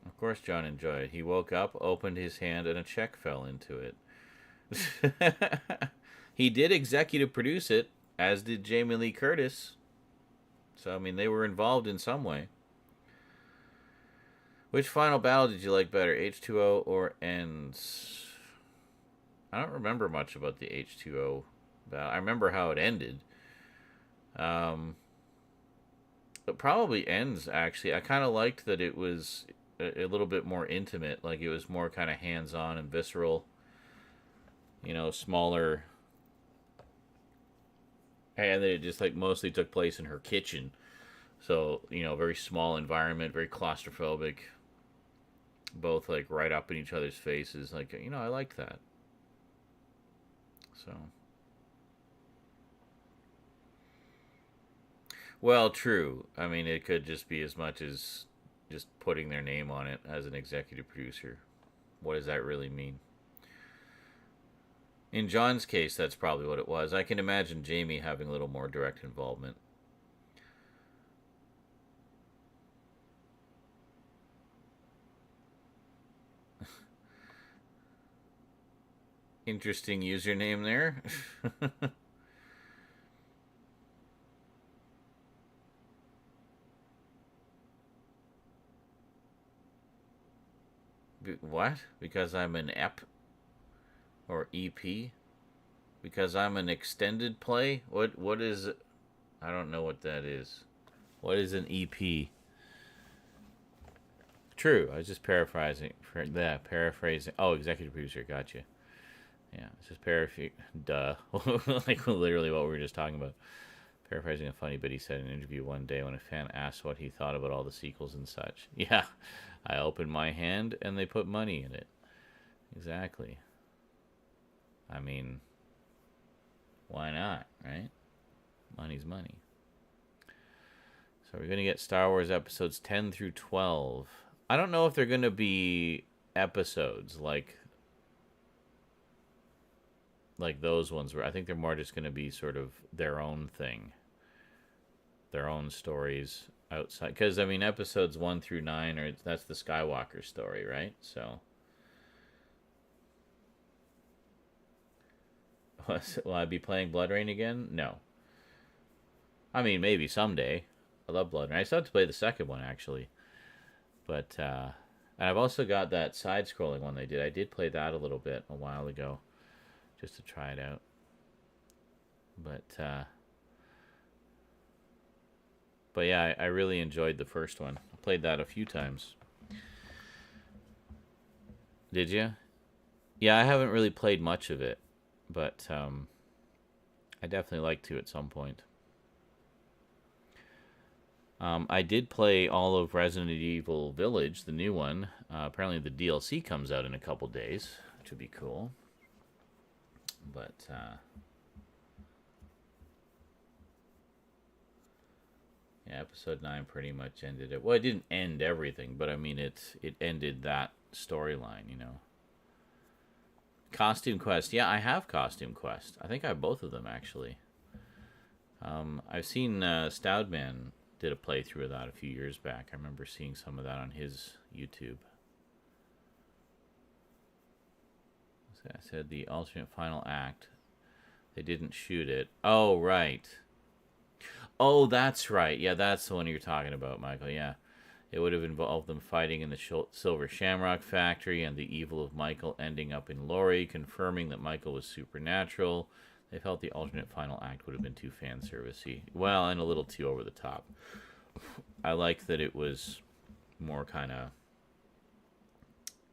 Of course John enjoyed it. He woke up, opened his hand, and a check fell into it. He did executive produce it, as did Jamie Lee Curtis. So, I mean, they were involved in some way. Which final battle did you like better, H2O or Ends? I don't remember much about the H2O battle. I remember how it ended. It probably Ends, actually. I kind of liked that it was a little bit more intimate. Like, it was more kind of hands-on and visceral. You know, smaller. And it just, like, mostly took place in her kitchen. So, you know, very small environment, very claustrophobic. Both, like, right up in each other's faces. Like, you know, I liked that. So. Well, true. I mean, it could just be as much as just putting their name on it as an executive producer. What does that really mean? In John's case, that's probably what it was. I can imagine Jamie having a little more direct involvement. Interesting username there. What? Because I'm an EP or EP? Because I'm an extended play? What is I don't know what that is. What is an EP? True. I was just paraphrasing. Paraphrasing. Oh, executive producer. Gotcha. Yeah, it's just paraphrasing. Duh. Like literally what we were just talking about. Paraphrasing a funny bit he said in an interview one day when a fan asked what he thought about all the sequels and such. Yeah, I opened my hand and they put money in it. Exactly. I mean, why not, right? Money's money. So we're going to get Star Wars episodes 10 through 12. I don't know if they're going to be episodes like those ones where I think they're more just going to be sort of their own thing. Their own stories outside. Because, I mean, episodes 1 through 9, that's the Skywalker story, right? So. Will I be playing Blood Rain again? No. I mean, maybe someday. I love Blood Rain. I still have to play the second one, actually. But, and I've also got that side-scrolling one they did. I did play that a little bit a while ago. Just to try it out. But yeah, I really enjoyed the first one. I played that a few times. Did you? Yeah, I haven't really played much of it. But I definitely like to at some point. I did play all of Resident Evil Village, the new one. Apparently the DLC comes out in a couple days, which would be cool. But yeah, episode 9 pretty much ended it. Well, it didn't end everything, but I mean it ended that storyline, you know. Costume Quest. Yeah, I have Costume Quest. I think I have both of them, actually. I've seen Stoudman did a playthrough of that a few years back. I remember seeing some of that on his YouTube. So I said the alternate final act. They didn't shoot it. Oh, right. Oh, that's right. Yeah, that's the one you're talking about, Michael. Yeah. It would have involved them fighting in the Silver Shamrock Factory and the evil of Michael ending up in Lori, confirming that Michael was supernatural. They felt the alternate final act would have been too fan servicey. Well, and a little too over the top. I like that it was more kind of,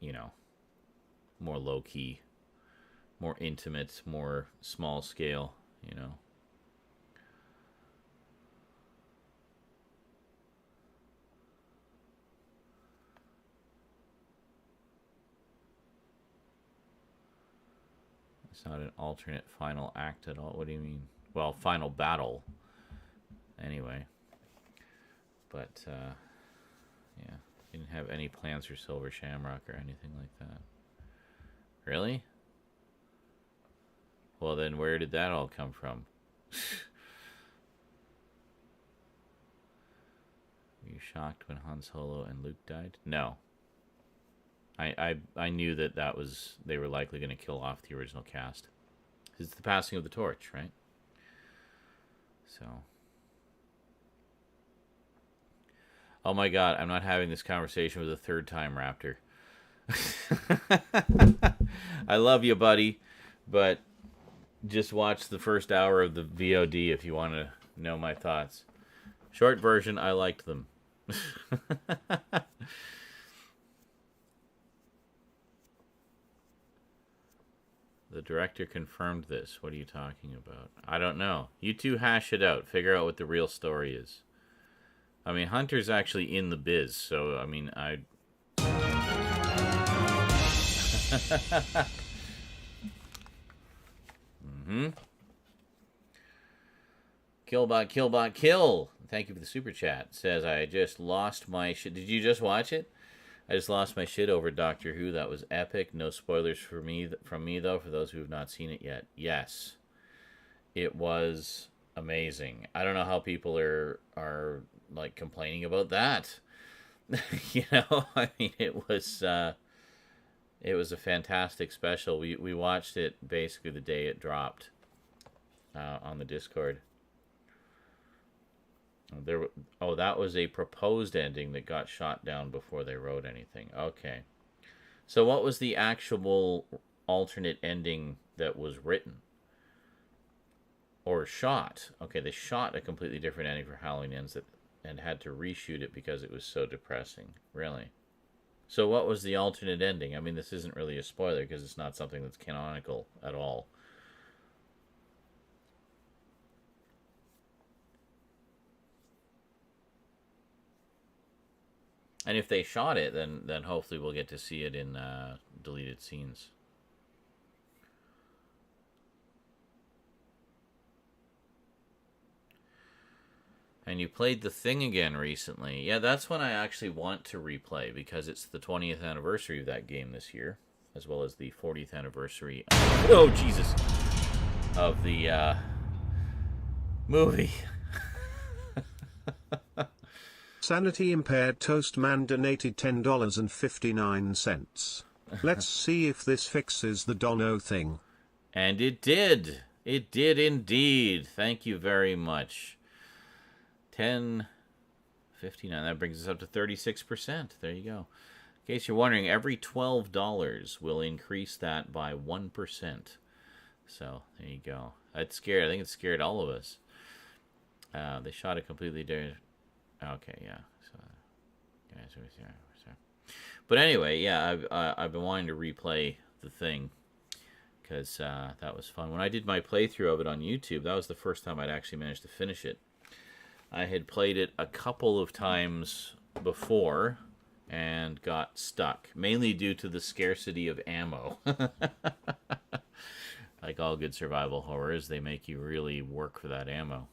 you know, more low key, more intimate, more small scale, you know. It's not an alternate final act at all. What do you mean? Well, final battle. Anyway. But, yeah. Didn't have any plans for Silver Shamrock or anything like that. Really? Well, then where did that all come from? Were you shocked when Han Solo and Luke died? No. I knew that was they were likely going to kill off the original cast. It's the passing of the torch, right? So, Oh my god, I'm not having this conversation with a third time Raptor. I love you, buddy, but just watch the first hour of the VOD if you want to know my thoughts. Short version, I liked them. The director confirmed this. What are you talking about? I don't know. You two hash it out. Figure out what the real story is. I mean, Hunter's actually in the biz, so, I mean, Killbot, Killbot, kill! Thank you for the super chat. Says, I just lost my shit. Did you just watch it? I just lost my shit over Doctor Who. That was epic. No spoilers for me, though, for those who have not seen it yet. Yes. It was amazing. I don't know how people are like complaining about that. You know, I mean, it was a fantastic special. We watched it basically the day it dropped on the Discord. That was a proposed ending that got shot down before they wrote anything. Okay. So what was the actual alternate ending that was written? Or shot? Okay, they shot a completely different ending for Halloween Ends and had to reshoot it because it was so depressing. Really? So what was the alternate ending? I mean, this isn't really a spoiler because it's not something that's canonical at all. And if they shot it, then hopefully we'll get to see it in deleted scenes. And you played The Thing again recently. Yeah, that's one I actually want to replay because it's the 20th anniversary of that game this year, as well as the 40th anniversary of the movie. Sanity Impaired Toast Man donated $10.59. Let's see if this fixes the Dono thing. And it did. It did indeed. Thank you very much. 10.59. That brings us up to 36%. There you go. In case you're wondering, every $12 will increase that by 1%. So there you go. That's scared. I think it scared all of us. They shot it completely different. Okay, yeah. So, but anyway, yeah, I've been wanting to replay The Thing because that was fun. When I did my playthrough of it on YouTube, that was the first time I'd actually managed to finish it. I had played it a couple of times before and got stuck, mainly due to the scarcity of ammo. Like all good survival horrors, they make you really work for that ammo.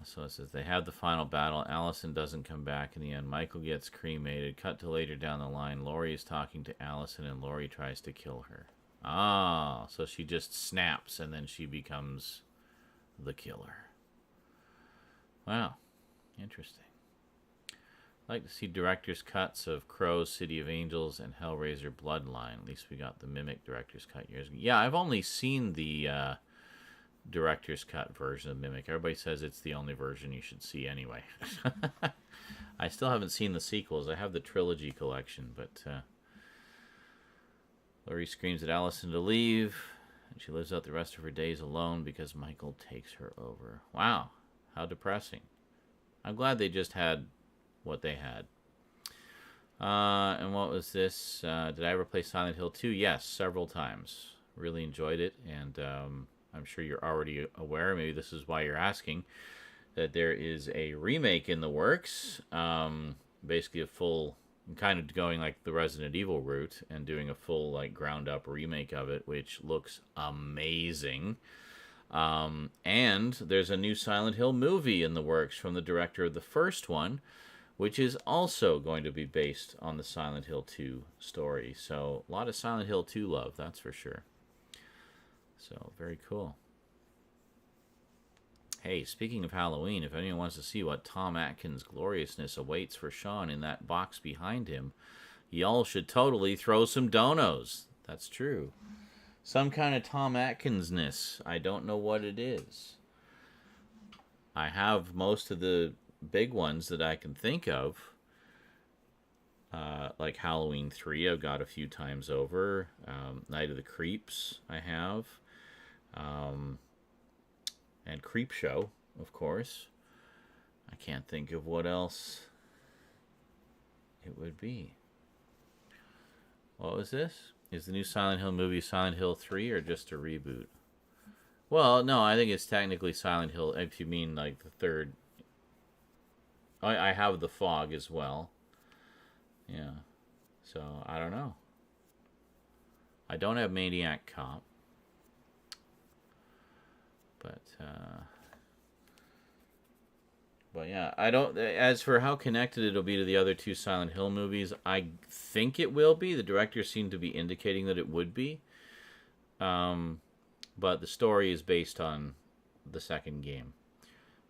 So it says they have the final battle. Allison doesn't come back in the end. Michael gets cremated. Cut to later down the line. Laurie is talking to Allison, and Laurie tries to kill her. Ah, so she just snaps, and then she becomes the killer. Wow, interesting. I'd like to see director's cuts of Crow, City of Angels, and Hellraiser Bloodline. At least we got the Mimic director's cut years ago. Yeah, I've only seen the director's cut version of Mimic. Everybody says it's the only version you should see anyway. I still haven't seen the sequels. I have the trilogy collection, but Laurie screams at Allison to leave, and she lives out the rest of her days alone because Michael takes her over. Wow, how depressing. I'm glad they just had what they had. And what was this? Did I ever play Silent Hill 2? Yes, several times. Really enjoyed it, and I'm sure you're already aware, maybe this is why you're asking, that there is a remake in the works. Basically a full, kind of going like the Resident Evil route and doing a full like ground up remake of it, which looks amazing. And there's a new Silent Hill movie in the works from the director of the first one, which is also going to be based on the Silent Hill 2 story. So a lot of Silent Hill 2 love, that's for sure. So, very cool. Hey, speaking of Halloween, if anyone wants to see what Tom Atkins' gloriousness awaits for Sean in that box behind him, y'all should totally throw some donos. That's true. Some kind of Tom Atkins-ness. I don't know what it is. I have most of the big ones that I can think of. Like Halloween 3, I've got a few times over. Night of the Creeps, I have. Um, and Creepshow, of course. I can't think of what else it would be. What was this? Is the new Silent Hill movie Silent Hill 3 or just a reboot? Well, no, I think it's technically Silent Hill, if you mean like the third. I have The Fog as well. Yeah. So, I don't know. I don't have Maniac Cop. But yeah, I don't. As for how connected it'll be to the other two Silent Hill movies, I think it will be. The director seemed to be indicating that it would be. But the story is based on the second game,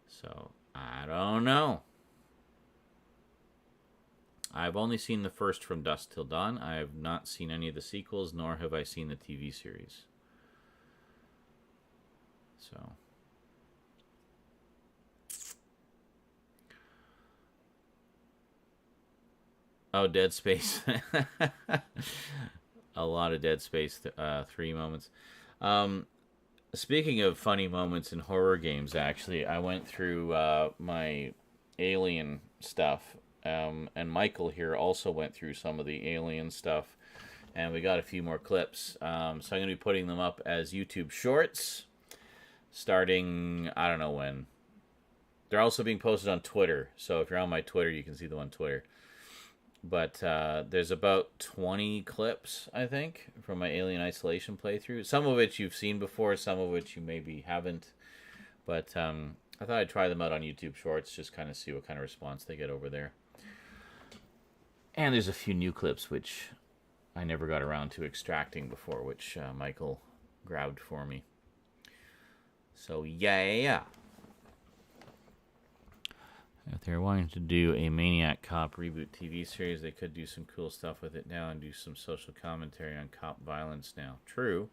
so I don't know. I've only seen the first From Dusk Till Dawn. I have not seen any of the sequels, nor have I seen the TV series. So. Oh, Dead Space. A lot of Dead Space 3 moments. Speaking of funny moments in horror games, actually, I went through my Alien stuff. And Michael here also went through some of the Alien stuff. And we got a few more clips. So I'm going to be putting them up as YouTube shorts. Starting, I don't know when. They're also being posted on Twitter. So if you're on my Twitter, you can see them on Twitter. But there's about 20 clips, I think, from my Alien Isolation playthrough. Some of which you've seen before, some of which you maybe haven't. But I thought I'd try them out on YouTube Shorts, just kind of see what kind of response they get over there. And there's a few new clips which I never got around to extracting before, which Michael grabbed for me. So, yeah. If they're wanting to do a Maniac Cop reboot TV series, they could do some cool stuff with it now and do some social commentary on cop violence now. True.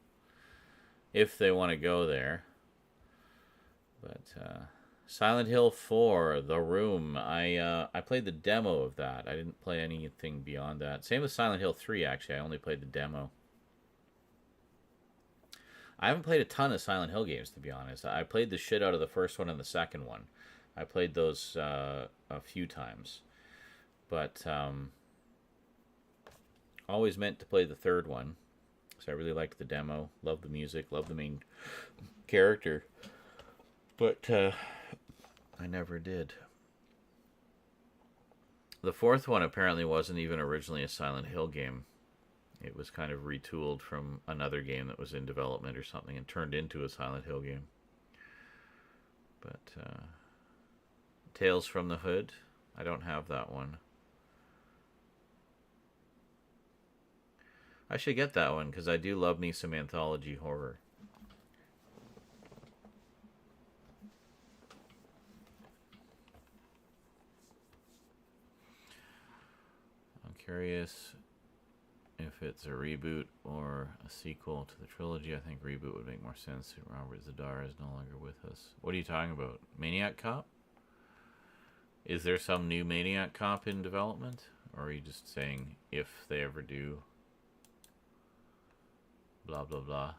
If they want to go there. But Silent Hill 4, The Room. I played the demo of that. I didn't play anything beyond that. Same with Silent Hill 3, actually. I only played the demo. I haven't played a ton of Silent Hill games, to be honest. I played the shit out of the first one and the second one. I played those a few times, but always meant to play the third one, so I really liked the demo, loved the music, loved the main character, but I never did. The fourth one apparently wasn't even originally a Silent Hill game. It was kind of retooled from another game that was in development or something and turned into a Silent Hill game. But Tales from the Hood, I don't have that one. I should get that one because I do love me some anthology horror. I'm curious if it's a reboot or a sequel to the trilogy. I think reboot would make more sense. Robert Zadar is no longer with us. What are you talking about? Maniac Cop? Is there some new Maniac Cop in development? Or are you just saying if they ever do? Blah, blah, blah.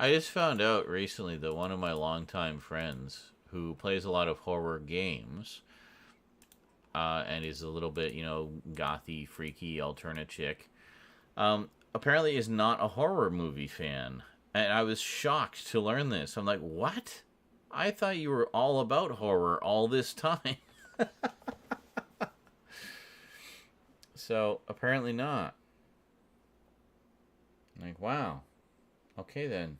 I just found out recently that one of my longtime friends who plays a lot of horror games and is a little bit, gothy, freaky, alternate chick, apparently is not a horror movie fan. And I was shocked to learn this. I'm like, what? I thought you were all about horror all this time. So, apparently not. Like, wow. Okay then.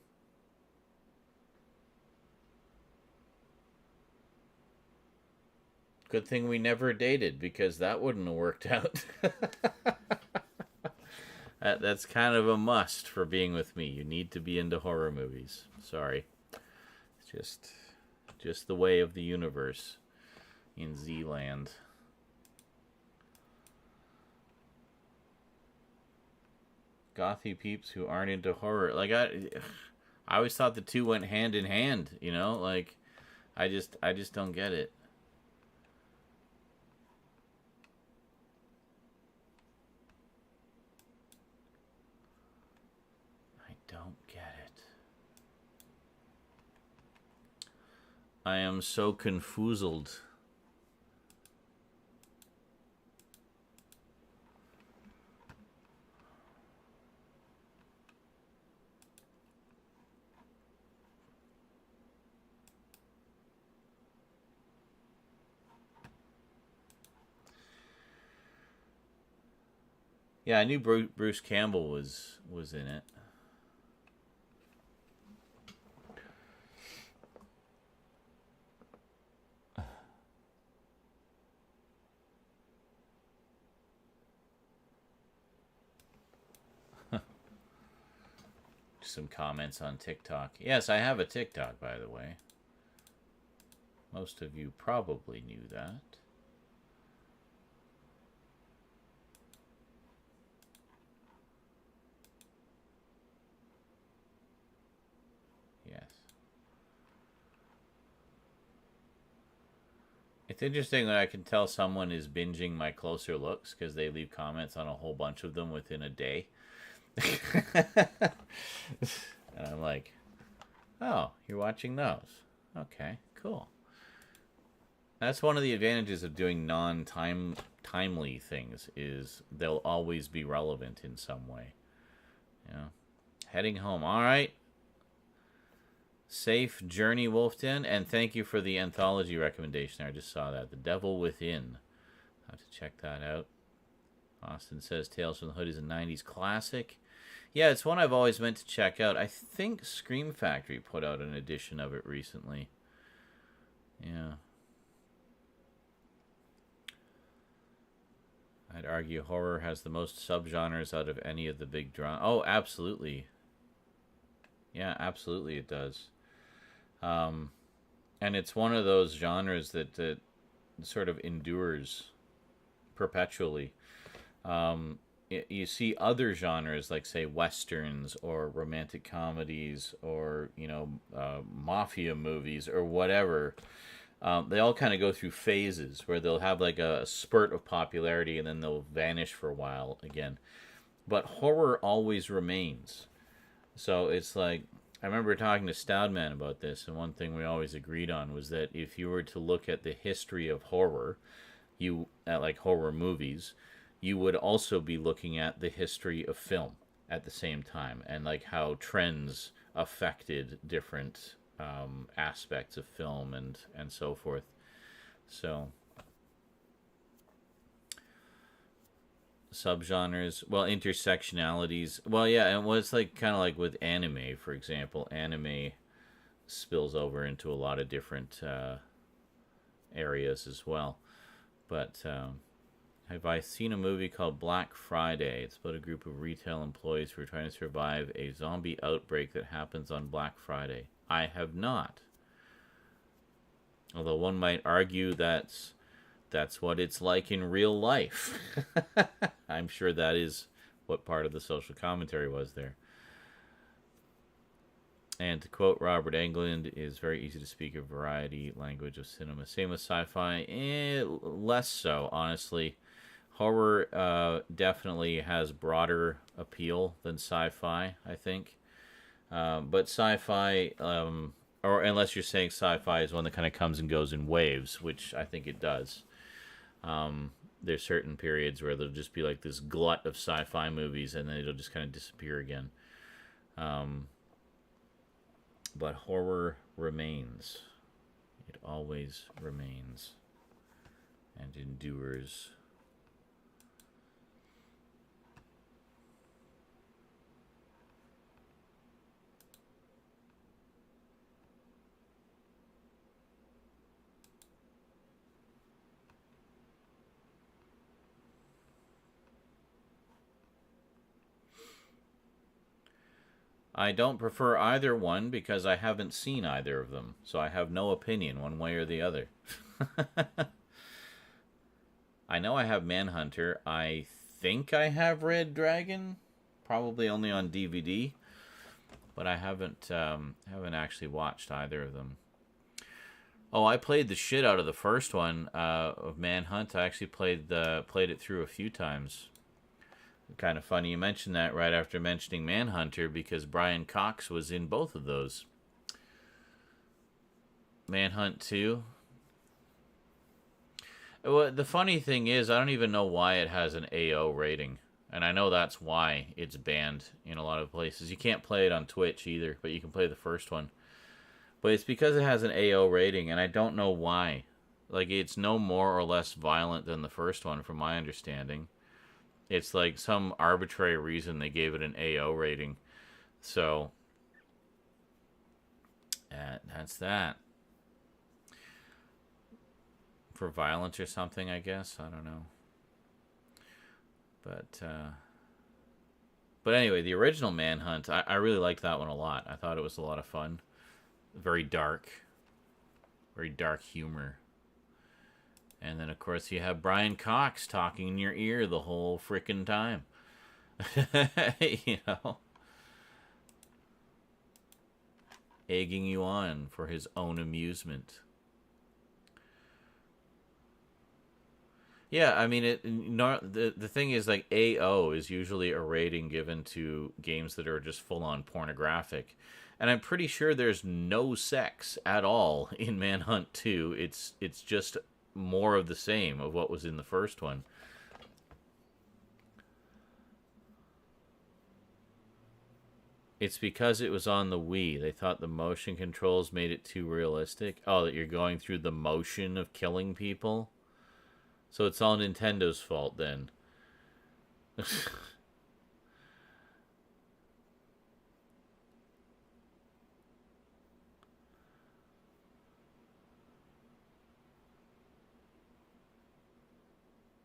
Good thing we never dated, because that wouldn't have worked out. That's kind of a must for being with me. You need to be into horror movies. Sorry. It's just the way of the universe in Z-land. Gothy peeps who aren't into horror. Like, I always thought the two went hand in hand, you know? Like, I just don't get it. I don't get it. I am so confoozled. Yeah, I knew Bruce Campbell was in it. Some comments on TikTok. Yes, I have a TikTok, by the way. Most of you probably knew that. Yes. It's interesting that I can tell someone is binging my closer looks because they leave comments on a whole bunch of them within a day. And I'm like, oh, you're watching those. Okay, cool. That's one of the advantages of doing non-timely things, is they'll always be relevant in some way. You know? Heading home. All right. Safe journey, Wolfden, and thank you for the anthology recommendation. I just saw that. The Devil Within. I have to check that out. Austin says Tales from the Hood is a 90s classic. Yeah, it's one I've always meant to check out. I think Scream Factory put out an edition of it recently. Yeah. I'd argue horror has the most subgenres out of any of the big dramas. Oh, absolutely. Yeah, absolutely it does. And it's one of those genres that sort of endures perpetually. You see other genres like, say, westerns or romantic comedies or, mafia movies or whatever. They all kind of go through phases where they'll have like a spurt of popularity and then they'll vanish for a while again. But horror always remains. So it's like, I remember talking to Stoudman about this, and one thing we always agreed on was that if you were to look at the history of horror, like horror movies, you would also be looking at the history of film at the same time, and like how trends affected different aspects of film and so forth. So subgenres, well, intersectionalities, well, yeah, and it's like kind of like with anime, for example. Anime spills over into a lot of different areas as well. But have I seen a movie called Black Friday? It's about a group of retail employees who are trying to survive a zombie outbreak that happens on Black Friday. I have not. Although one might argue that's what it's like in real life. I'm sure that is what part of the social commentary was there. And to quote Robert Englund, is very easy to speak a variety language of cinema. Same with sci-fi, less so, honestly. Horror definitely has broader appeal than sci-fi, I think. But sci-fi, or unless you're saying sci-fi is one that kind of comes and goes in waves, which I think it does. There's certain periods where there'll just be like this glut of sci-fi movies, and then it'll just kind of disappear again. But horror remains. always remains and endures. I don't prefer either one because I haven't seen either of them, so I have no opinion one way or the other. I know I have Manhunter. I think I have Red Dragon, probably only on DVD, but I haven't actually watched either of them. Oh, I played the shit out of the first one of Manhunt. I actually played it through a few times. Kind of funny you mentioned that right after mentioning Manhunter, because Brian Cox was in both of those. Manhunt 2. Well, the funny thing is, I don't even know why it has an AO rating. And I know that's why it's banned in a lot of places. You can't play it on Twitch either, but you can play the first one. But it's because it has an AO rating, and I don't know why. Like, it's no more or less violent than the first one, from my understanding. It's like some arbitrary reason they gave it an AO rating. So, that's that. For violence or something, I guess. I don't know. But anyway, the original Manhunt, I really liked that one a lot. I thought it was a lot of fun. Very dark humor. And then, of course, you have Brian Cox talking in your ear the whole frickin' time. You know? Egging you on for his own amusement. Yeah, I mean, the thing is, like, AO is usually a rating given to games that are just full-on pornographic. And I'm pretty sure there's no sex at all in Manhunt 2. It's just more of the same of what was in the first one. It's because it was on the Wii. They thought the motion controls made it too realistic. Oh, that you're going through the motion of killing people? So it's all Nintendo's fault then.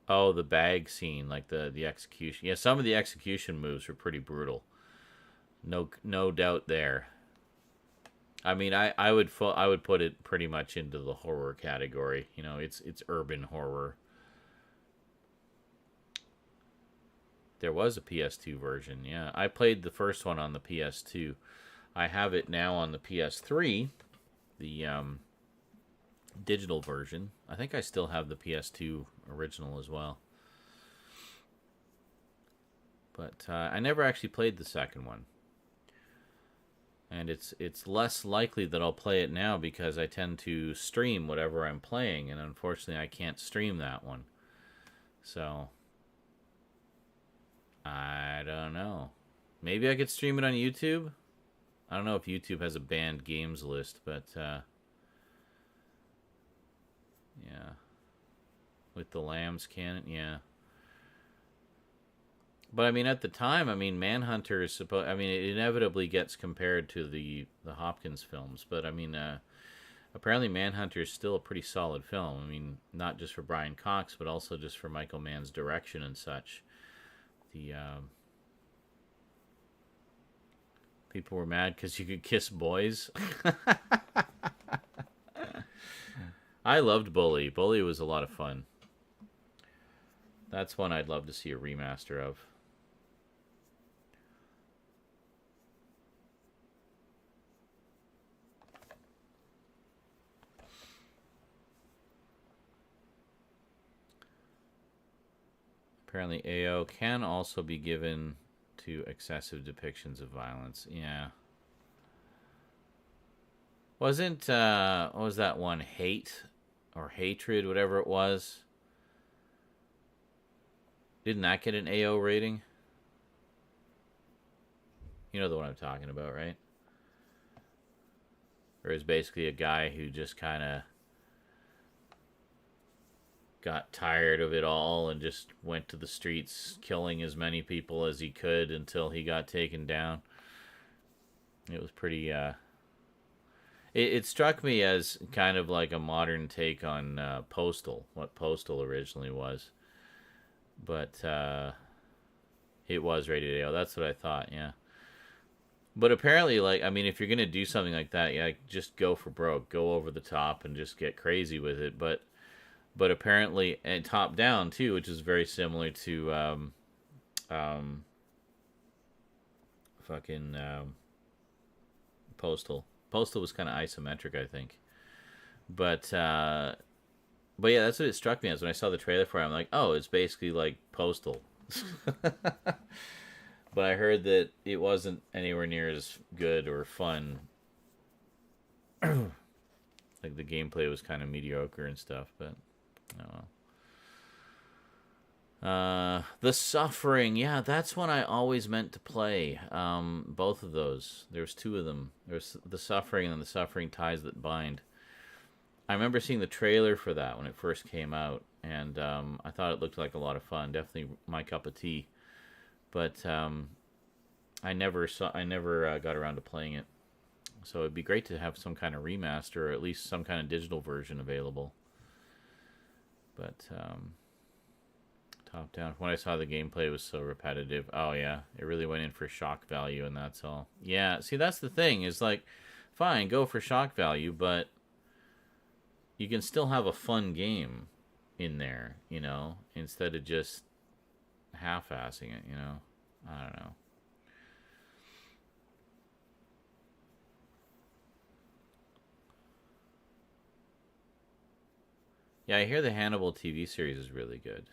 Oh, the bag scene, like the execution. Yeah, some of the execution moves were pretty brutal. No doubt there. I mean, I would put it pretty much into the horror category. You know, it's urban horror. There was a PS2 version. Yeah, I played the first one on the PS2. I have it now on the PS3, the digital version. I think I still have the PS2 original as well. But I never actually played the second one. And it's less likely that I'll play it now because I tend to stream whatever I'm playing, and unfortunately I can't stream that one. So, I don't know. Maybe I could stream it on YouTube? I don't know if YouTube has a banned games list, but yeah. With the Lambs Cannon, yeah. But I mean, at the time, I mean, Manhunter is supposed. I mean, it inevitably gets compared to the Hopkins films, but I mean, apparently Manhunter is still a pretty solid film. I mean, not just for Brian Cox, but also just for Michael Mann's direction and such. The people were mad because you could kiss boys. I loved Bully. Bully was a lot of fun. That's one I'd love to see a remaster of. Apparently AO can also be given to excessive depictions of violence. Yeah. Wasn't, what was that one? Hate? Or Hatred, whatever it was. Didn't that get an AO rating? You know the one I'm talking about, right? Or is basically a guy who just kind of got tired of it all and just went to the streets killing as many people as he could until he got taken down. It was pretty it struck me as kind of like a modern take on Postal, what Postal originally was. But it was rated AO. That's what I thought, yeah. But apparently, like, I mean, if you're going to do something like that, yeah, just go for broke. Go over the top and just get crazy with it. But apparently, and top down, too, which is very similar to fucking Postal. Postal was kind of isometric, I think. But yeah, that's what it struck me as when I saw the trailer for it. I'm like, oh, it's basically like Postal. But I heard that it wasn't anywhere near as good or fun. Like the gameplay was kind of mediocre and stuff, but oh well. The Suffering, yeah, that's one I always meant to play. Both of those. There's two of them. There's The Suffering and The Suffering Ties That Bind. I remember seeing the trailer for that when it first came out, and I thought it looked like a lot of fun. Definitely my cup of tea. But I never got around to playing it. So it'd be great to have some kind of remaster or at least some kind of digital version available. But top down, when I saw the gameplay, it was so repetitive. Oh yeah, it really went in for shock value, and that's all. Yeah, see, that's the thing. Is like, fine, go for shock value, but you can still have a fun game in there, you know, instead of just half-assing it, you know. I don't know. Yeah, I hear the Hannibal TV series is really good.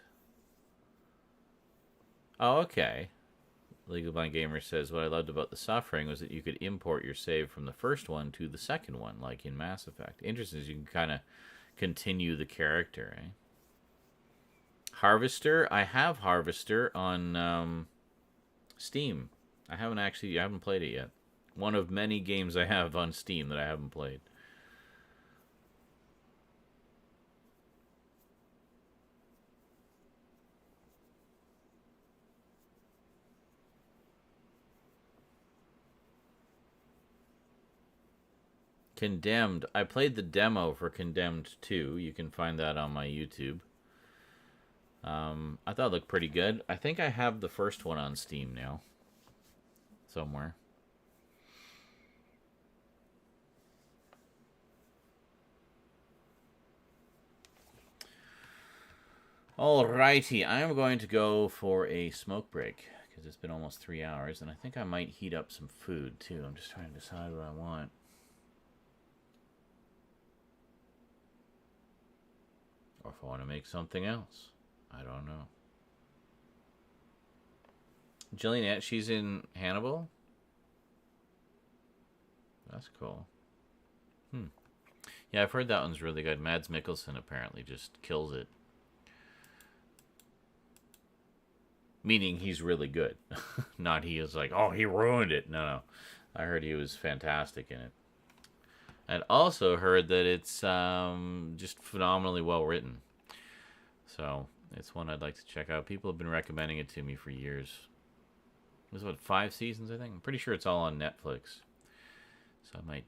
Oh, okay. Legal Blind Gamer says, what I loved about The Suffering was that you could import your save from the first one to the second one, like in Mass Effect. Interesting is you can kind of continue the character, eh? Harvester, I have Harvester on Steam. I haven't played it yet. One of many games I have on Steam that I haven't played. Condemned. I played the demo for Condemned 2. You can find that on my YouTube. I thought it looked pretty good. I think I have the first one on Steam now. Somewhere. Alrighty, I am going to go for a smoke break because it's been almost 3 hours, and I think I might heat up some food too. I'm just trying to decide what I want. Or if I want to make something else. I don't know. Jillian, she's in Hannibal? That's cool. Yeah, I've heard that one's really good. Mads Mikkelsen apparently just kills it. Meaning he's really good. Not he is like, oh, he ruined it. No. I heard he was fantastic in it. And also heard that it's just phenomenally well written. So it's one I'd like to check out. People have been recommending it to me for years. It was, 5 seasons, I think? I'm pretty sure it's all on Netflix. So I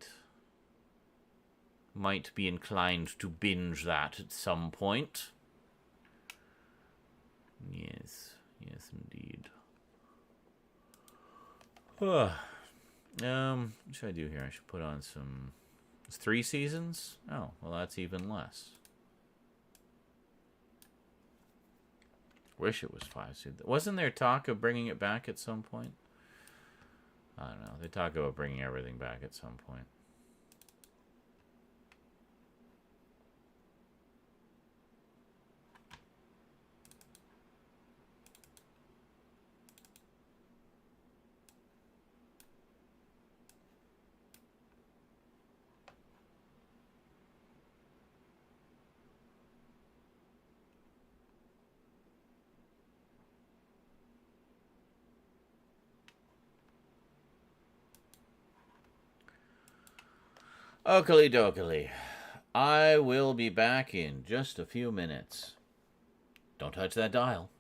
might be inclined to binge that at some point. Yes, indeed. What should I do here? I should put on some... It's 3 seasons? Oh, well, that's even less. Wish it was 5 seasons. Wasn't there talk of bringing it back at some point? I don't know. They talk about bringing everything back at some point. Oakley dokley. I will be back in just a few minutes. Don't touch that dial.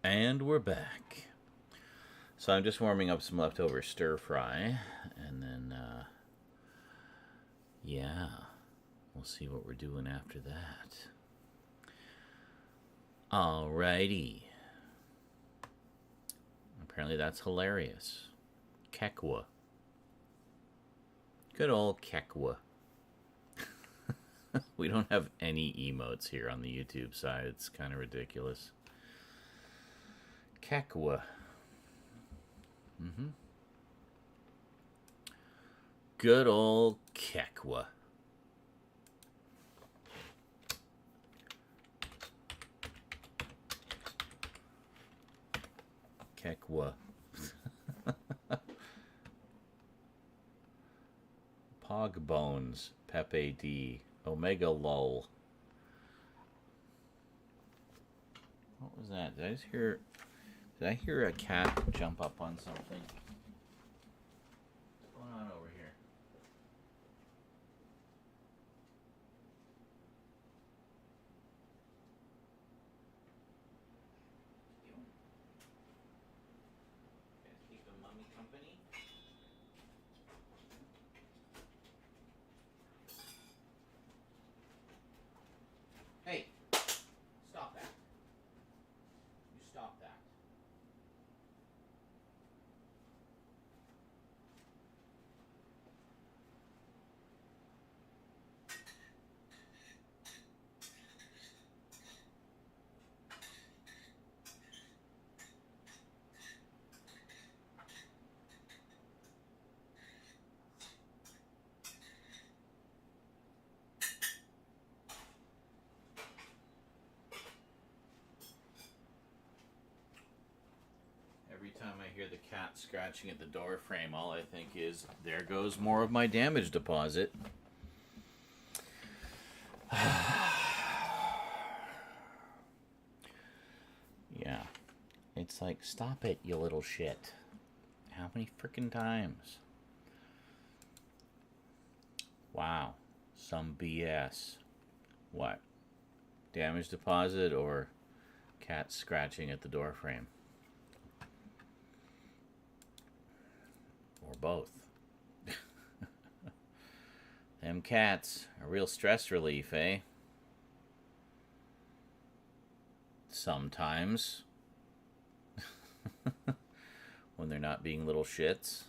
And we're back. So I'm just warming up some leftover stir fry, and then, yeah, we'll see what we're doing after that. Alrighty. Apparently that's hilarious. Kekwa. Good old Kekwa. We don't have any emotes here on the YouTube side. It's kind of ridiculous. Kekwa. Good old Kekwa. Kekwa. Pog Bones. Pepe D. Omega Lol. What was that? Did I hear a cat jump up on something? What's going on over here? You guys keeping mommy company? Hey, stop that. You stop that. Every time I hear the cat scratching at the door frame, all I think is, there goes more of my damage deposit. Yeah. It's like, stop it, you little shit. How many freaking times? Wow. Some BS. What? Damage deposit or cat scratching at the door frame? Or both. Them cats, a real stress relief, eh? Sometimes. When they're not being little shits.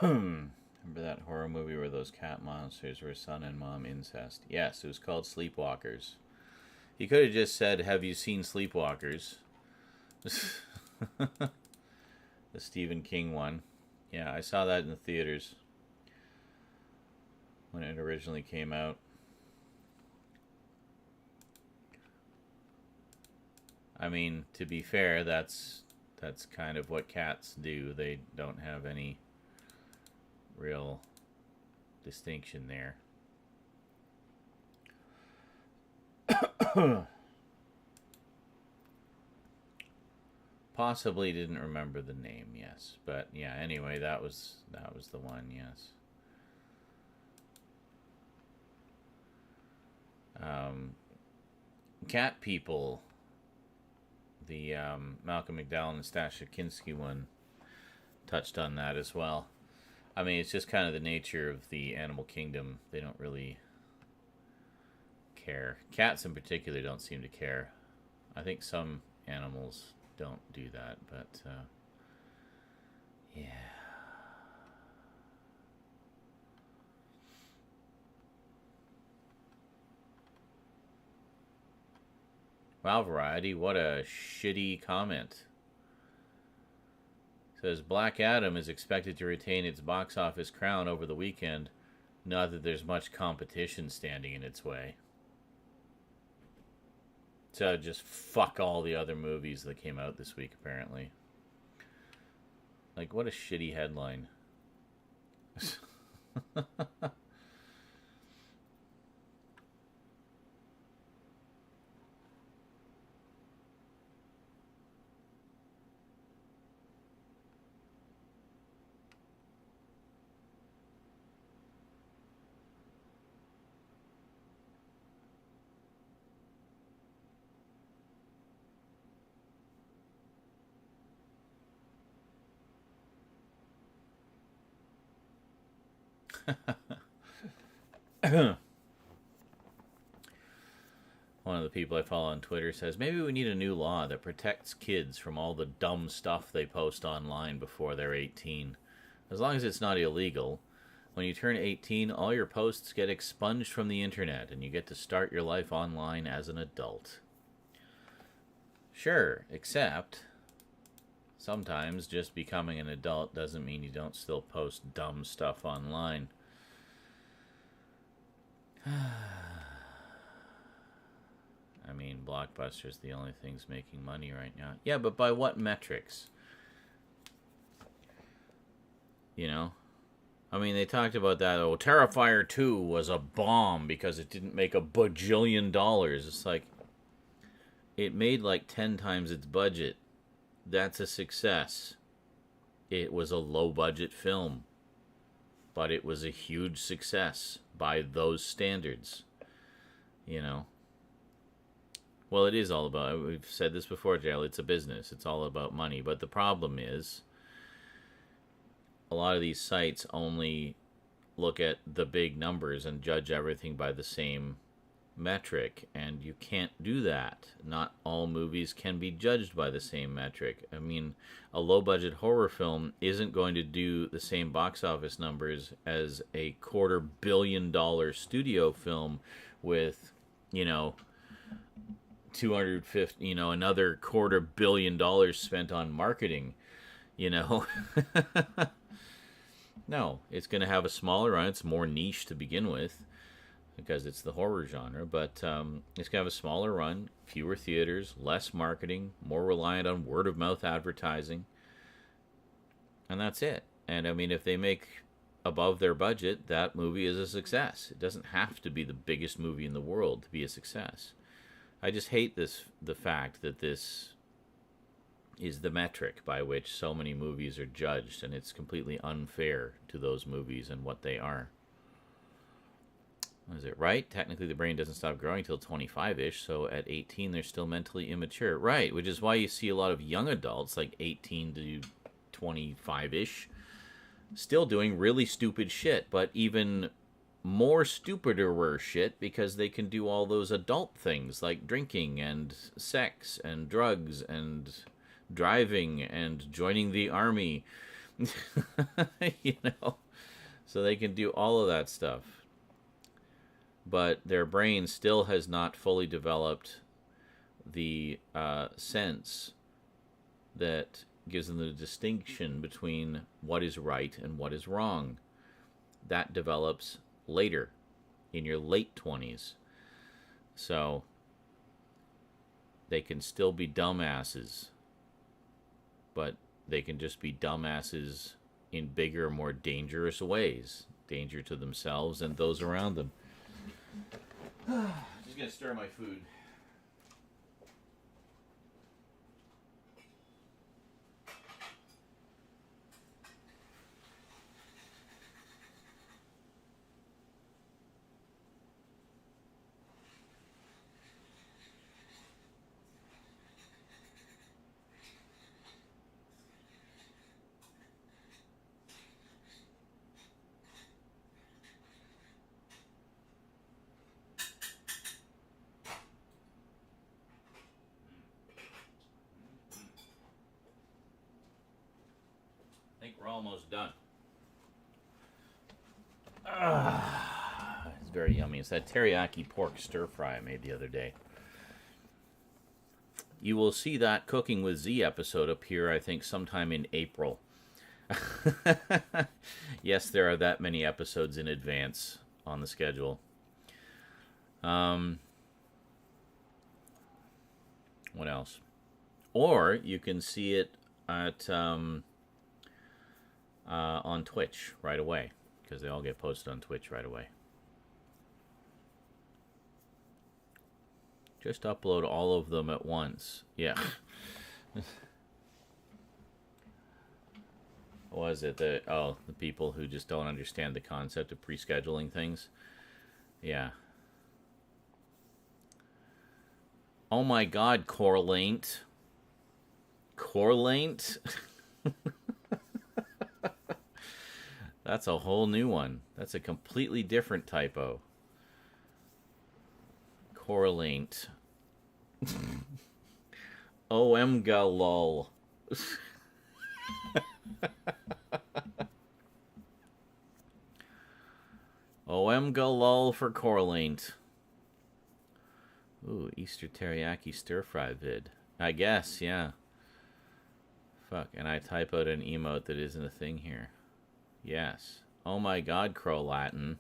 Remember that horror movie where those cat monsters were son and mom incest? Yes, it was called Sleepwalkers. He could have just said, have you seen Sleepwalkers? The Stephen King one. Yeah, I saw that in the theaters when it originally came out. I mean, to be fair, that's kind of what cats do. They don't have any real distinction there. Possibly didn't remember the name, yes. But yeah, anyway, that was the one, yes. Cat People, the Malcolm McDowell and Stasha Kinski one, touched on that as well. I mean, it's just kind of the nature of the animal kingdom. They don't really care. Cats in particular don't seem to care. I think some animals don't do that, but yeah. Wow, Variety, what a shitty comment. Says Black Adam is expected to retain its box office crown over the weekend. Not that there's much competition standing in its way. So just fuck all the other movies that came out this week, apparently. Like, what a shitty headline. One of the people I follow on Twitter says maybe we need a new law that protects kids from all the dumb stuff they post online before they're 18. As long as it's not illegal, when you turn 18, all your posts get expunged from the internet and you get to start your life online as an adult. Sure, except sometimes just becoming an adult doesn't mean you don't still post dumb stuff online. I mean, Blockbuster's the only thing's making money right now. Yeah, but by what metrics? You know? I mean, they talked about that. Oh, Terrifier 2 was a bomb because it didn't make $1 bajillion. It's like, it made like 10 times its budget. That's a success. It was a low-budget film. But it was a huge success by those standards. You know? Well, it is all about, we've said this before, JL, it's a business. It's all about money. But the problem is, a lot of these sites only look at the big numbers and judge everything by the same metric. And you can't do that. Not all movies can be judged by the same metric. I mean, a low-budget horror film isn't going to do the same box office numbers as a $250 million studio film with, you know, 250, you know, another $250 million spent on marketing, you know. No, it's going to have a smaller run. It's more niche to begin with because it's the horror genre, but it's going to have a smaller run, fewer theaters, less marketing, more reliant on word-of-mouth advertising, and that's it. And I mean, if they make above their budget, that movie is a success. It doesn't have to be the biggest movie in the world to be a success. I just hate the fact that this is the metric by which so many movies are judged, and it's completely unfair to those movies and what they are. Is it right? Technically, the brain doesn't stop growing till 25-ish, so at 18, they're still mentally immature. Right, which is why you see a lot of young adults, like 18 to 25-ish, still doing really stupid shit, but even more stupider shit because they can do all those adult things like drinking and sex and drugs and driving and joining the army. You know, so they can do all of that stuff, but their brain still has not fully developed the sense that gives them the distinction between what is right and what is wrong. That develops later, in your late 20s. So they can still be dumbasses, but they can just be dumbasses in bigger, more dangerous ways. Danger to themselves and those around them. Just gonna stir my food. I think we're almost done. It's very yummy. It's that teriyaki pork stir fry I made the other day. You will see that Cooking with Z episode appear, I think, sometime in April. Yes, there are that many episodes in advance on the schedule. What else? Or you can see it at on Twitch right away. because they all get posted on Twitch right away. Just upload all of them at once. Yeah. What was it? The people who just don't understand the concept of pre-scheduling things. Yeah. Oh my God, Corlaint. Corlaint? That's a whole new one. That's a completely different typo. Corlaint. OMGA lol. OMGA lol for Corlaint. Ooh, Easter teriyaki stir fry vid. I guess, yeah. Fuck, and I typoed an emote that isn't a thing here. Yes. Oh my God, Crow Latin.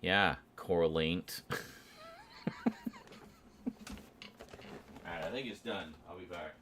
Yeah, Corlaint. Alright, I think it's done. I'll be back.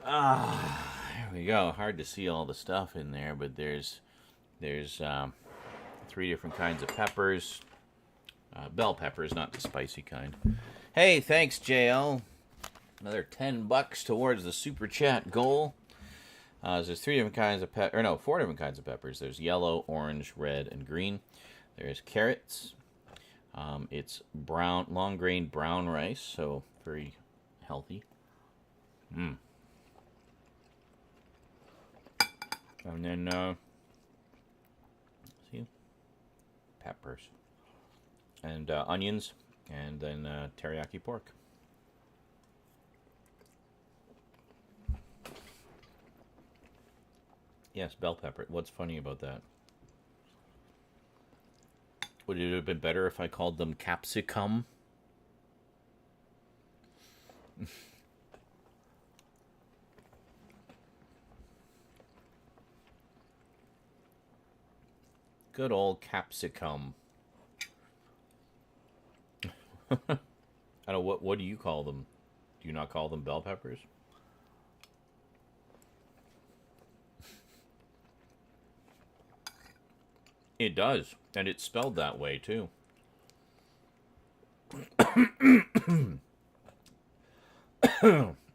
Here we go. Hard to see all the stuff in there, but there's 3 different kinds of peppers. Bell peppers, not the spicy kind. Hey, thanks, JL. Another $10 towards the super chat goal. There's 3 different kinds of 4 different kinds of peppers. There's yellow, orange, red, and green. There's carrots. It's brown, long grain brown rice, so very healthy. And then, see, peppers, and onions, and then teriyaki pork. Yes, bell pepper. What's funny about that? Would it have been better if I called them capsicum? Good old capsicum. I don't know, what do you call them? Do you not call them bell peppers? It does, and it's spelled that way too.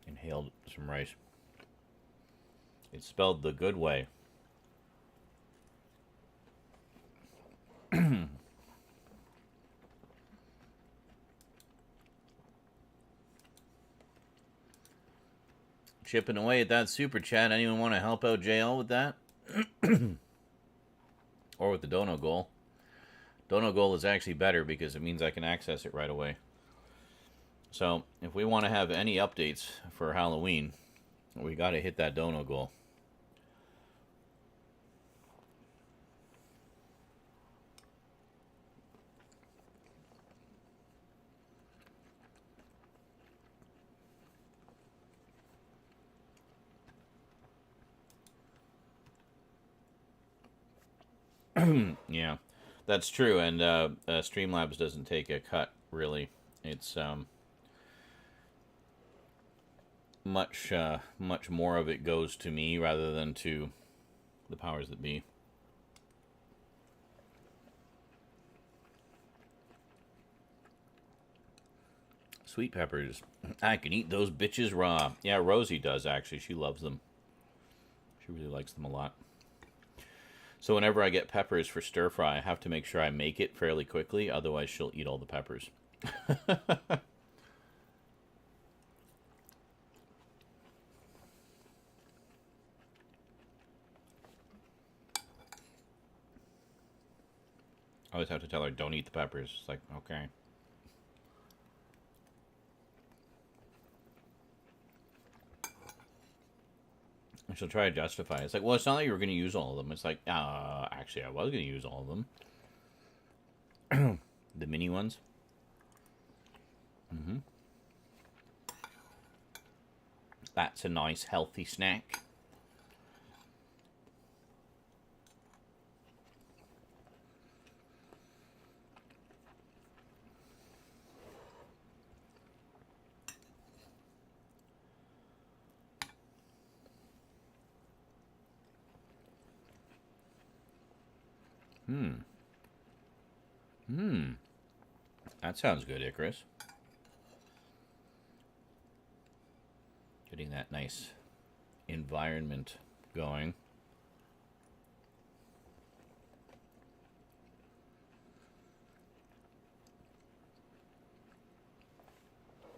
Inhaled some rice. It's spelled the good way. Chipping away at that super chat. Anyone want to help out JL with that? Or with the dono goal? Dono goal is actually better because it means I can access it right away. So if we want to have any updates for Halloween, we got to hit that dono goal. Yeah, that's true, and Streamlabs doesn't take a cut, really. It's much more of it goes to me rather than to the powers that be. Sweet peppers. I can eat those bitches raw. Yeah, Rosie does, actually. She loves them. She really likes them a lot. So whenever I get peppers for stir fry, I have to make sure I make it fairly quickly. Otherwise, she'll eat all the peppers. I always have to tell her, don't eat the peppers. It's like, okay. And she'll try to justify it. It's like, well, it's not like you were going to use all of them. It's like, actually, I was going to use all of them. The mini ones. Mm-hmm. That's a nice, healthy snack. That sounds good, Icarus. Getting that nice environment going.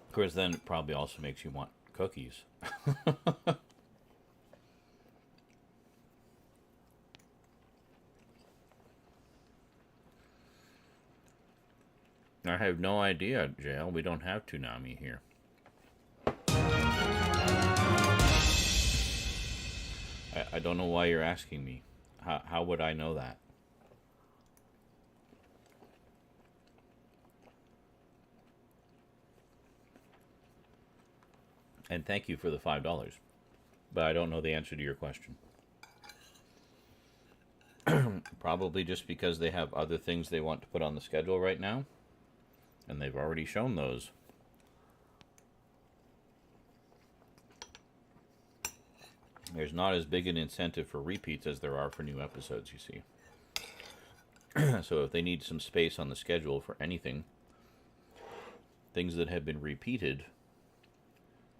Of course, then it probably also makes you want cookies. I have no idea, Jail. We don't have Toonami here. I don't know why you're asking me. How would I know that? And thank you for the $5. But I don't know the answer to your question. Probably just because they have other things they want to put on the schedule right now. And they've already shown those. There's not as big an incentive for repeats as there are for new episodes, you see. So if they need some space on the schedule for anything, things that have been repeated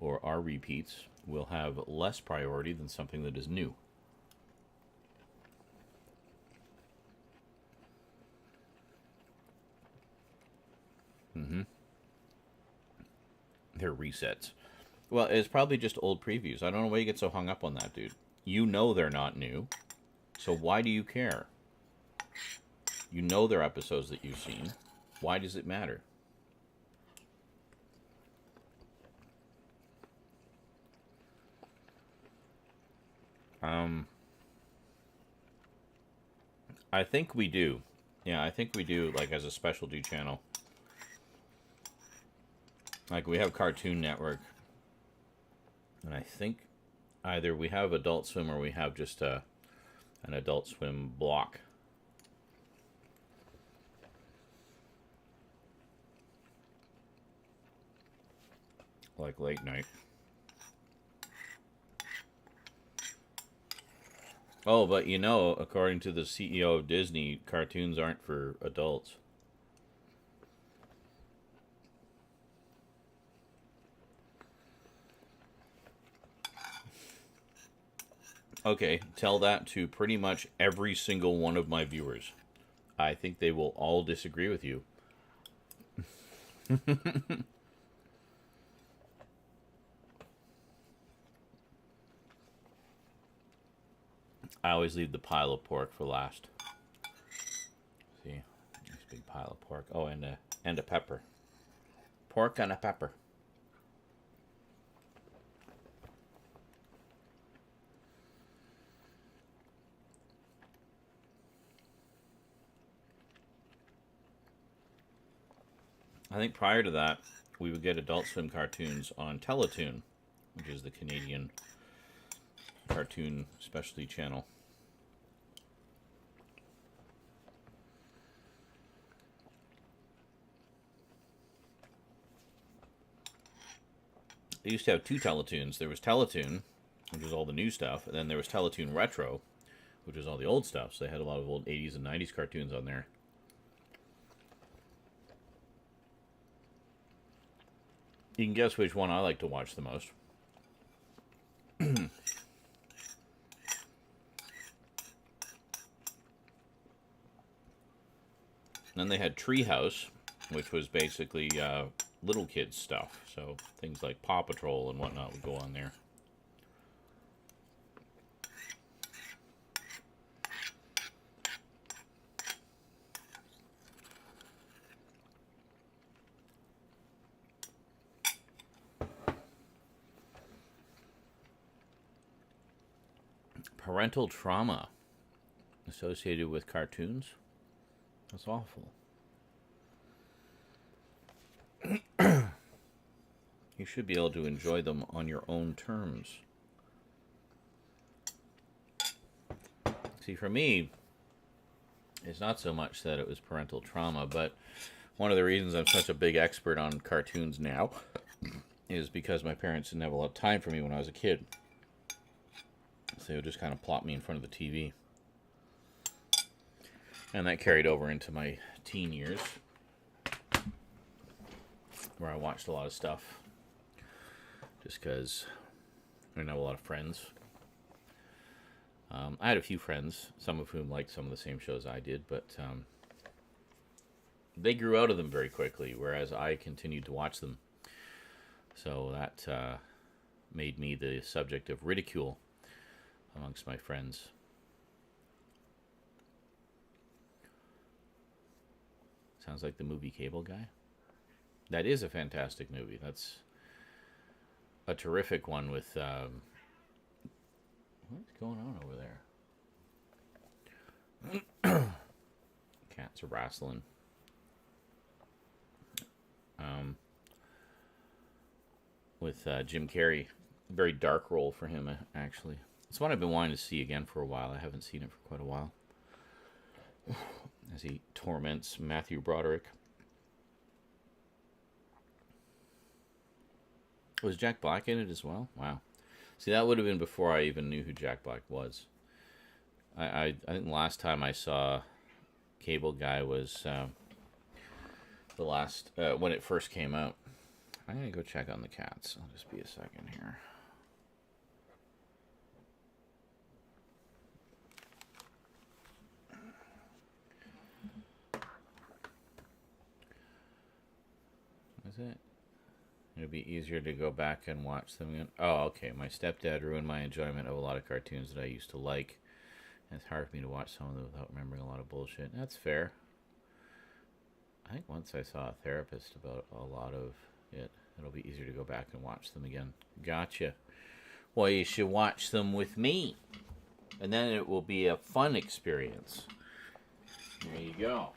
or are repeats will have less priority than something that is new. They're resets. Well, it's probably just old previews. I don't know why you get so hung up on that, dude. You know they're not new, so why do you care? You know they're episodes that you've seen. Why does it matter? I think we do. Yeah, I think we do, like, as a specialty channel. Like, we have Cartoon Network. And I think either we have Adult Swim or we have just an Adult Swim block. Like late night. Oh, but you know, according to the CEO of Disney, cartoons aren't for adults. Okay, tell that to pretty much every single one of my viewers. I think they will all disagree with you. I always leave the pile of pork for last. See, nice big pile of pork. Oh, and a pepper. Pork and a pepper. I think prior to that, we would get Adult Swim cartoons on Teletoon, which is the Canadian cartoon specialty channel. they used to have two Teletoons. There was Teletoon, which was all the new stuff, and then there was Teletoon Retro, which was all the old stuff. So they had a lot of old 80s and 90s cartoons on there. You can guess which one I like to watch the most. Then they had Treehouse, which was basically little kids stuff. So things like Paw Patrol and whatnot would go on there. Parental trauma associated with cartoons? That's awful. You should be able to enjoy them on your own terms. See, for me, it's not so much that it was parental trauma, but one of the reasons I'm such a big expert on cartoons now is because my parents didn't have a lot of time for me when I was a kid. So they would just kind of plop me in front of the TV. And that carried over into my teen years, where I watched a lot of stuff, just because I didn't have a lot of friends. I had a few friends, some of whom liked some of the same shows I did, but they grew out of them very quickly, whereas I continued to watch them. So that made me the subject of ridicule amongst my friends. Sounds like the movie Cable Guy. That is a fantastic movie. That's a terrific one with... what's going on over there? Cats are wrestling. With Jim Carrey. Very dark role for him, actually. It's one I've been wanting to see again for a while. I haven't seen it for quite a while. As he torments Matthew Broderick. Was Jack Black in it as well? Wow. See, that would have been before I even knew who Jack Black was. I think the last time I saw Cable Guy was the last, when it first came out. I'm going to go check on the cats. I'll just be a second here. Is it? It'll be easier to go back and watch them again. Oh, okay. My stepdad ruined my enjoyment of a lot of cartoons that I used to like. And it's hard for me to watch some of them without remembering a lot of bullshit. That's fair. I think once I saw a therapist about a lot of it, it'll be easier to go back and watch them again. Gotcha. Well, you should watch them with me. And then it will be a fun experience. There you go.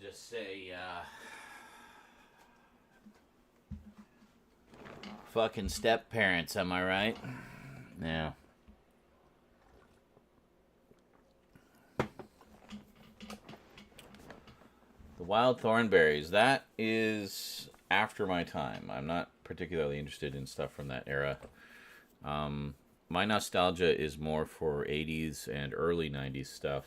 Just say, fucking step parents, am I right? Yeah. The Wild Thornberries, that is after my time. I'm not particularly interested in stuff from that era. My nostalgia is more for 80s and early 90s stuff,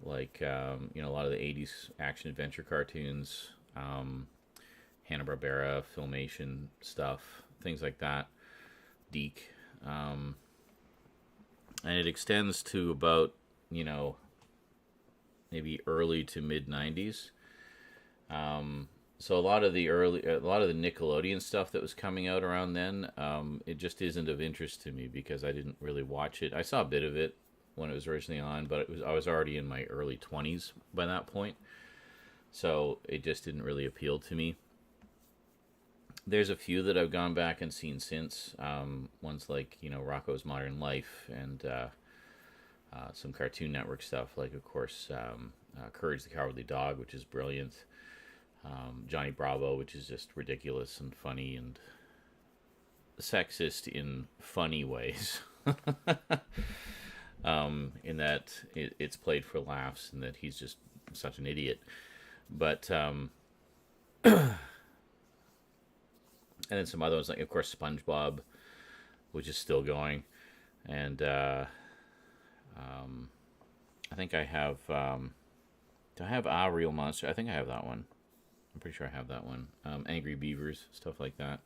like a lot of the '80s action adventure cartoons, Hanna-Barbera, Filmation stuff, things like that. Deke, and it extends to about maybe early to mid '90s. So a lot of the Nickelodeon stuff that was coming out around then, it just isn't of interest to me because I didn't really watch it. I saw a bit of it when it was originally on, but I was already in my early 20s by that point, so it just didn't really appeal to me. There's a few that I've gone back and seen since. Ones like Rocko's Modern Life and some Cartoon Network stuff, like of course Courage the Cowardly Dog, which is brilliant. Johnny Bravo, which is just ridiculous and funny and sexist in funny ways. In that it's played for laughs and that he's just such an idiot. But and then some other ones, like of course SpongeBob, which is still going, and I think I have. Do I have A Real Monster? I think I have that one. I'm pretty sure I have that one. Angry Beavers, stuff like that.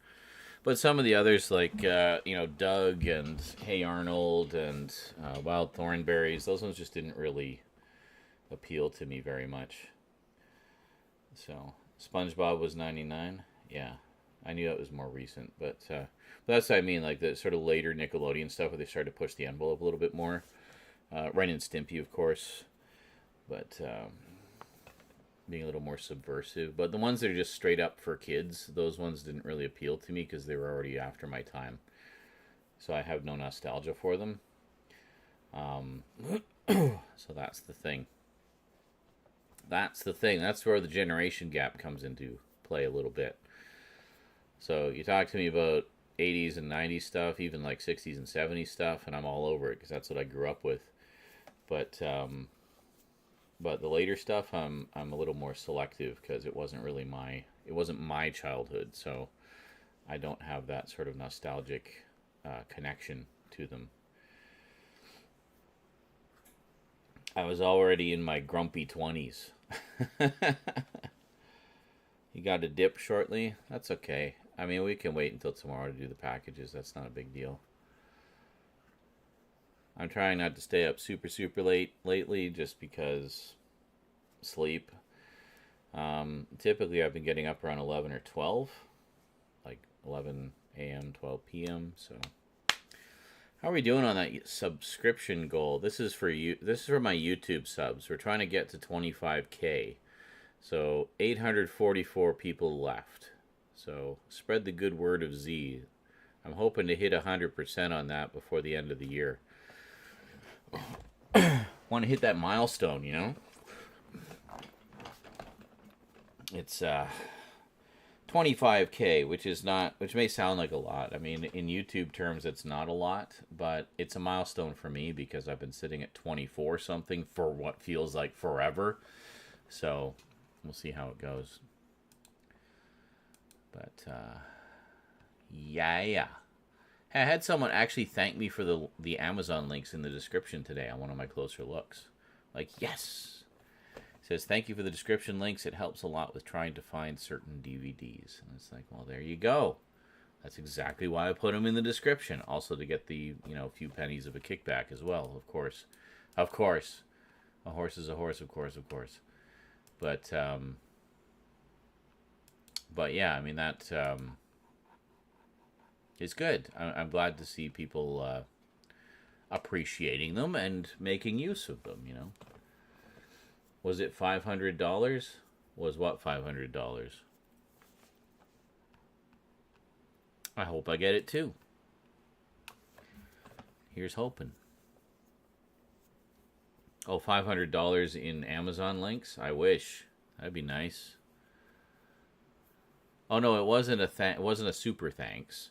But some of the others, like Doug and Hey Arnold and Wild Thornberries, those ones just didn't really appeal to me very much. So SpongeBob was '99. Yeah, I knew that was more recent, but that's what I mean. Like the sort of later Nickelodeon stuff, where they started to push the envelope a little bit more. Ren and Stimpy, of course, but being a little more subversive. But the ones that are just straight up for kids, those ones didn't really appeal to me because they were already after my time. So I have no nostalgia for them. So that's the thing. That's where the generation gap comes into play a little bit. So you talk to me about 80s and 90s stuff, even like 60s and 70s stuff, and I'm all over it because that's what I grew up with. But the later stuff, I'm a little more selective because it wasn't my childhood, so I don't have that sort of nostalgic connection to them. I was already in my grumpy 20s. You got a dip shortly? That's okay. I mean, we can wait until tomorrow to do the packages. That's not a big deal. I'm trying not to stay up super, super late lately just because sleep. Typically, I've been getting up around 11 or 12, like 11 a.m., 12 p.m. So, how are we doing on that subscription goal? This is for you. This is for my YouTube subs. We're trying to get to 25K. So 844 people left. So spread the good word of Z. I'm hoping to hit 100% on that before the end of the year. Want to hit that milestone, It's 25K, which may sound like a lot. I mean, in YouTube terms, it's not a lot, but it's a milestone for me because I've been sitting at 24 something for what feels like forever. So we'll see how it goes. But yeah. Hey, I had someone actually thank me for the Amazon links in the description today on one of my closer looks. Like, yes. It says, thank you for the description links. It helps a lot with trying to find certain DVDs. And it's like, well, there you go. That's exactly why I put them in the description. Also to get the, few pennies of a kickback as well, of course. Of course. A horse is a horse, of course. But yeah, I mean, that is good. I'm glad to see people appreciating them and making use of them, Was it $500? Was what $500? I hope I get it too. Here's hoping. Oh, $500 in Amazon links? I wish. That'd be nice. Oh no, it wasn't a super thanks.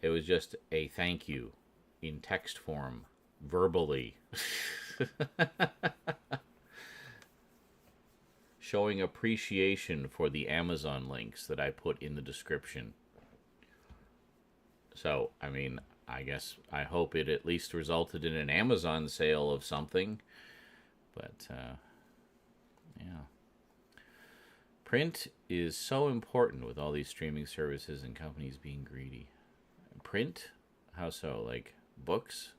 It was just a thank you in text form, verbally. Showing appreciation for the Amazon links that I put in the description. So, I mean, I hope it at least resulted in an Amazon sale of something. But Yeah. Print is so important with all these streaming services and companies being greedy. Print? How so? Like books?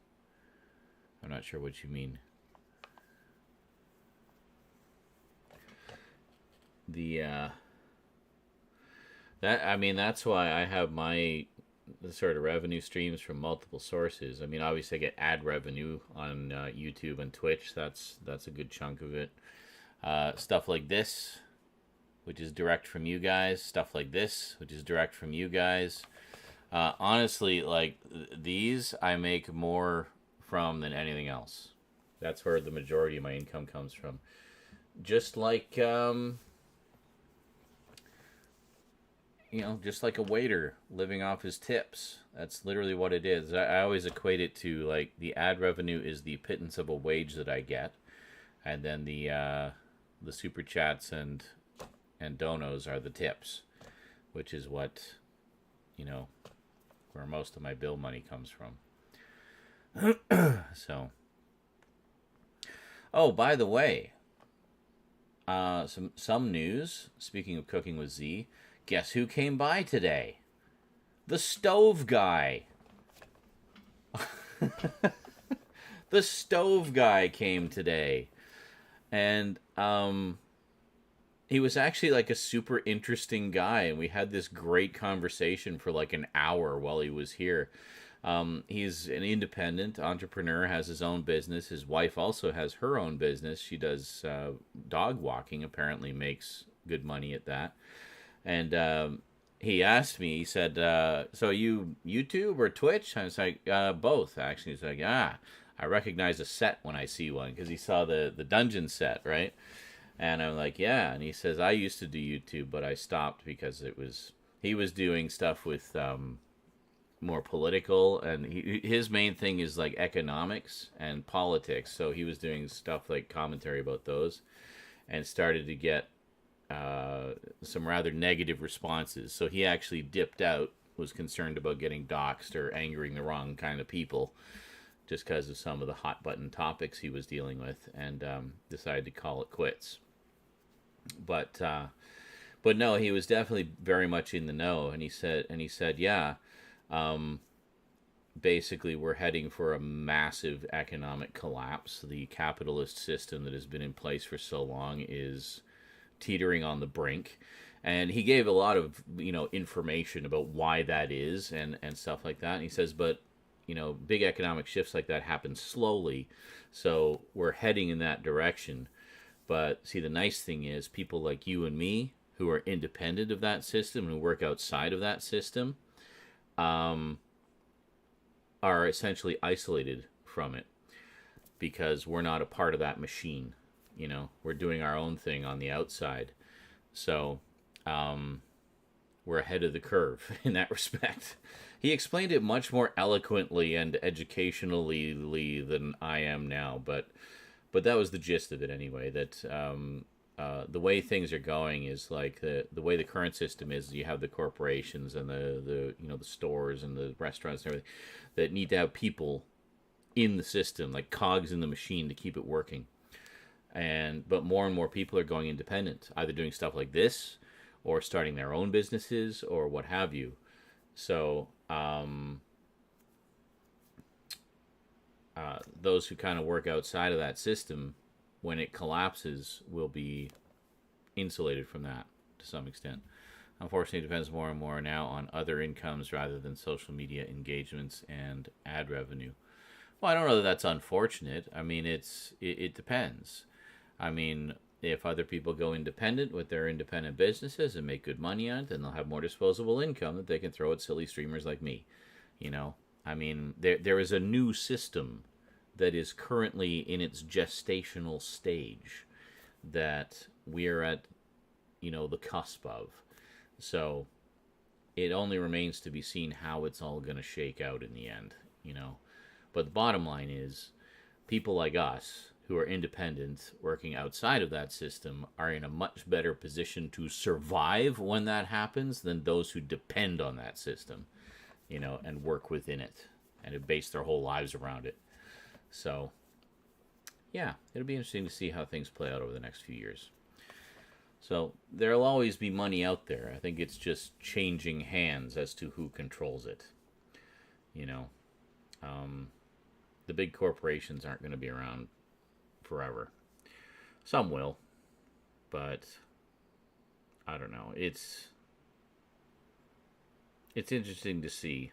I'm not sure what you mean. That's why I have my the sort of revenue streams from multiple sources. I mean, obviously I get ad revenue on YouTube and Twitch. That's a good chunk of it. Stuff like this, which is direct from you guys. Stuff like this, which is direct from you guys. Honestly, like these, I make more from than anything else. That's where the majority of my income comes from. Just like just like a waiter living off his tips. That's literally what it is. I always equate it to like the ad revenue is the pittance of a wage that I get, and then the super chats and donos are the tips, which is what where most of my bill money comes from. So, oh, by the way, some news. Speaking of cooking with Z, guess who came by today? The stove guy. The stove guy came today, and he was actually like a super interesting guy, and we had this great conversation for like an hour while he was here. He's an independent entrepreneur, has his own business. His wife also has her own business. She does dog walking, apparently makes good money at that. And he asked me, he said, so you YouTube or Twitch? I was like, both, actually. He's like, I recognize a set when I see one, because he saw the dungeon set, right? And I'm like, yeah. And he says, I used to do YouTube, but I stopped because he was doing stuff with more political, and his main thing is like economics and politics. So he was doing stuff like commentary about those, and started to get some rather negative responses. So he actually dipped out, was concerned about getting doxxed or angering the wrong kind of people, just because of some of the hot button topics he was dealing with, and decided to call it quits. But no, he was definitely very much in the know, and he said, yeah, basically we're heading for a massive economic collapse. The capitalist system that has been in place for so long is teetering on the brink. And he gave a lot of information about why that is, and stuff like that. And he says, but big economic shifts like that happen slowly, so we're heading in that direction. But see, the nice thing is people like you and me who are independent of that system and who work outside of that system are essentially isolated from it, because we're not a part of that machine. We're doing our own thing on the outside. So we're ahead of the curve in that respect. He explained it much more eloquently and educationally than I am now, but that was the gist of it anyway. That the way things are going is like the way the current system is. You have the corporations and the stores and the restaurants and everything that need to have people in the system, like cogs in the machine, to keep it working. But more and more people are going independent, either doing stuff like this or starting their own businesses or what have you. So those who kind of work outside of that system, when it collapses, will be insulated from that to some extent. Unfortunately, it depends more and more now on other incomes rather than social media engagements and ad revenue. Well, I don't know that that's unfortunate. I mean, it depends. I mean, if other people go independent with their independent businesses and make good money on it, then they'll have more disposable income that they can throw at silly streamers like me. I mean, there is a new system that is currently in its gestational stage that we're at, the cusp of. So it only remains to be seen how it's all going to shake out in the end, But the bottom line is, people like us who are independent, working outside of that system, are in a much better position to survive when that happens than those who depend on that system, and work within it and have based their whole lives around it. So, yeah, it'll be interesting to see how things play out over the next few years. So there'll always be money out there. I think it's just changing hands as to who controls it. You know, the big corporations aren't going to be around forever. Some will, but I don't know. It's interesting to see.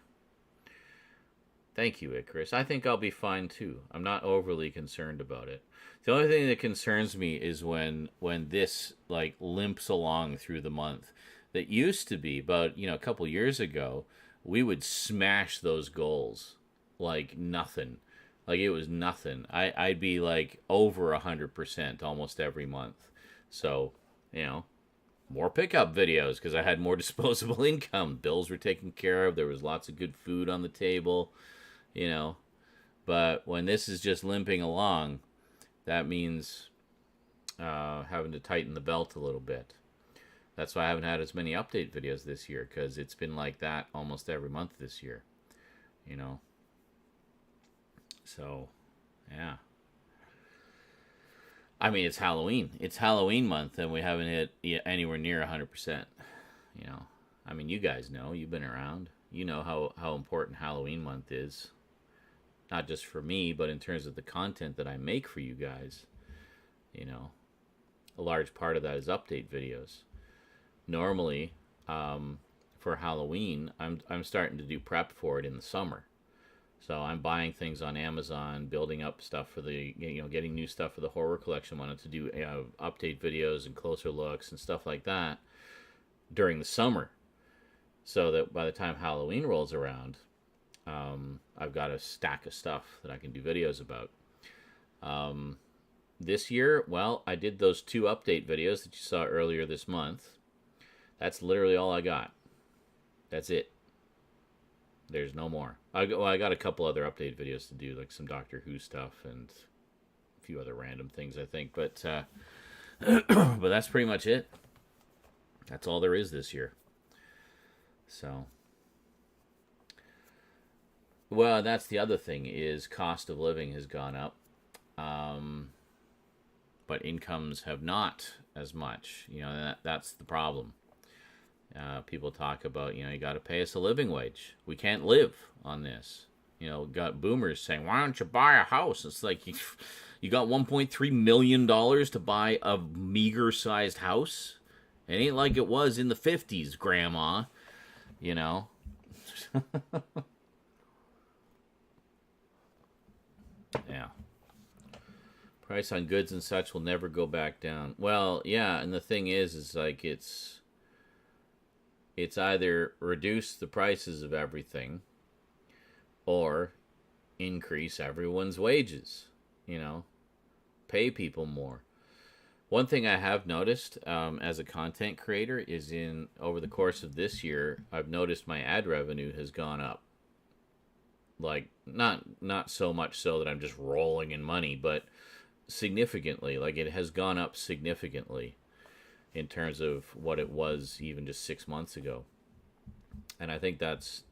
Thank you, Icarus. I think I'll be fine too. I'm not overly concerned about it. The only thing that concerns me is when this like limps along through the month. That used to be about, a couple years ago, we would smash those goals like nothing. Like it was nothing. I'd be like over 100% almost every month. So, more pickup videos because I had more disposable income. Bills were taken care of. There was lots of good food on the table, But when this is just limping along, that means having to tighten the belt a little bit. That's why I haven't had as many update videos this year, because it's been like that almost every month this year, So, yeah. I mean, it's Halloween. It's Halloween month, and we haven't hit anywhere near 100%. I mean, you guys know. You've been around. You know how important Halloween month is. Not just for me, but in terms of the content that I make for you guys. A large part of that is update videos. Normally, for Halloween, I'm starting to do prep for it in the summer. So I'm buying things on Amazon, building up stuff for the, getting new stuff for the horror collection. Wanted to do update videos and closer looks and stuff like that during the summer, so that by the time Halloween rolls around, I've got a stack of stuff that I can do videos about. This year, well, I did those 2 update videos that you saw earlier this month. That's literally all I got. That's it. There's no more. I got a couple other update videos to do, like some Doctor Who stuff and a few other random things, I think. But but that's pretty much it. That's all there is this year. So, well, that's the other thing, is cost of living has gone up. But incomes have not as much. That's the problem. People talk about, you got to pay us a living wage. We can't live on this. Got boomers saying, why don't you buy a house? It's like, you got $1.3 million to buy a meager-sized house? It ain't like it was in the 50s, Grandma. Yeah. Price on goods and such will never go back down. Well, yeah, and the thing is like it's either reduce the prices of everything or increase everyone's wages, pay people more. One thing I have noticed as a content creator is over the course of this year, I've noticed my ad revenue has gone up. Like, not so much so that I'm just rolling in money, but significantly. Like, it has gone up significantly in terms of what it was even just 6 months ago. And I think that's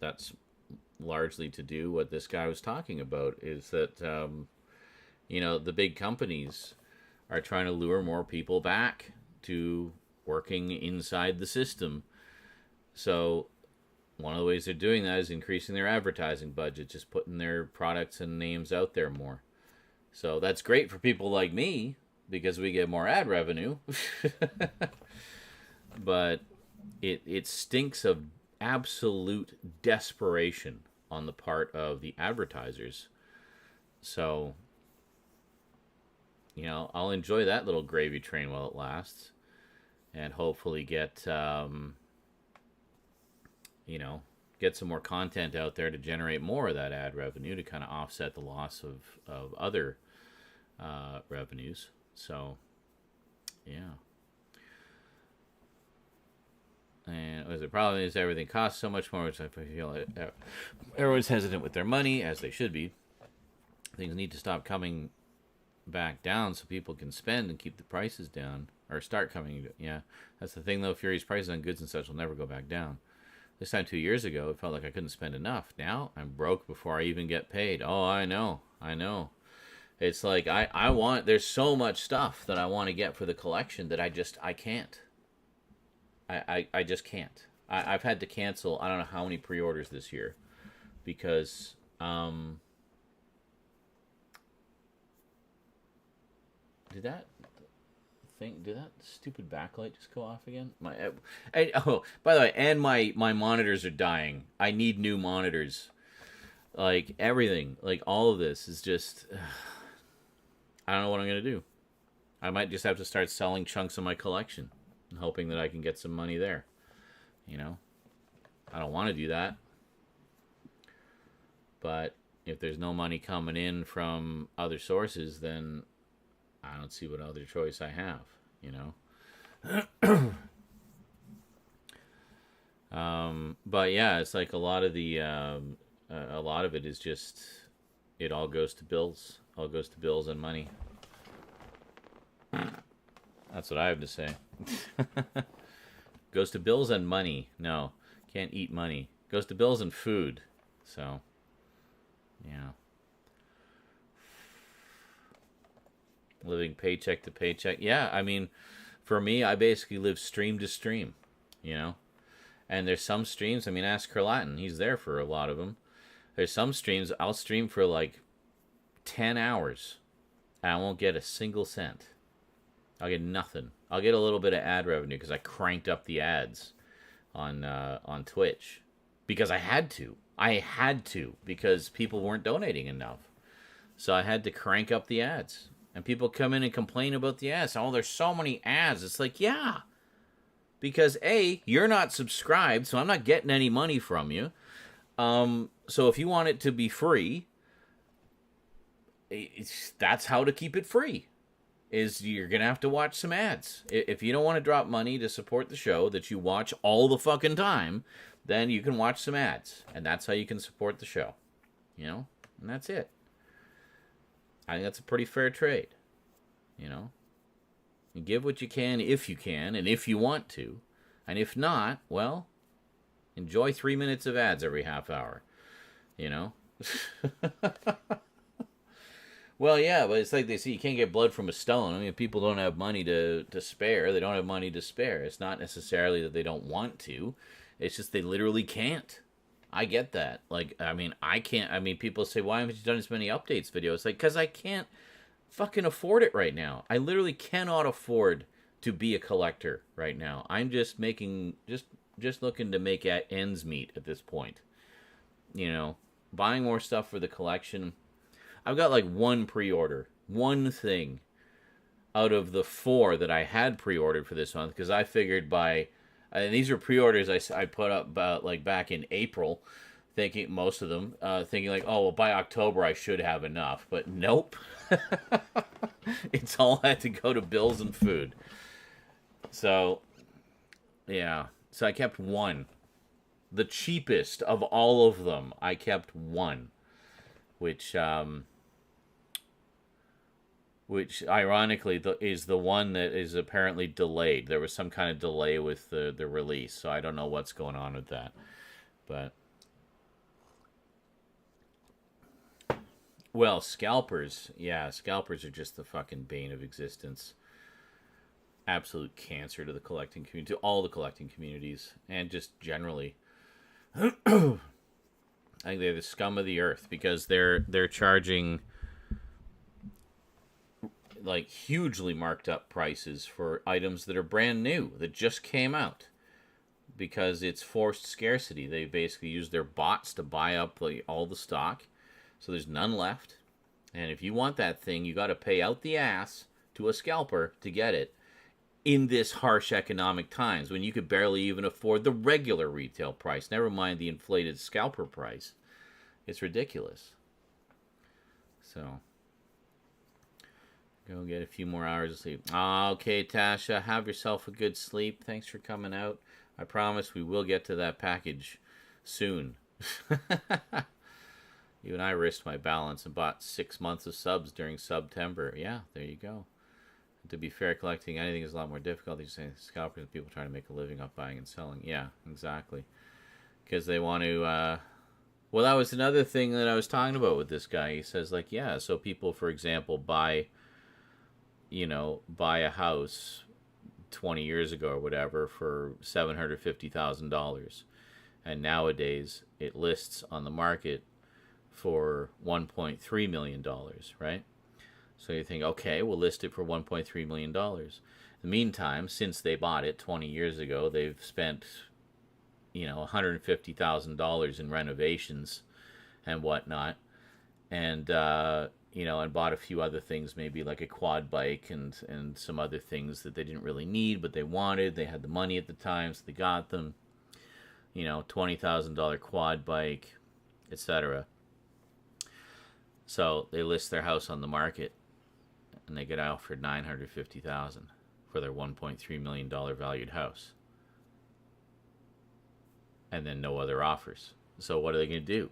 largely to do what this guy was talking about, is that, the big companies are trying to lure more people back to working inside the system. So one of the ways they're doing that is increasing their advertising budget, just putting their products and names out there more. So that's great for people like me, because we get more ad revenue. But it stinks of absolute desperation on the part of the advertisers. So, I'll enjoy that little gravy train while it lasts, and hopefully get some more content out there to generate more of that ad revenue to kind of offset the loss of other revenues. So, yeah. And the problem is everything costs so much more, which I feel like everyone's hesitant with their money, as they should be. Things need to stop coming back down so people can spend and keep the prices down, or start coming. Yeah, that's the thing though. Furious prices on goods and such will never go back down. This time 2 years ago, it felt like I couldn't spend enough. Now I'm broke before I even get paid. Oh, I know. It's like I want. There's so much stuff that I want to get for the collection that I can't. I just can't. I've had to cancel I don't know how many pre-orders this year because did that did that stupid backlight just go off again? Oh, by the way, and my monitors are dying. I need new monitors. Like everything, like all of this is just I don't know what I'm going to do. I might just have to start selling chunks of my collection and hoping that I can get some money there. You know? I don't want to do that. But if there's no money coming in from other sources, then I don't see what other choice I have, you know? But yeah, it's like a lot of it is just, it all goes to bills. All goes to bills and money. That's what I have to say. Goes to bills and money. No, can't eat money. Goes to bills and food. So, yeah. Living paycheck to paycheck. Yeah, I mean, for me, I basically live stream to stream, you know? And there's some streams, I mean, ask Kerlatin. He's there for a lot of them. There's some streams, I'll stream for like 10 hours. And I won't get a single cent. I'll get nothing. I'll get a little bit of ad revenue because I cranked up the ads on Twitch. Because I had to. I had to because people weren't donating enough. So I had to crank up the ads. And people come in and complain about the ads. Oh, there's so many ads. It's like, yeah. Because A, you're not subscribed, so I'm not getting any money from you. So if you want it to be free, that's how to keep it free. Is you're going to have to watch some ads. If you don't want to drop money to support the show that you watch all the fucking time, then you can watch some ads. And that's how you can support the show. You know? And that's it. I think that's a pretty fair trade. You know? You give what you can if you can, and if you want to. And if not, well, enjoy 3 minutes of ads every half hour. You know? Well, yeah, but it's like they say you can't get blood from a stone. I mean, if people don't have money to spare, they don't have money to spare. It's not necessarily that they don't want to. It's just they literally can't. I get that. Like, I mean, I can't. I mean, people say, why haven't you done as many updates videos? Like, because I can't fucking afford it right now. I literally cannot afford to be a collector right now. I'm just making, just looking to make ends meet at this point. You know, buying more stuff for the collection. I've got like one pre-order, one thing out of the 4 that I had pre-ordered for this month because I figured and these are pre-orders I put up about like back in April, thinking most of them, thinking like, oh, well, by October I should have enough, but nope. It's all had to go to bills and food. So, yeah. So I kept one. The cheapest of all of them, I kept one. Which ironically is the one that is apparently delayed. There was some kind of delay with the release, so I don't know what's going on with that. But, well, scalpers, yeah, scalpers are just the fucking bane of existence. Absolute cancer to the collecting community, to all the collecting communities, and just generally. I think they're the scum of the earth because they're charging like hugely marked up prices for items that are brand new that just came out because it's forced scarcity. They basically use their bots to buy up all the stock, so there's none left. And if you want that thing, you got to pay out the ass to a scalper to get it in this harsh economic times when you could barely even afford the regular retail price, never mind the inflated scalper price. It's ridiculous. So, go get a few more hours of sleep. Okay, Tasha, have yourself a good sleep. Thanks for coming out. I promise we will get to that package soon. Even I risked my balance and bought 6 months of subs during September. Yeah, there you go. To be fair, collecting anything is a lot more difficult. They're saying scalpers and people trying to make a living off buying and selling. Yeah, exactly. Because they want to... well, that was another thing that I was talking about with this guy. He says, like, yeah, so people, for example, buy a house, 20 years ago or whatever for $750,000. And nowadays it lists on the market for $1.3 million, right? So you think, okay, we'll list it for $1.3 million. In the meantime, since they bought it 20 years ago, they've spent, $150,000 in renovations and whatnot. And, and bought a few other things, maybe like a quad bike and some other things that they didn't really need, but they wanted. They had the money at the time, so they got them. $20,000 quad bike, etc. So they list their house on the market, and they get offered $950,000 for their $1.3 million valued house, and then no other offers. So what are they going to do?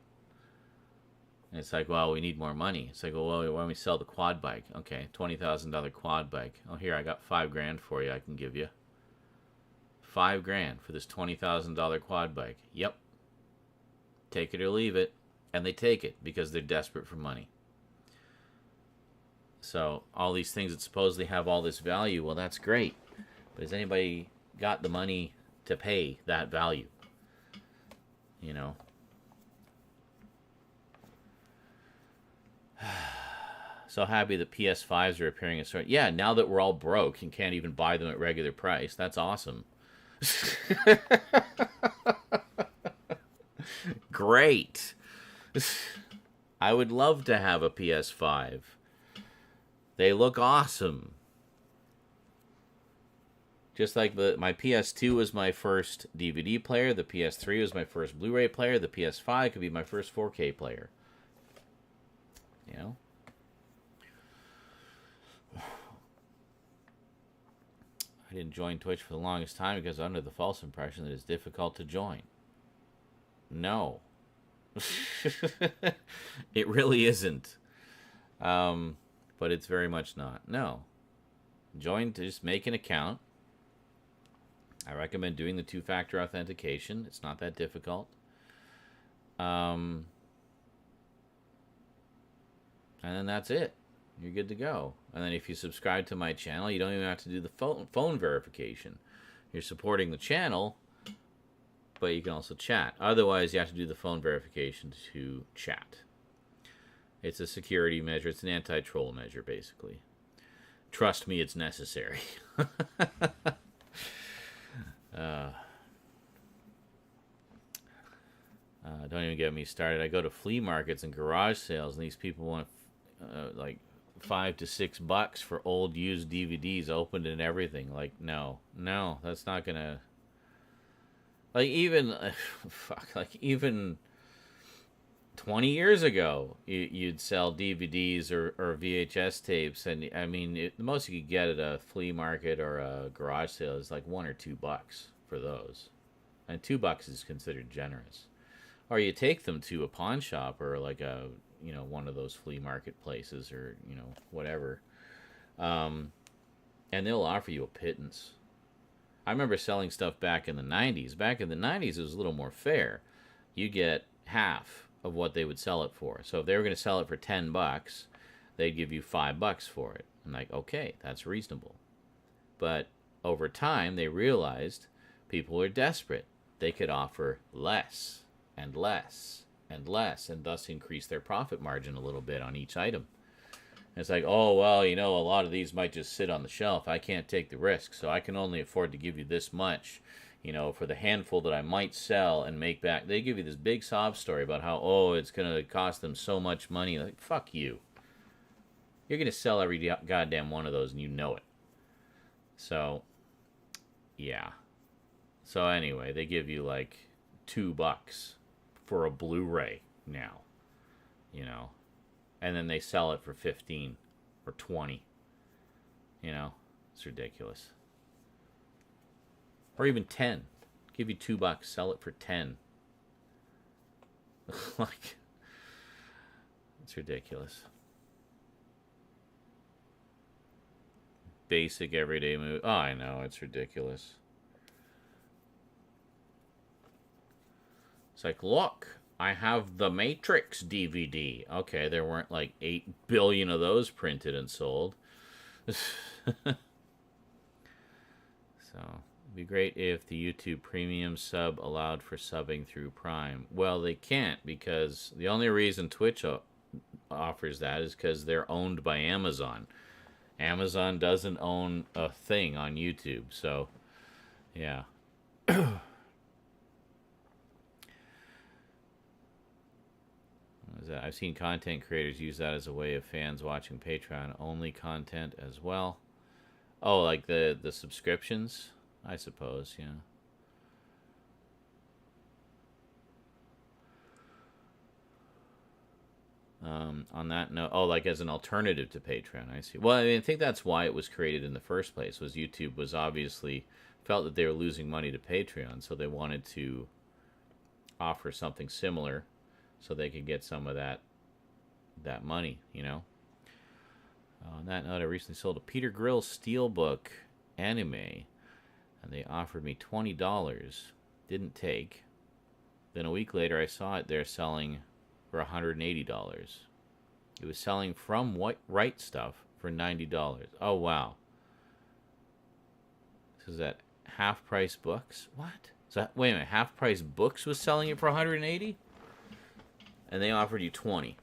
And it's like, well, we need more money. It's like, well, why don't we sell the quad bike? Okay, $20,000 quad bike. Oh, here, I got $5,000 for you. I can give you $5,000 for this $20,000 quad bike. Yep. Take it or leave it. And they take it because they're desperate for money. So all these things that supposedly have all this value, well, that's great. But has anybody got the money to pay that value? So happy that PS5s are appearing in store. Yeah, now that we're all broke and can't even buy them at regular price, that's awesome. Great. I would love to have a PS5. They look awesome. Just like my PS2 was my first DVD player, the PS3 was my first Blu-ray player, the PS5 could be my first 4K player. I didn't join Twitch for the longest time because I'm under the false impression that it's difficult to join. No. It really isn't. But it's very much not. No. Join, just make an account. I recommend doing the two-factor authentication. It's not that difficult. And then that's it. You're good to go. And then if you subscribe to my channel, you don't even have to do the phone verification. You're supporting the channel, but you can also chat. Otherwise, you have to do the phone verification to chat. It's a security measure. It's an anti-troll measure, basically. Trust me, it's necessary. Don't even get me started. I go to flea markets and garage sales, and these people want like $5 to $6 for old used DVDs opened and everything. Like, no, that's not gonna. Like even 20 years ago, you'd sell DVDs or VHS tapes, and I mean, the most you could get at a flea market or a garage sale is like $1 or $2 for those, and $2 is considered generous. Or you take them to a pawn shop or like a one of those flea market places or whatever, and they'll offer you a pittance. I remember selling stuff back in the 90s. Back in the 90s, it was a little more fair. You get half of what they would sell it for. So if they were going to sell it for $10, they'd give you $5 for it. I'm like, okay, that's reasonable. But over time, they realized people are desperate. They could offer less and less and less, and thus increase their profit margin a little bit on each item. And it's like, oh, well, a lot of these might just sit on the shelf. I can't take the risk, so I can only afford to give you this much, for the handful that I might sell and make back. They give you this big sob story about how, it's going to cost them so much money. Like, fuck you. You're going to sell every goddamn one of those, and you know it. So, yeah. So anyway, they give you like $2 for a Blu-ray now, and then they sell it for 15 or 20. It's ridiculous. Or even 10. Give you $2, sell it for 10. Like, it's ridiculous. Basic everyday movie. Oh, I know, it's ridiculous. It's like, look, I have the Matrix DVD. Okay, there weren't like 8 billion of those printed and sold. So it'd be great if the YouTube Premium sub allowed for subbing through Prime. Well, they can't, because the only reason Twitch offers that is because they're owned by Amazon. Amazon doesn't own a thing on YouTube, so yeah. I've seen content creators use that as a way of fans watching Patreon only content as well. Oh, like the subscriptions, I suppose, yeah. On that note, oh, like as an alternative to Patreon, I see. Well, I mean, I think that's why it was created in the first place, was YouTube was obviously felt that they were losing money to Patreon, so they wanted to offer something similar so they could get some of that money, you know. On that note, I recently sold a Peter Grill Steelbook anime, and they offered me $20. Didn't take. Then a week later, I saw it there selling for $180. It was selling from Right Stuff for $90. Oh, wow. So is that Half Price Books? What? So, wait a minute, Half Price Books was selling it for $180? And they offered you $20.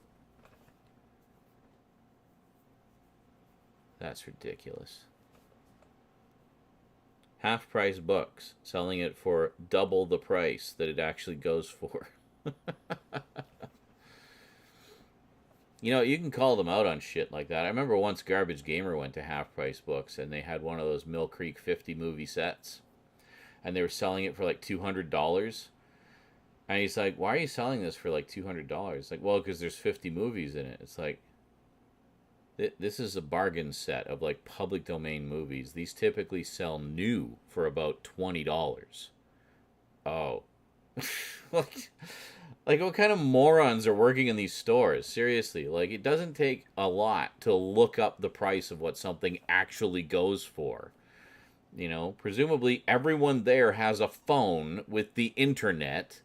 That's ridiculous. Half Price Books selling it for double the price that it actually goes for. You know, you can call them out on shit like that. I remember once Garbage Gamer went to Half Price Books and they had one of those Mill Creek 50 movie sets. And they were selling it for like $200. And he's like, why are you selling this for like $200? Like, well, because there's 50 movies in it. It's like, this is a bargain set of like public domain movies. These typically sell new for about $20. Oh. Like, what kind of morons are working in these stores? Seriously, like, it doesn't take a lot to look up the price of what something actually goes for. You know, presumably everyone there has a phone with the internet.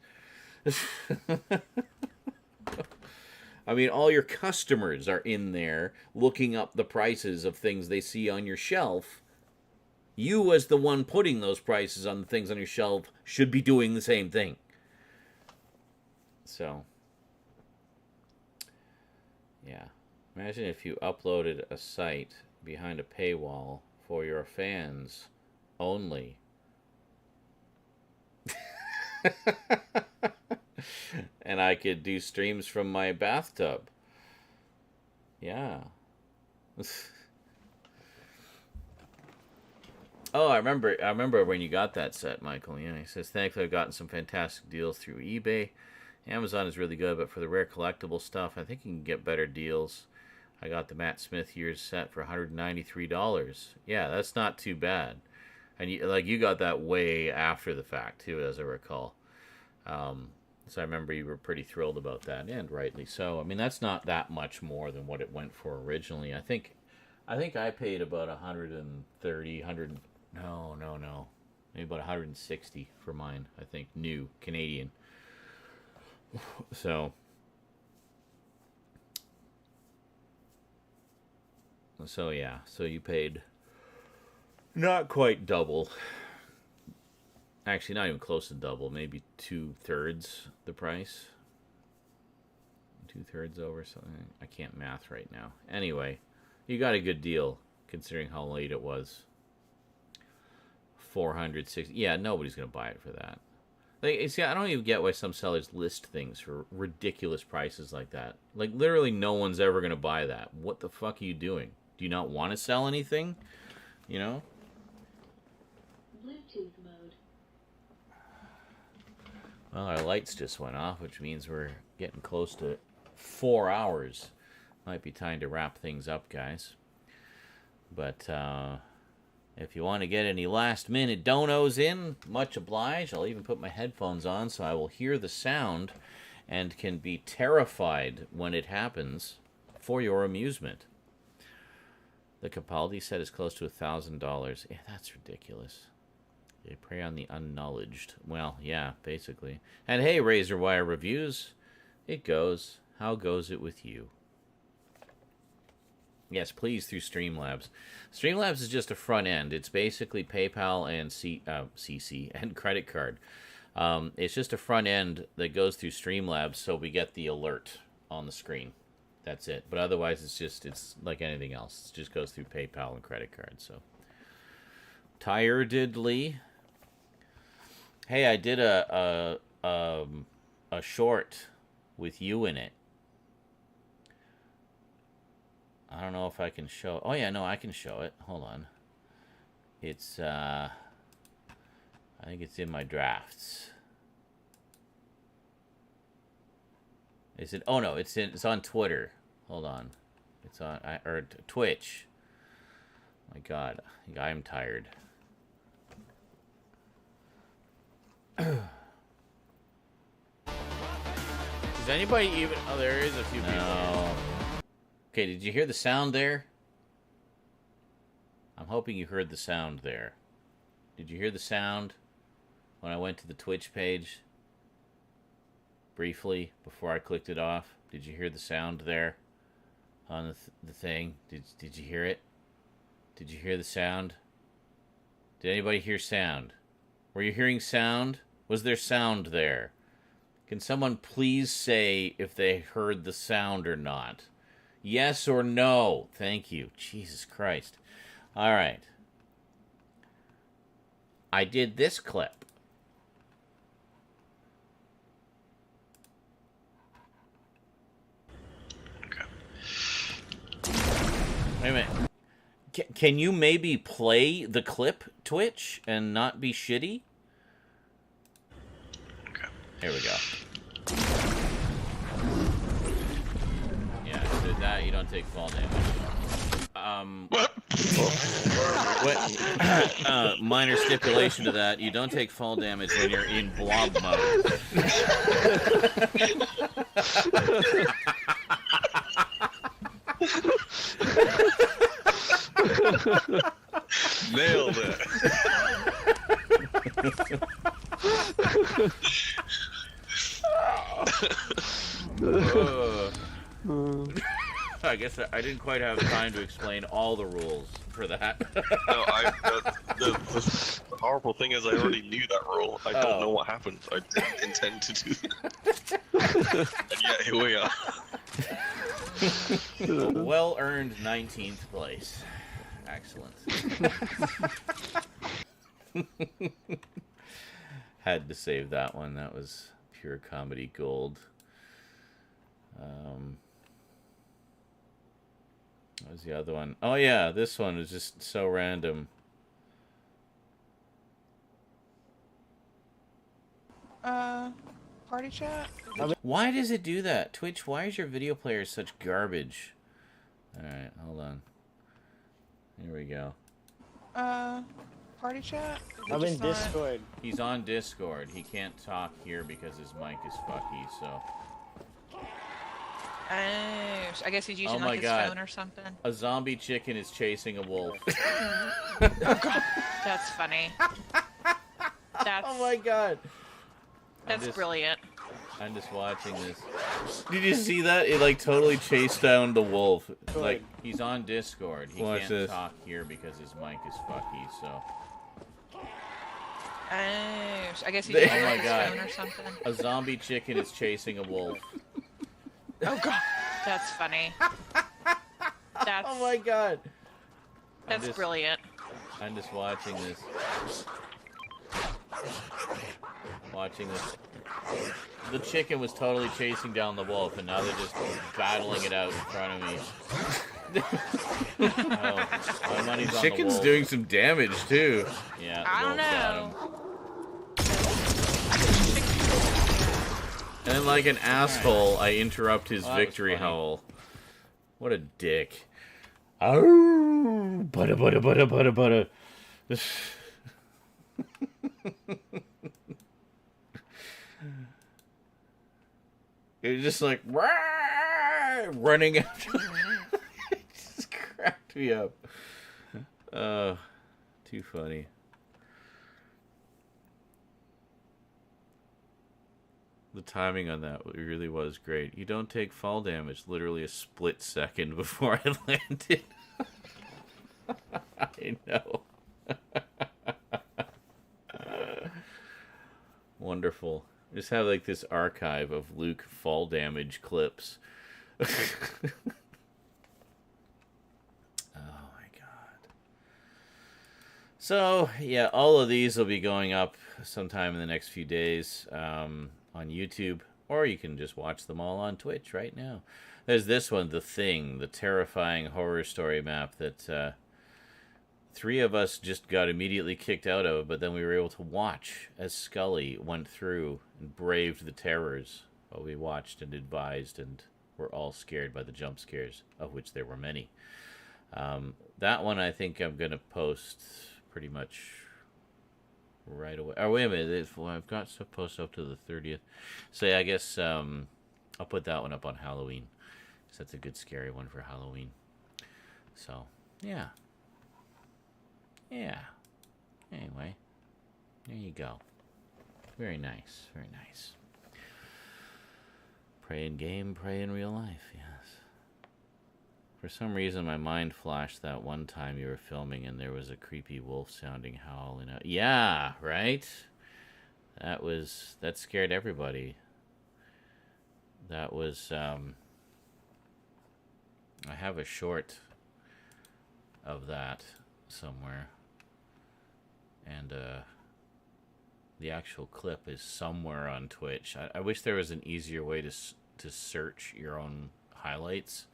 I mean, all your customers are in there looking up the prices of things they see on your shelf. You, as the one putting those prices on the things on your shelf, should be doing the same thing. So, yeah. Imagine if you uploaded a site behind a paywall for your fans only. And I could do streams from my bathtub. Yeah. Oh, I remember when you got that set, Michael. Yeah, he says, thankfully I've gotten some fantastic deals through eBay. Amazon is really good, but for the rare collectible stuff, I think you can get better deals. I got the Matt Smith Years set for $193. Yeah, that's not too bad. And you got that way after the fact too, as I recall. So I remember you were pretty thrilled about that, and rightly so. I mean, that's not that much more than what it went for originally. I think I paid about 130, 100. No, maybe about 160 for mine. I think new Canadian. So yeah. So you paid not quite double. Actually, not even close to double. Maybe 2/3 the price. 2/3 over something. I can't math right now. Anyway, you got a good deal considering how late it was. 460. Yeah, nobody's gonna buy it for that. Like, see, I don't even get why some sellers list things for ridiculous prices like that. Like, literally, no one's ever gonna buy that. What the fuck are you doing? Do you not want to sell anything? You know? Bluetooth mode. Well, our lights just went off, which means we're getting close to 4 hours. Might be time to wrap things up, guys. But if you want to get any last-minute donos in, much obliged. I'll even put my headphones on so I will hear the sound and can be terrified when it happens for your amusement. The Capaldi set is close to $1,000. Yeah, that's ridiculous. They prey on the unknowledged. Well, yeah, basically. And hey, Razor Wire Reviews. It goes. How goes it with you? Yes, please, through Streamlabs. Streamlabs is just a front end. It's basically PayPal and CC and credit card. It's just a front end that goes through Streamlabs, so we get the alert on the screen. That's it. But otherwise, it's like anything else. It just goes through PayPal and credit card. So, tiredly. Hey, I did a short with you in it. I don't know if I can show. Oh yeah, no, I can show it. Hold on. It's I think it's in my drafts. Is it? Oh no, it's on Twitter. Hold on. It's on or Twitch. My God, I am tired. Does anybody even? Oh, there is a few people. No. Okay, did you hear the sound there? I'm hoping you heard the sound there. Did you hear the sound when I went to the Twitch page? Briefly, before I clicked it off. Did you hear the sound there on the thing? Did you hear it? Did you hear the sound? Did anybody hear sound? Were you hearing sound? Was there sound there? Can someone please say if they heard the sound or not? Yes or no? Thank you. Jesus Christ. All right. I did this clip. Okay. Wait a minute. Can you maybe play the clip, Twitch, and not be shitty? Okay. Here we go. Yeah, so that you don't take fall damage. Minor stipulation to that: you don't take fall damage when you're in blob mode. Nailed it. I guess I didn't quite have time to explain all the rules for that. No, the horrible thing is I already knew that rule. I don't know what happened. I didn't intend to do that. And yet here we are. Well-earned 19th place. Excellent. Had to save that one. That was pure comedy gold. What was the other one? Oh yeah, this one was just so random. Party chat? Why does it do that? Twitch, why is your video player such garbage? Alright, hold on. Here we go. Party chat? I'm in Discord. He's on Discord. He can't talk here because his mic is fucky, so... I guess he's using like his phone or something. A zombie chicken is chasing a wolf. Oh god, that's funny. That's, oh my god. That's brilliant. I'm just watching this. Did you see that? It like totally chased down the wolf. Like, he's on Discord. He can't talk here because his mic is fucky, so... I guess he's using like his phone or something. A zombie chicken is chasing a wolf. Oh god, that's funny. That's, oh my god. That's brilliant. I'm just watching this. Watching this. The chicken was totally chasing down the wolf, and now they're just battling it out in front of me. Oh, my money's on the chicken's wolf. doing some damage too. Yeah, the I don't wolf got know. him. And then, like an asshole, I interrupt his Oh, victory that was funny. howl. What a dick. Oh, butter, butter, butter, butter, butter. It was just like, "Rah!" running after it just cracked me up. Too funny. The timing on that really was great. You don't take fall damage literally a split second before I landed. I know. Wonderful. Just have like this archive of Luke fall damage clips. Oh my god. So, yeah, all of these will be going up sometime in the next few days on YouTube, or you can just watch them all on Twitch right now. There's this one, The Thing, the terrifying horror story map that three of us just got immediately kicked out of, but then we were able to watch as Scully went through and braved the terrors while we watched and advised and were all scared by the jump scares, of which there were many. That one I think I'm going to post pretty much right away. Oh, wait a minute. I've got to post up to the 30th. So yeah, I guess I'll put that one up on Halloween. So that's a good scary one for Halloween. So, yeah. Yeah. Anyway, there you go. Very nice. Very nice. Pray in game, pray in real life, yes. For some reason, my mind flashed that one time you were filming and there was a creepy wolf-sounding howl. Yeah, right? That scared everybody. That was, I have a short of that somewhere. And the actual clip is somewhere on Twitch. I wish there was an easier way to search your own highlights.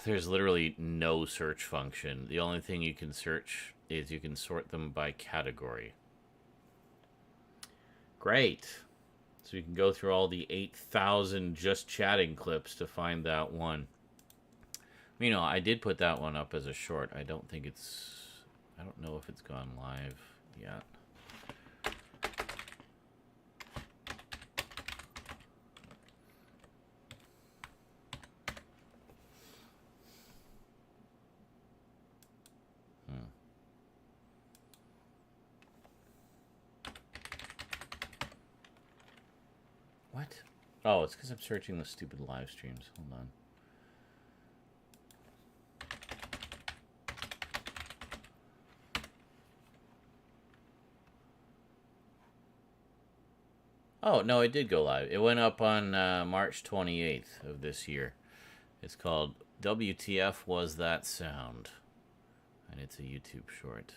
There's literally no search function. The only thing you can search is you can sort them by category. Great. So you can go through all the 8,000 just chatting clips to find that one. You know, I did put that one up as a short. I don't know if it's gone live yet. What? Oh, it's because I'm searching the stupid live streams. Hold on. Oh, no, it did go live. It went up on March 28th of this year. It's called WTF Was That Sound? And it's a YouTube short.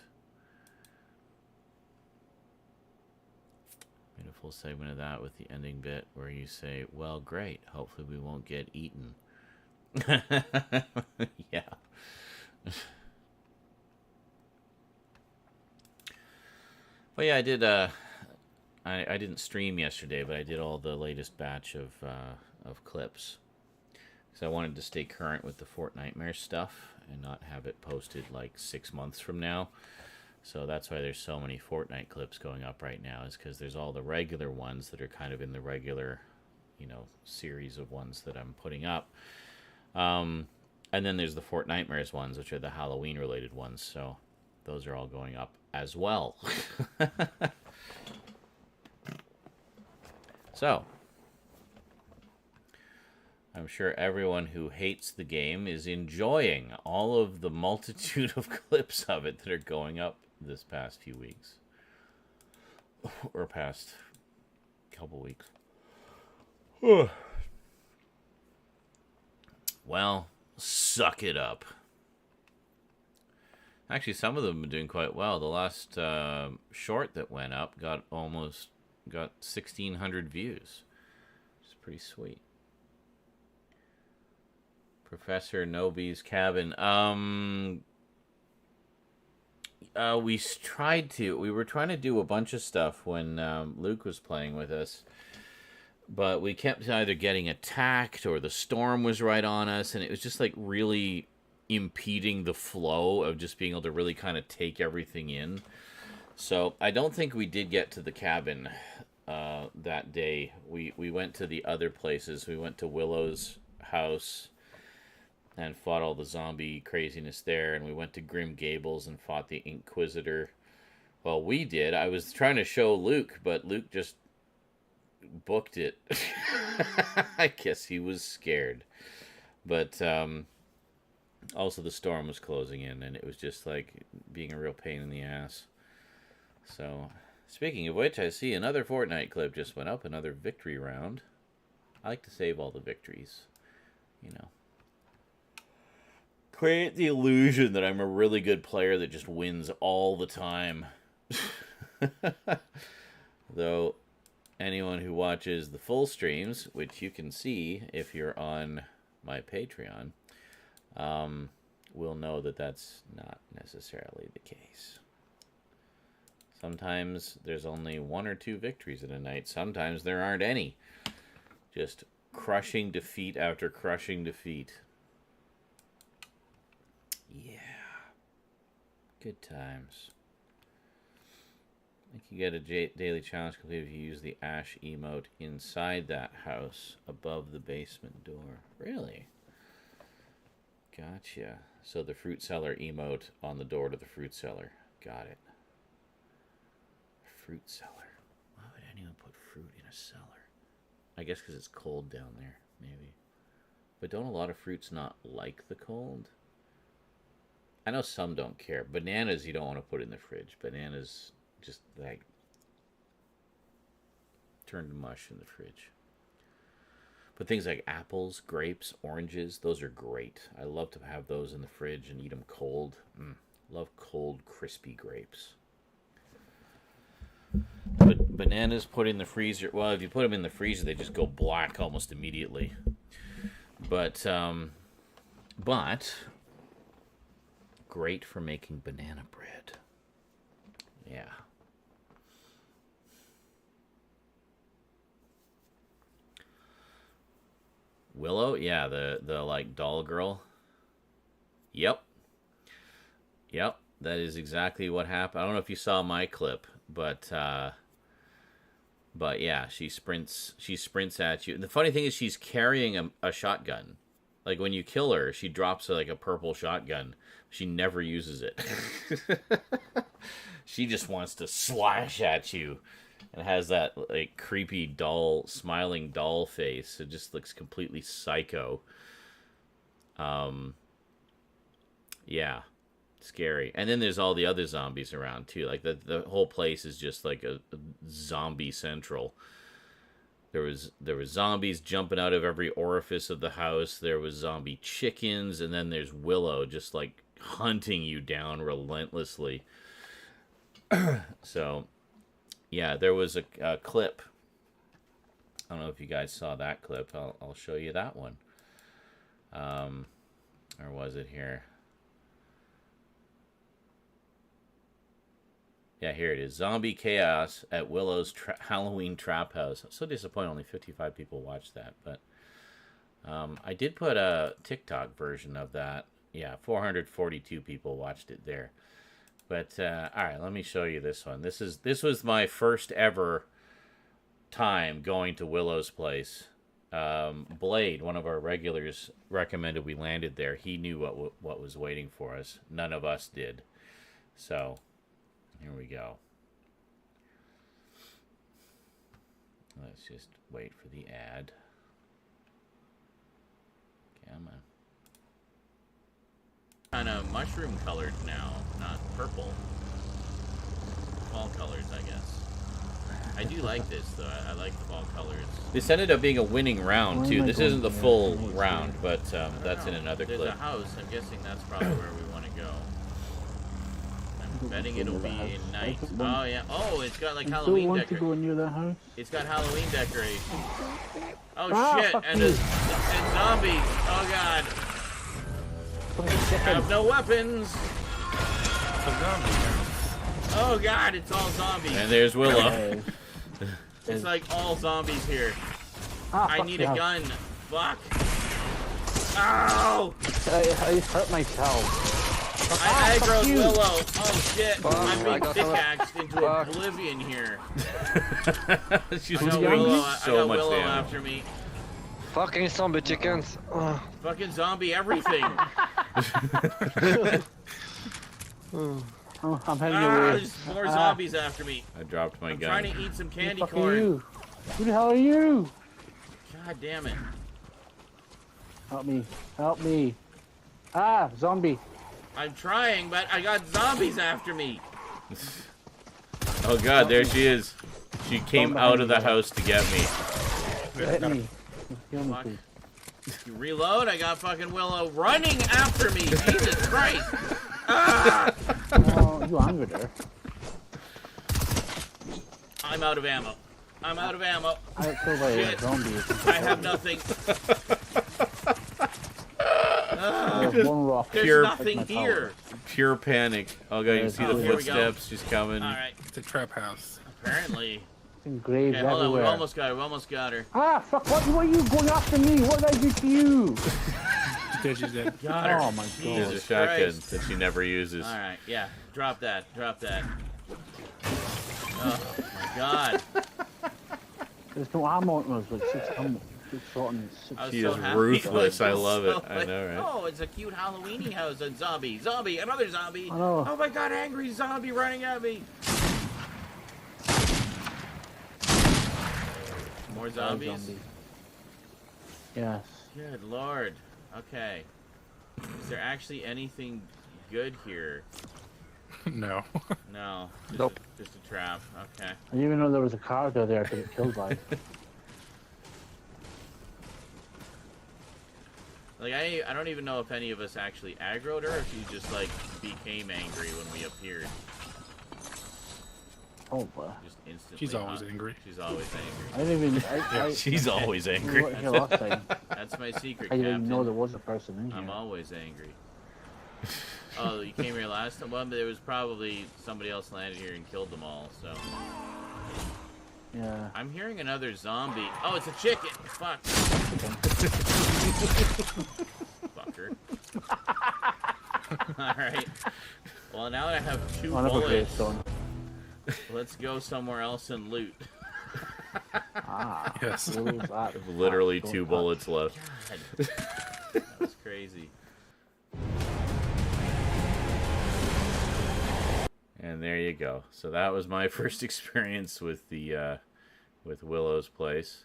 Made a full segment of that with the ending bit where you say, well, great. Hopefully we won't get eaten. Yeah. But yeah, I did... I didn't stream yesterday, but I did all the latest batch of clips. Because I wanted to stay current with the Fortnite stuff and not have it posted like 6 months from now. So that's why there's so many Fortnite clips going up right now, is because there's all the regular ones that are kind of in the regular, series of ones that I'm putting up. And then there's the Fortnite ones, which are the Halloween-related ones. So those are all going up as well. So, I'm sure everyone who hates the game is enjoying all of the multitude of clips of it that are going up this past few weeks. Or past couple weeks. Well, suck it up. Actually, some of them have been doing quite well. The last short that went up got 1,600 views, which is pretty sweet. Professor Nobi's cabin. We were trying to do a bunch of stuff when Luke was playing with us, but we kept either getting attacked or the storm was right on us, and it was just like really impeding the flow of just being able to really kind of take everything in. So I don't think we did get to the cabin that day. We went to the other places. We went to Willow's house and fought all the zombie craziness there, and we went to Grim Gables and fought the Inquisitor. Well, we did. I was trying to show Luke, but Luke just booked it. I guess he was scared. But also the storm was closing in, and it was just like being a real pain in the ass. So, speaking of which, I see another Fortnite clip just went up, another victory round. I like to save all the victories, you know. Create the illusion that I'm a really good player that just wins all the time. Though, anyone who watches the full streams, which you can see if you're on my Patreon, will know that that's not necessarily the case. Sometimes there's only 1 or 2 victories in a night. Sometimes there aren't any. Just crushing defeat after crushing defeat. Yeah. Good times. I think you get a daily challenge complete if you use the Ash emote inside that house above the basement door. Really? Gotcha. So the fruit cellar emote on the door to the fruit cellar. Got it. Fruit cellar. Why would anyone put fruit in a cellar? I guess because it's cold down there, maybe. But don't a lot of fruits not like the cold? I know some don't care. Bananas you don't want to put in the fridge. Bananas just like turn to mush in the fridge. But things like apples, grapes, oranges, those are great. I love to have those in the fridge and eat them cold. Love cold, crispy grapes. But bananas put in the freezer, well, if you put them in the freezer, they just go black almost immediately. But great for making banana bread. Yeah. Willow? Yeah, the like doll girl. Yep. That is exactly what happened. I don't know if you saw my clip, but yeah, she sprints at you. The funny thing is she's carrying a shotgun. Like when you kill her, she drops like a purple shotgun. She never uses it. She just wants to slash at you. And has that like creepy doll, smiling doll face. It just looks completely psycho. Yeah, scary. And then there's all the other zombies around too. Like the whole place is just like a zombie central. There was zombies jumping out of every orifice of the house. There was zombie chickens, and then there's Willow just like hunting you down relentlessly. So. Yeah, there was a clip. I don't know if you guys saw that clip. I'll show you that one. Or was it here? Yeah, here it is. Zombie chaos at Willow's Halloween trap house. I'm so disappointed only 55 people watched that. But I did put a TikTok version of that. Yeah, 442 people watched it there. But, all right, let me show you this one. This was my first ever time going to Willow's place. Blade, one of our regulars, recommended we landed there. He knew what was waiting for us. None of us did. So, here we go. Let's just wait for the ad. Come on. Kind of mushroom colored now, not purple. Fall colors, I guess. I do like this though. I like the fall colors. This ended up being a winning round too. This isn't the full round, but that's in another clip. There's a house. I'm guessing that's probably where we want to go. I'm betting it'll be in night. Oh yeah. Oh, it's got like Halloween decorations. Go near that house. It's got Halloween decorations. Oh shit! And zombies. Oh god. I have no weapons. Oh god, it's all zombies. And there's Willow. It's like all zombies here. I need a gun. Fuck. Ow! I hurt myself. I aggroed Willow. Oh shit. I'm being pickaxed into oblivion here. She's so Willow. I got Willow after me. Fucking zombie chickens. Fucking zombie everything. I'm heading away. There's more zombies after me. I dropped my gun. I'm trying to eat some candy corn. Who the hell are you? God damn it. Help me. Help me. Ah, zombie. I'm trying, but I got zombies after me. Oh god, there she is. She came out of the house to get me. Hit me. Kill me, Fuck. please. You reload, I got fucking Willow running after me. Jesus Christ. Ah! Oh, you angry there? I'm out of ammo. I'm out of ammo. I got killed by a Shit. zombie. I have nothing. There's one rock. There's Pure- nothing Like my here. Pure panic. Oh god, you can see the Oh, here we go. footsteps. She's coming. Alright, It's a trap house. apparently. In graves Okay, hold on, we everywhere. almost got her, we almost got her. Ah, fuck, what are you going after me? What did I do to you? She's dead, she's dead. Got her. Oh my There's a Jesus shotgun Christ. that she never uses. Alright, yeah, drop that, drop that. Oh my god. There's no ammo in us, like 6 ammo. 6 shot and 6 I was She so is happy. ruthless. I Like, love so it. I like, know, right? Oh, it's a cute Halloweeny house. A zombie, zombie, another zombie. I know. Oh my god, angry zombie running at me. More zombies? Zombie. Yes. Good lord. Okay. Is there actually anything good here? No. No. Just Nope. Just a trap. Okay. I didn't even know there was a character there to get killed by. Like, I don't even know if any of us actually aggroed her, or if she just, like, became angry when we appeared. Oh, boy. Just instantly. She's always huh? angry. She's always angry. I didn't even. She's always You angry. weren't here last time. That's my secret, I didn't Captain. even know there was a person in I'm here. always angry. Oh, you came here last time? Well, there was probably somebody else landed here and killed them all, so... Yeah. I'm hearing another zombie. Oh, it's a chicken! Fuck. Fucker. Alright. Well, now that I have 2 Another bullets, gravestone. let's go somewhere else and loot. Ah. Yes. What was that? Literally Don't 2 touch. bullets left. God. That was crazy. And there you go. So that was my first experience with the with Willow's place.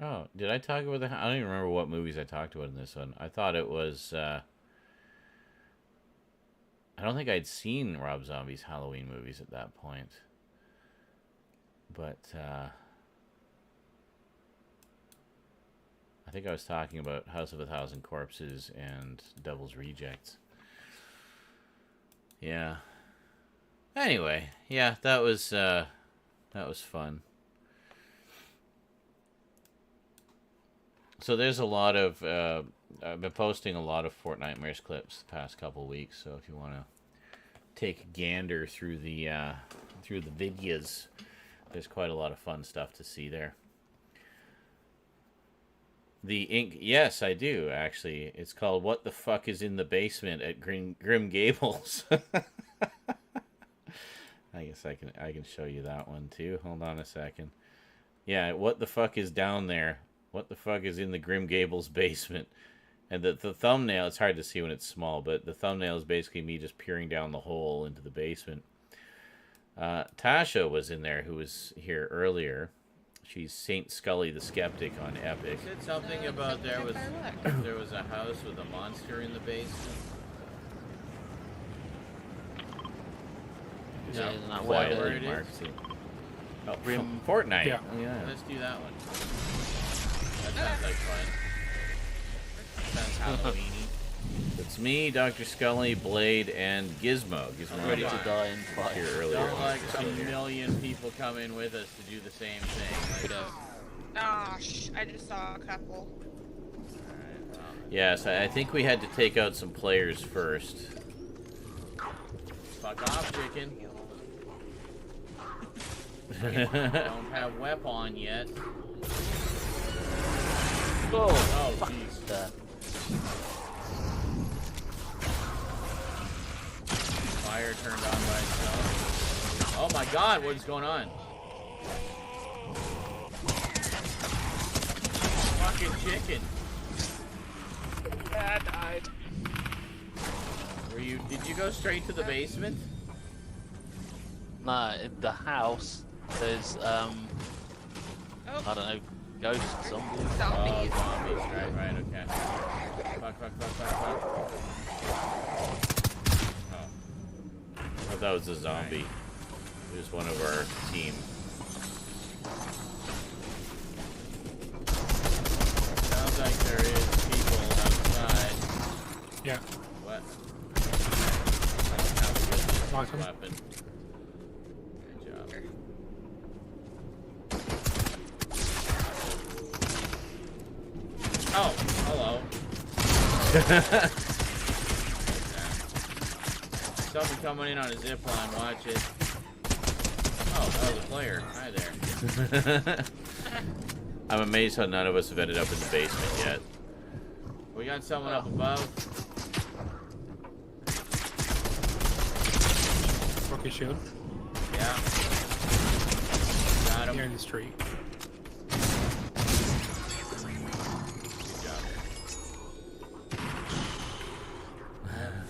Oh, did I talk about the? I don't even remember what movies I talked about in this one. I thought it was. I don't think I'd seen Rob Zombie's Halloween movies at that point. But I think I was talking about House of a Thousand Corpses and Devil's Rejects. Yeah. Anyway, yeah, that was fun. So there's a lot of I've been posting a lot of Fortnite clips the past couple weeks. So if you want to take a gander through the videos, there's quite a lot of fun stuff to see there. The ink, yes, I do actually. It's called "What the Fuck Is in the Basement" at Grim Gables. I guess I can show you that one too. Hold on a second. Yeah, what the fuck is down there? What the fuck is in the Grim Gables basement? And the thumbnail, it's hard to see when it's small, but the thumbnail is basically me just peering down the hole into the basement. Tasha was in there, who was here earlier. She's Saint Scully the Skeptic on Epic. You said something about there was a house with a monster in the basement. No, not where Quietly it is? marked it. Oh, Grim Fortnite. Yeah. Oh, yeah. Let's do that one. That sounds like fun. Sounds Halloween-y. It's me, Dr. Scully, Blade, and Gizmo. I'm ready to die in fire. Here earlier. Don't like a million people come in with us to do the same thing. Like, Gosh, I just saw a couple. alright, well, Yes, I think we had to take out some players first. fuck off, chicken. Don't have weapon yet. Oh, Oh, jeez. Fire turned on by itself. Oh my god, what is going on? Fucking chicken. Yeah, I died. Did you go straight to the basement? Nah, in the house, there's, I Oh, don't know, ghosts, zombies. Oh, zombies. zombies. Right, okay. Fuck. Oh. I thought that was a zombie. It was one of our team. Sounds like there is people outside. Yeah. What? I don't have a good Lock 'em. weapon. Good job. Oh, hello. Someone coming in on a zip line, watch it. Oh, that was a player. Hi there. I'm amazed how none of us have ended up in the basement yet. We got someone up above. Rocket shield. Yeah. Got Here him. in the street.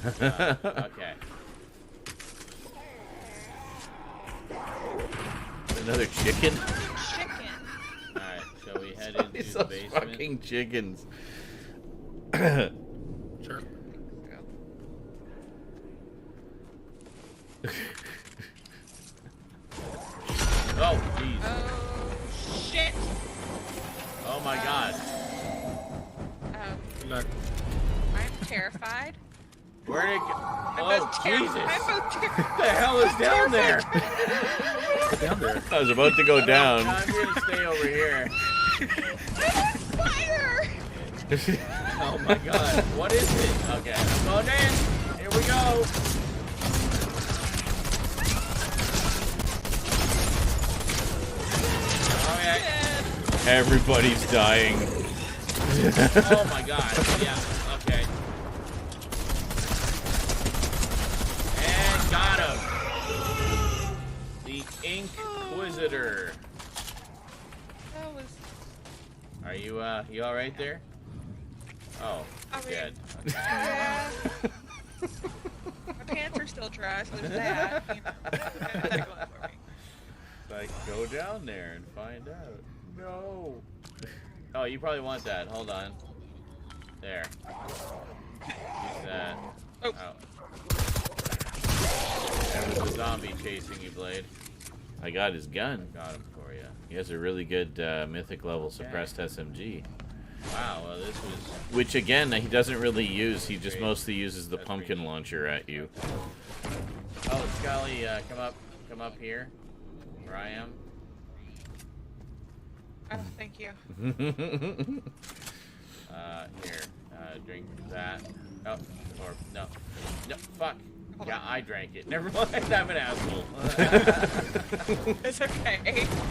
Good job. Okay. Another chicken? Chicken. Alright, shall we head into These the basement? fucking chickens. Sure. Oh, jeez. Oh, shit. Oh my god. Good luck. I'm terrified. Where'd it go? I'm Oh, both terrified. Jesus. I'm both terrified. What the hell is down there? Down there. I was about to go down. I'm gonna stay over here. Fire! Oh my god. What is it? Okay, I'm going in. Here we go. Okay. Everybody's dying. Oh my god. Yeah, okay. And got him. The Inquisitor. That was. Are you alright there? Oh, Oh, dead. yeah. My pants are still dry, so there's that. You know, that's going for me. Like, go down there and find out. No. Oh, you probably want that. Hold on. There. Use that. Oh. There was a zombie chasing you, Blade. I got his gun. Got him for you. He has a really good mythic level suppressed SMG. Wow, well, this was... Which, again, he doesn't really use. He just Great. mostly uses the That's pumpkin pretty- launcher at you. Oh, Scully, come up here. Where I am. Oh, thank you. Here. Drink that. Oh, or, no. No, fuck. Hold Yeah, on. I drank it. Never mind, I'm an asshole. It's okay.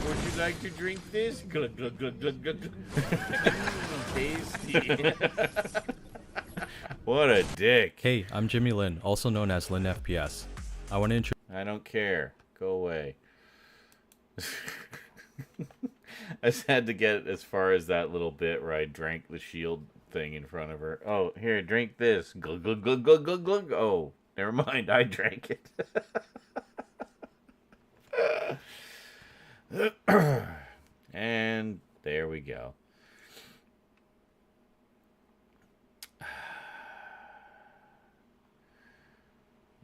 Would you like to drink this? Glug, glug, glug, glug, glug, glug. Tasty. What a dick. Hey, I'm Jimmy Lin, also known as Lin FPS. I want to introduce. I don't care. Go away. I just had to get as far as that little bit where I drank the shield thing in front of her. Oh, here, drink this. Glug, glug, glug, glug, glug, glug. Oh, never mind. I drank it. And there we go.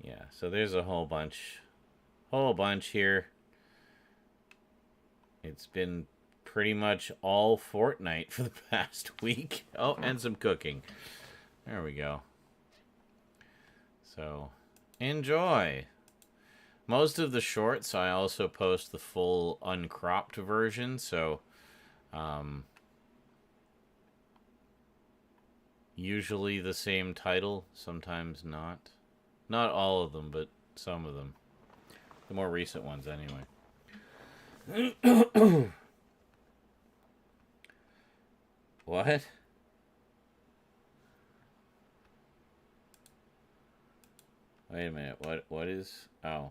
Yeah, so there's a whole bunch here. It's been pretty much all Fortnite for the past week. Oh, and some cooking. There we go. So, enjoy. Most of the shorts, I also post the full uncropped version, so usually the same title, sometimes not. Not all of them, but some of them. The more recent ones, anyway. What? Wait a minute. What is... Oh.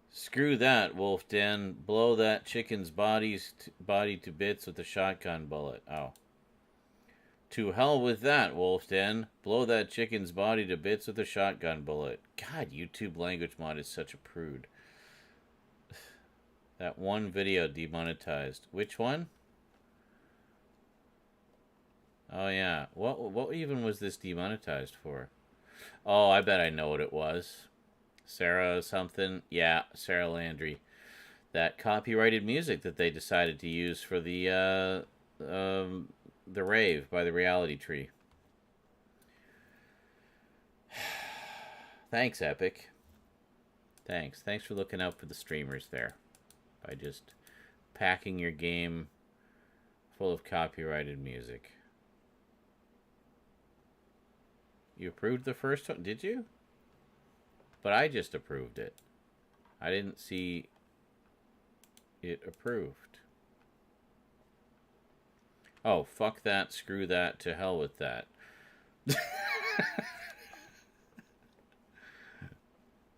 Screw that, Wolf Den. Blow that chicken's body to bits with a shotgun bullet. Oh. To hell with that, Wolf Den. Blow that chicken's body to bits with a shotgun bullet. God, YouTube language mod is such a prude. That one video demonetized. Which one? Oh, yeah. What even was this demonetized for? Oh, I bet I know what it was. Sarah something. Yeah, Sarah Landry. That copyrighted music that they decided to use for the rave by the Reality Tree. Thanks, Epic. Thanks for looking out for the streamers there. By just packing your game full of copyrighted music. You approved the first one, did you? But I just approved it. I didn't see it approved. Oh, fuck that, screw that, to hell with that.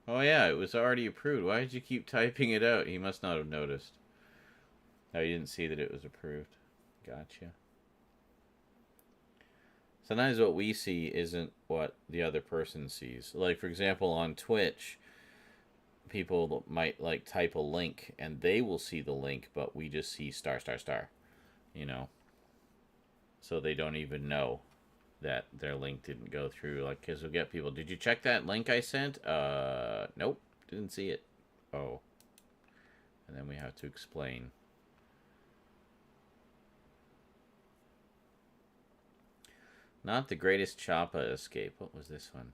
Oh yeah, it was already approved. Why did you keep typing it out? He must not have noticed. Oh, you didn't see that it was approved. Gotcha. Sometimes what we see isn't what the other person sees. Like, for example, on Twitch, people might, like, type a link, and they will see the link, but we just see star, you know? So they don't even know that their link didn't go through. Like, because we'll get people, did you check that link I sent? Nope, didn't see it. Oh. And then we have to explain. Not the greatest Choppa escape. What was this one?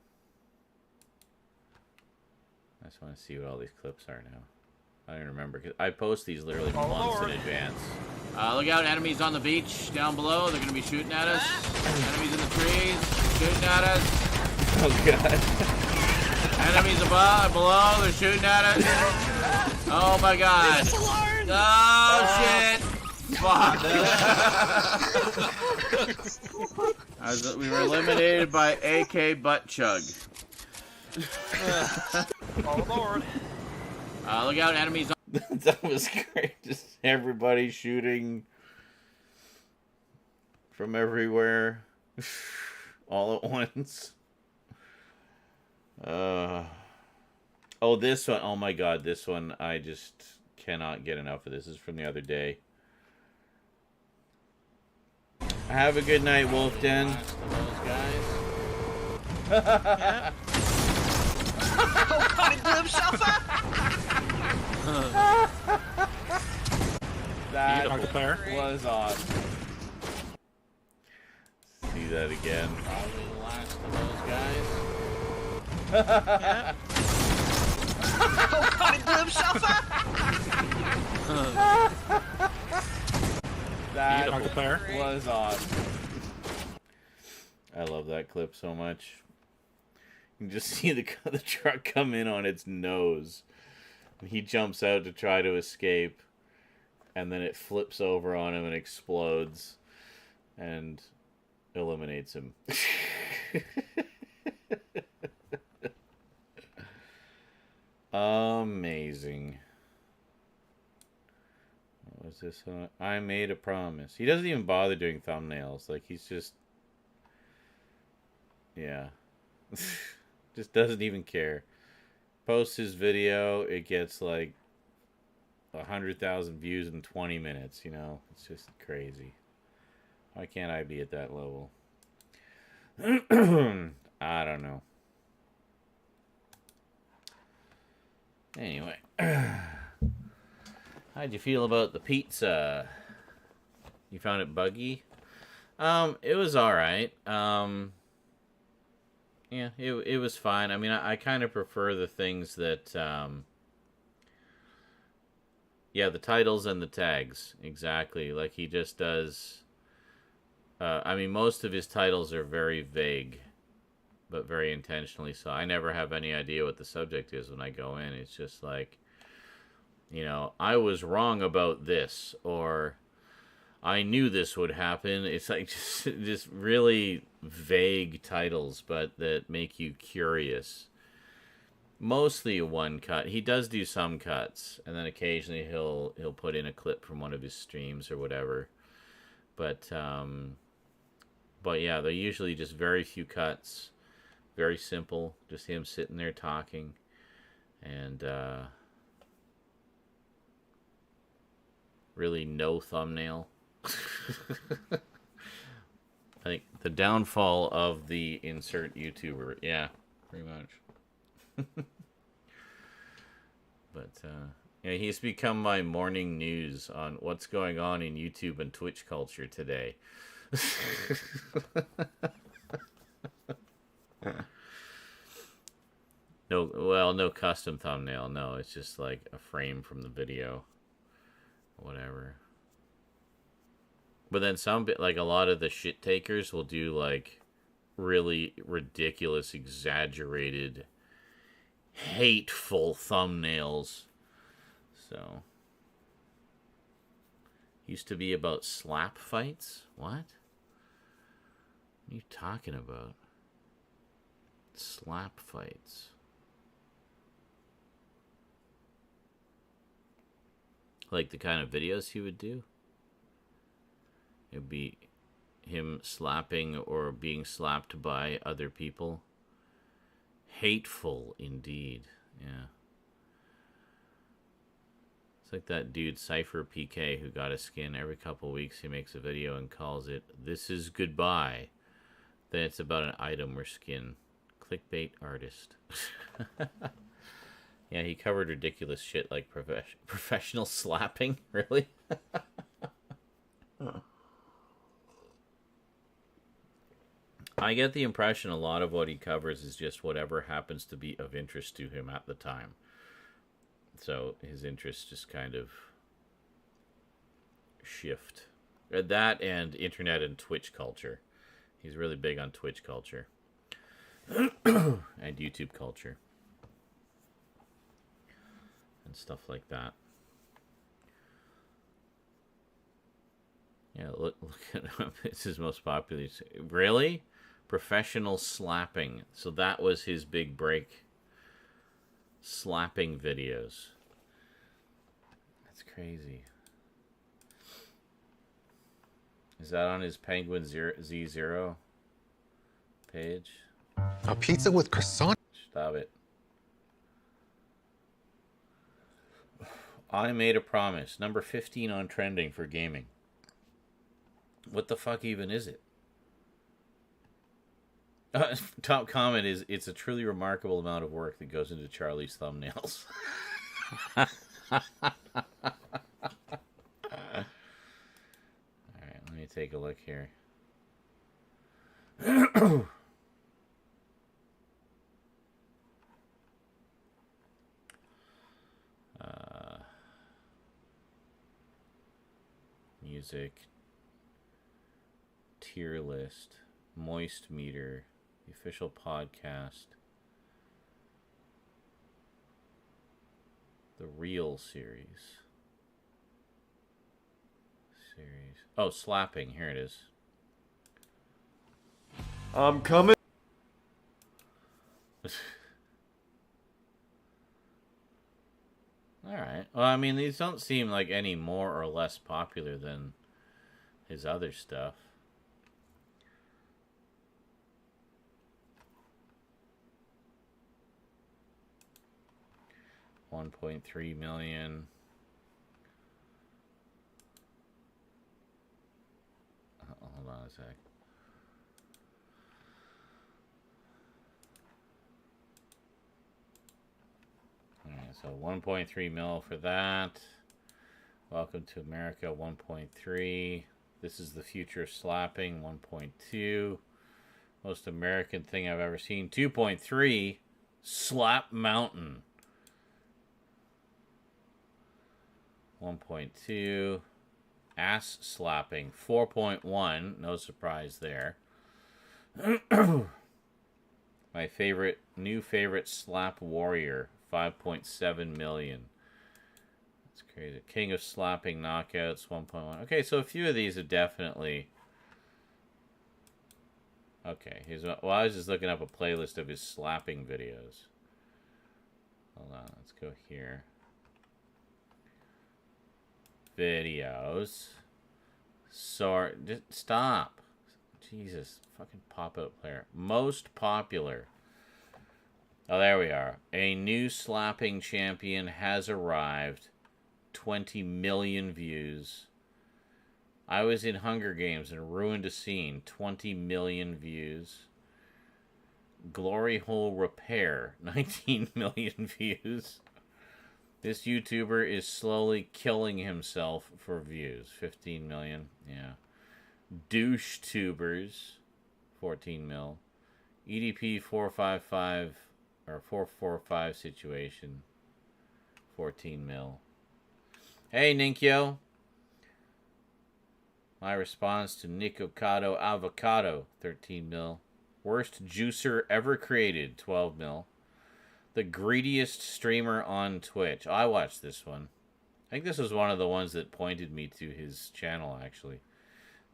I just want to see what all these clips are now. I don't remember, because I post these literally months in advance. Look out, enemies on the beach down below. They're going to be shooting at us. Enemies in the trees, shooting at us. Oh, God. Enemies above, below, they're shooting at us. Oh, my God. Oh, shit. Fuck. We were eliminated by AK Butt Chug. All aboard. Look out, enemies on... That was great. Just everybody shooting from everywhere all at once. Oh, this one. Oh my God, this one. I just cannot get enough of this. This is from the other day. Have a good night, Wolf Den. Those guys. Yeah. Oh, God, it blew himself up! That Player. was awesome. See that again. Probably the last of those guys. Yeah. Oh, God, it blew himself up! That Player. was awesome. I love that clip so much. You can just see the truck come in on its nose. He jumps out to try to escape, and then it flips over on him and explodes and eliminates him. Amazing. What was this one? I made a promise. He doesn't even bother doing thumbnails. Like, he's just... Yeah. Just doesn't even care. Posts his video, it gets like 100,000 views in 20 minutes, you know? It's just crazy. Why can't I be at that level? I don't know. Anyway. How'd you feel about the pizza? You found it buggy? It was alright. Yeah, it was fine. I mean, I kind of prefer the things that, yeah, the titles and the tags, exactly. Like, he just does, I mean, most of his titles are very vague, but very intentionally so. I never have any idea what the subject is when I go in. It's just like, you know, I was wrong about this, or I knew this would happen. It's like just really vague titles, but that make you curious. Mostly one cut. He does do some cuts, and then occasionally he'll put in a clip from one of his streams or whatever. But yeah, they're usually just very few cuts, very simple, just him sitting there talking, and really no thumbnail. I think the downfall of the insert YouTuber. Yeah, pretty much. But yeah, he's become my morning news on what's going on in YouTube and Twitch culture today. No custom thumbnail. No, it's just like a frame from the video, whatever. But then like a lot of the shit takers will do like really ridiculous, exaggerated, hateful thumbnails. So, used to be about slap fights? What? What are you talking about? Slap fights. Like the kind of videos he would do? It'd be him slapping or being slapped by other people. Hateful indeed. Yeah. It's like that dude Cypher PK who got a skin. Every couple weeks he makes a video and calls it "This is Goodbye." Then it's about an item or skin. Clickbait artist. Yeah, he covered ridiculous shit like professional slapping. Really? I get the impression a lot of what he covers is just whatever happens to be of interest to him at the time. So his interests just kind of shift. That and internet and Twitch culture. He's really big on Twitch culture. And YouTube culture. And stuff like that. Yeah, look at him. It's his most popular. Really? Professional slapping. So that was his big break. Slapping videos. That's crazy. Is that on his Penguin Z0 page? A pizza with croissant? Stop it. I made a promise. Number 15 on trending for gaming. What the fuck even is it? Top comment is, it's a truly remarkable amount of work that goes into Charlie's thumbnails. Alright, let me take a look here. Music. Tier list. Moist meter. The official podcast. The real series. Oh, slapping. Here it is. I'm coming. Alright. Well, I mean, these don't seem like any more or less popular than his other stuff. $1.3 million. Hold on a sec. Alright, so 1.3 mil for that. Welcome to America, 1.3. This is the future of slapping, 1.2. Most American thing I've ever seen, 2.3. Slap Mountain. 1.2. Ass slapping, 4.1. No surprise there. My new favorite slap warrior, 5.7 million. That's crazy. King of Slapping Knockouts 1.1. Okay, so a few of these are definitely... Okay, well, I was just looking up a playlist of his slapping videos. Hold on, let's go here. Videos. Sorry, just stop. Jesus, fucking pop-out player. Most popular. Oh, there we are. A new slapping champion has arrived. 20 million views. I was in Hunger Games and ruined a scene. 20 million views. Glory Hole Repair. 19 million views. This YouTuber is slowly killing himself for views. 15 million. Yeah. Douche Tubers. 14 mil. EDP 455 or 445 situation. 14 mil. Hey, Ninkyo. My response to Nikocado Avocado, 13 mil. Worst juicer ever created, 12 mil. The greediest streamer on Twitch. I watched this one. I think this was one of the ones that pointed me to his channel, actually.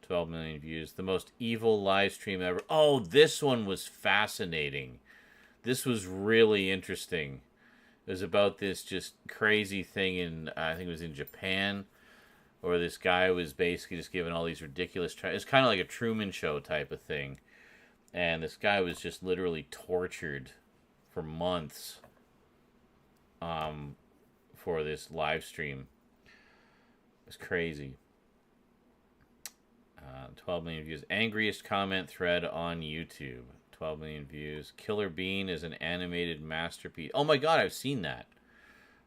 12 million views. The most evil live stream ever. Oh, this one was fascinating. This was really interesting. It was about this just crazy thing in, I think it was in Japan, where this guy was basically just giving all these ridiculous... It's kind of like a Truman Show type of thing. And this guy was just literally tortured for months for this live stream. It was crazy. 12 million views. Angriest comment thread on YouTube. 12 million views. Killer Bean is an animated masterpiece. Oh my god, I've seen that.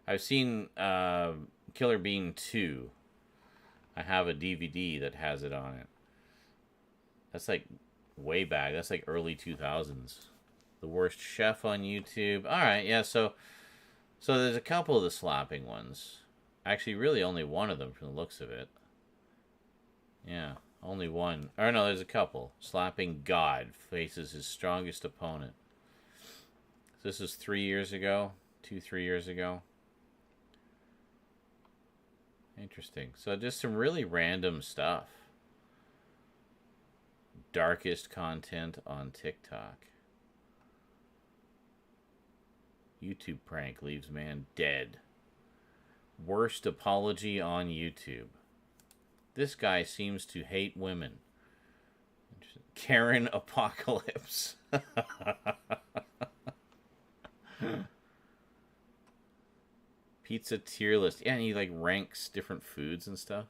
I've seen Killer Bean 2. I have a DVD that has it on it. That's like way back. That's like early 2000s. The worst chef on YouTube. Alright, yeah, so there's a couple of the slapping ones. Actually, really only one of them from the looks of it. Yeah, only one. Or no, there's a couple. Slapping God faces his strongest opponent. So this is 3 years ago. 3 years ago. Interesting. So just some really random stuff. Darkest content on TikTok. YouTube prank leaves man dead. Worst apology on YouTube. This guy seems to hate women. Karen Apocalypse. Pizza tier list. Yeah, and he like ranks different foods and stuff.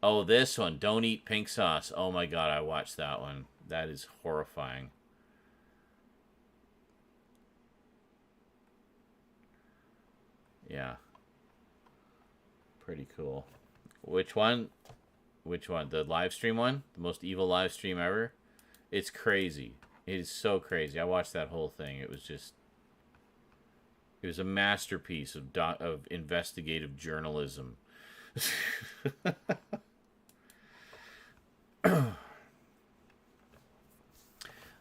Oh, this one. Don't eat pink sauce. Oh my god, I watched that one. That is horrifying. Yeah. Pretty cool. Which one? Which one? The live stream one? The most evil live stream ever? It's crazy. It is so crazy. I watched that whole thing. It was just... It was a masterpiece of investigative journalism.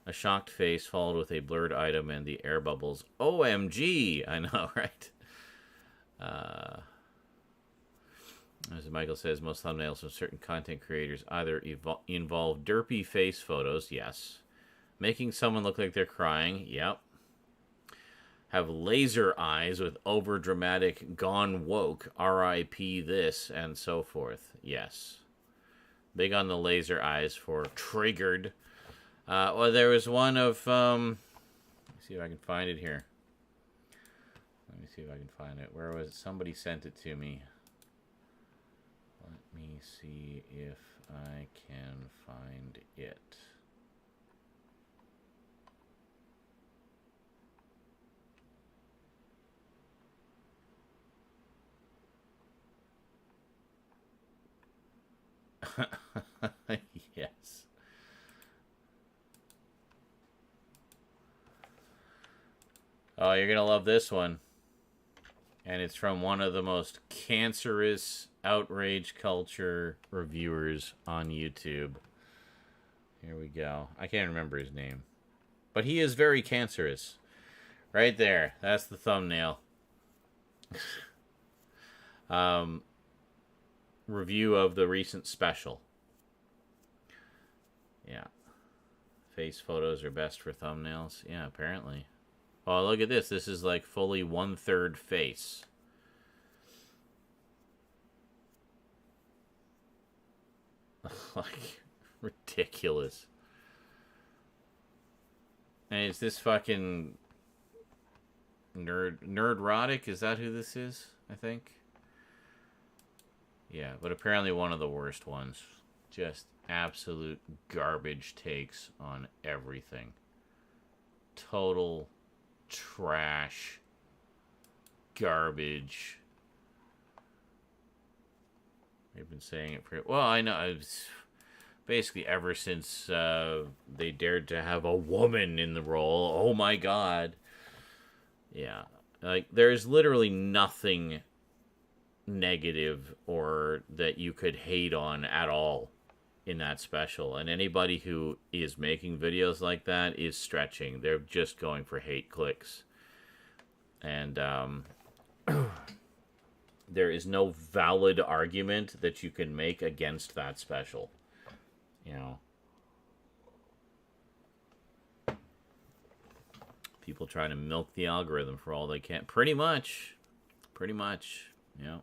A shocked face followed with a blurred item and the air bubbles. OMG! I know, right? As Michael says, most thumbnails from certain content creators either involve derpy face photos, yes. Making someone look like they're crying, yep. Have laser eyes with over-dramatic gone woke, R.I.P. this, and so forth, yes. Big on the laser eyes for triggered. Well, there was one of, let me see if I can find it here. Let me see if I can find it. Where was it? Somebody sent it to me. Let me see if I can find it. Yes. Oh, you're gonna love this one. And it's from one of the most cancerous outrage culture reviewers on YouTube. Here we go. I can't remember his name. But he is very cancerous. Right there. That's the thumbnail. Review of the recent special. Yeah. Face photos are best for thumbnails. Yeah, apparently. Oh, look at this. This is like fully 1/3 face. Like, ridiculous. And is this fucking Nerdrotic? Is that who this is? I think. Yeah, but apparently one of the worst ones. Just absolute garbage takes on everything. Total trash. Garbage. They've been saying it for... Well, I know. Basically, ever since they dared to have a woman in the role. Oh my god. Yeah. Like, there's literally nothing negative or that you could hate on at all in that special. And anybody who is making videos like that is stretching. They're just going for hate clicks. And, there is no valid argument that you can make against that special. You know. People trying to milk the algorithm for all they can. Pretty much. Pretty much. Yeah.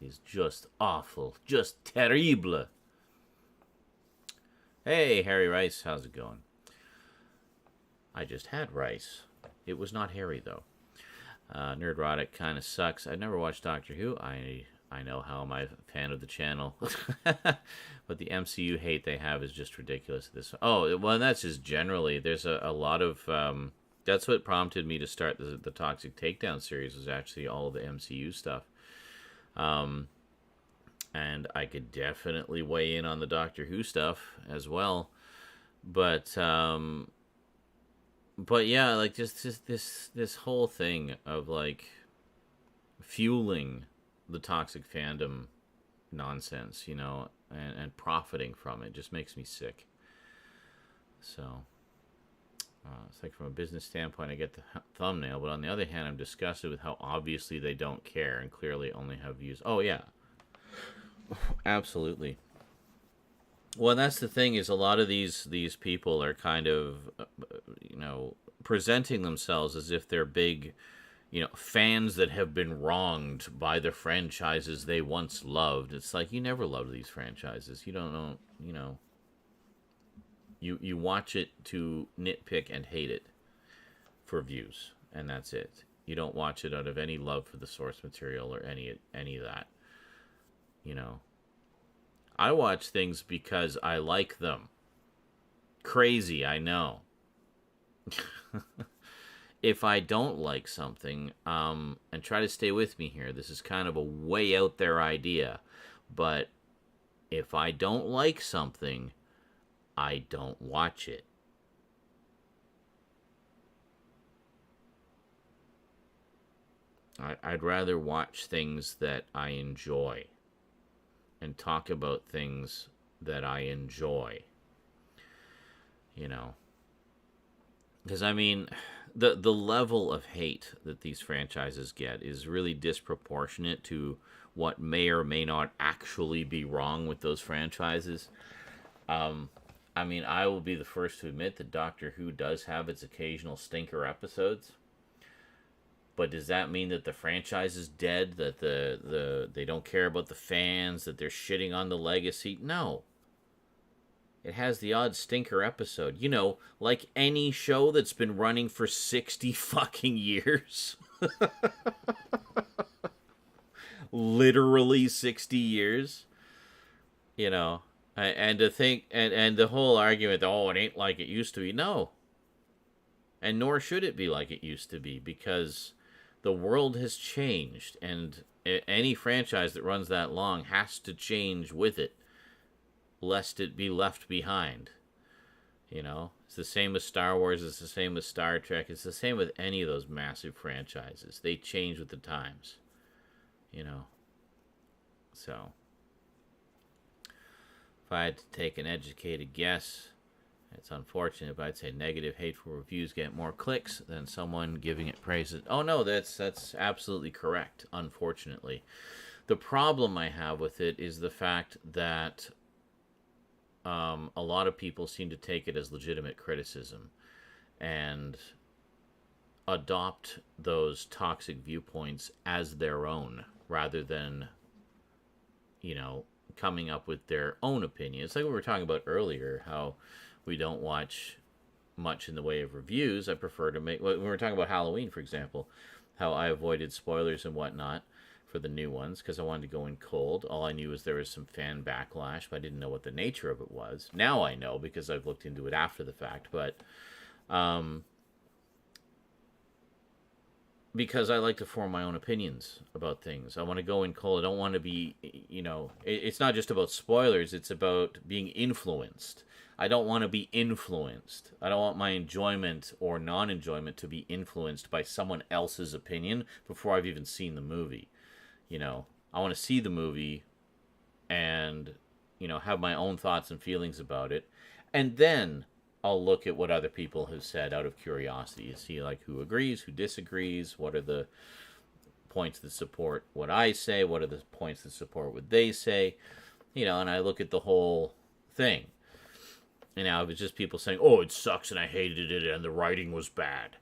It is just awful. Just terrible. Hey, Harry Rice. How's it going? I just had rice. It was not Harry, though. Nerdrotic kind of sucks. I never watched Doctor Who. I know how I'm a fan of the channel. But the MCU hate they have is just ridiculous. Oh, well, that's just generally. There's a lot of... that's what prompted me to start the Toxic Takedown series, was actually all of the MCU stuff. And I could definitely weigh in on the Doctor Who stuff as well. But yeah, like just this whole thing of like fueling the toxic fandom nonsense, you know, and profiting from it just makes me sick. So it's like, from a business standpoint, I get the thumbnail, but on the other hand, I'm disgusted with how obviously they don't care and clearly only have views. Oh yeah, absolutely. Well, that's the thing, is a lot of these people are kind of, you know, presenting themselves as if they're big, you know, fans that have been wronged by the franchises they once loved. It's like, you never loved these franchises. You don't know, you know. You watch it to nitpick and hate it for views, and that's it. You don't watch it out of any love for the source material or any of that, you know. I watch things because I like them. Crazy, I know. If I don't like something, and try to stay with me here, this is kind of a way out there idea, but if I don't like something, I don't watch it. I'd rather watch things that I enjoy and talk about things that I enjoy, you know. Because, I mean, the level of hate that these franchises get is really disproportionate to what may or may not actually be wrong with those franchises. I mean, I will be the first to admit that Doctor Who does have its occasional stinker episodes. But does that mean that the franchise is dead? That they don't care about the fans? That they're shitting on the legacy? No. It has the odd stinker episode. You know, like any show that's been running for 60 fucking years. Literally 60 years. You know. And to think, and the whole argument, oh, it ain't like it used to be. No. And nor should it be like it used to be, because the world has changed, and any franchise that runs that long has to change with it, lest it be left behind. You know, it's the same with Star Wars, it's the same with Star Trek, it's the same with any of those massive franchises. They change with the times, you know. So, if I had to take an educated guess, It's unfortunate, but I'd say negative, hateful reviews get more clicks than someone giving it praises. Oh no, that's absolutely correct. Unfortunately, the problem I have with it is the fact that a lot of people seem to take it as legitimate criticism and adopt those toxic viewpoints as their own rather than, coming up with their own opinion. It's like we were talking about earlier, how we don't watch much in the way of reviews. I prefer to make, when we were talking about Halloween, for example, how I avoided spoilers and whatnot for the new ones because I wanted to go in cold. All I knew was there was some fan backlash, but I didn't know what the nature of it was. Now I know because I've looked into it after the fact, but because I like to form my own opinions about things. I want to go in cold. I don't want to be, it's not just about spoilers. It's about being influenced. I don't want to be influenced. I don't want my enjoyment or non-enjoyment to be influenced by someone else's opinion before I've even seen the movie. I want to see the movie and, have my own thoughts and feelings about it. And then I'll look at what other people have said out of curiosity to see who agrees, who disagrees, what are the points that support what I say, what are the points that support what they say, and I look at the whole thing. And now if it's just people saying, oh, it sucks and I hated it and the writing was bad,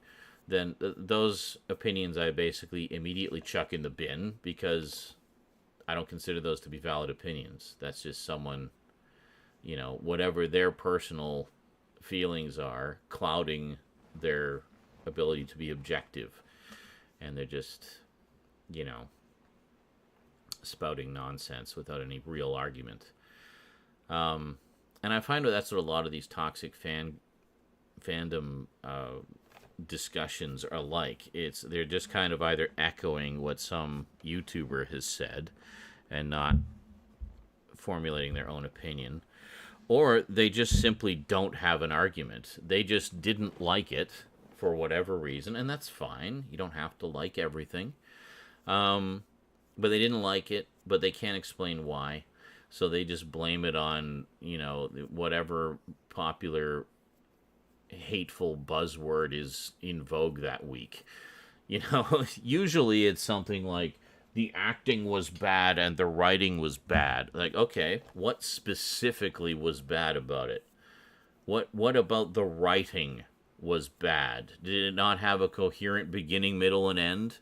then those opinions I basically immediately chuck in the bin because I don't consider those to be valid opinions. That's just someone, whatever their personal feelings are clouding their ability to be objective, and they're just spouting nonsense without any real argument. And I find that's what a lot of these toxic fandom discussions are like. They're just kind of either echoing what some YouTuber has said and not formulating their own opinion, or they just simply don't have an argument. They just didn't like it for whatever reason, and that's fine. You don't have to like everything. But they didn't like it, but they can't explain why. So they just blame it on, whatever popular hateful buzzword is in vogue that week. Usually it's something like, the acting was bad and the writing was bad. Okay, what specifically was bad about it? What about the writing was bad? Did it not have a coherent beginning, middle, and end?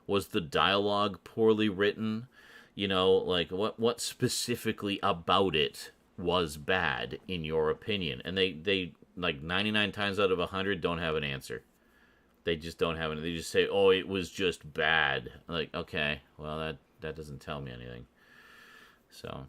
Was the dialogue poorly written? What specifically about it was bad in your opinion? And they 99 times out of 100 don't have an answer. They just don't have it. They just say, oh, it was just bad. Okay, well, that doesn't tell me anything. So,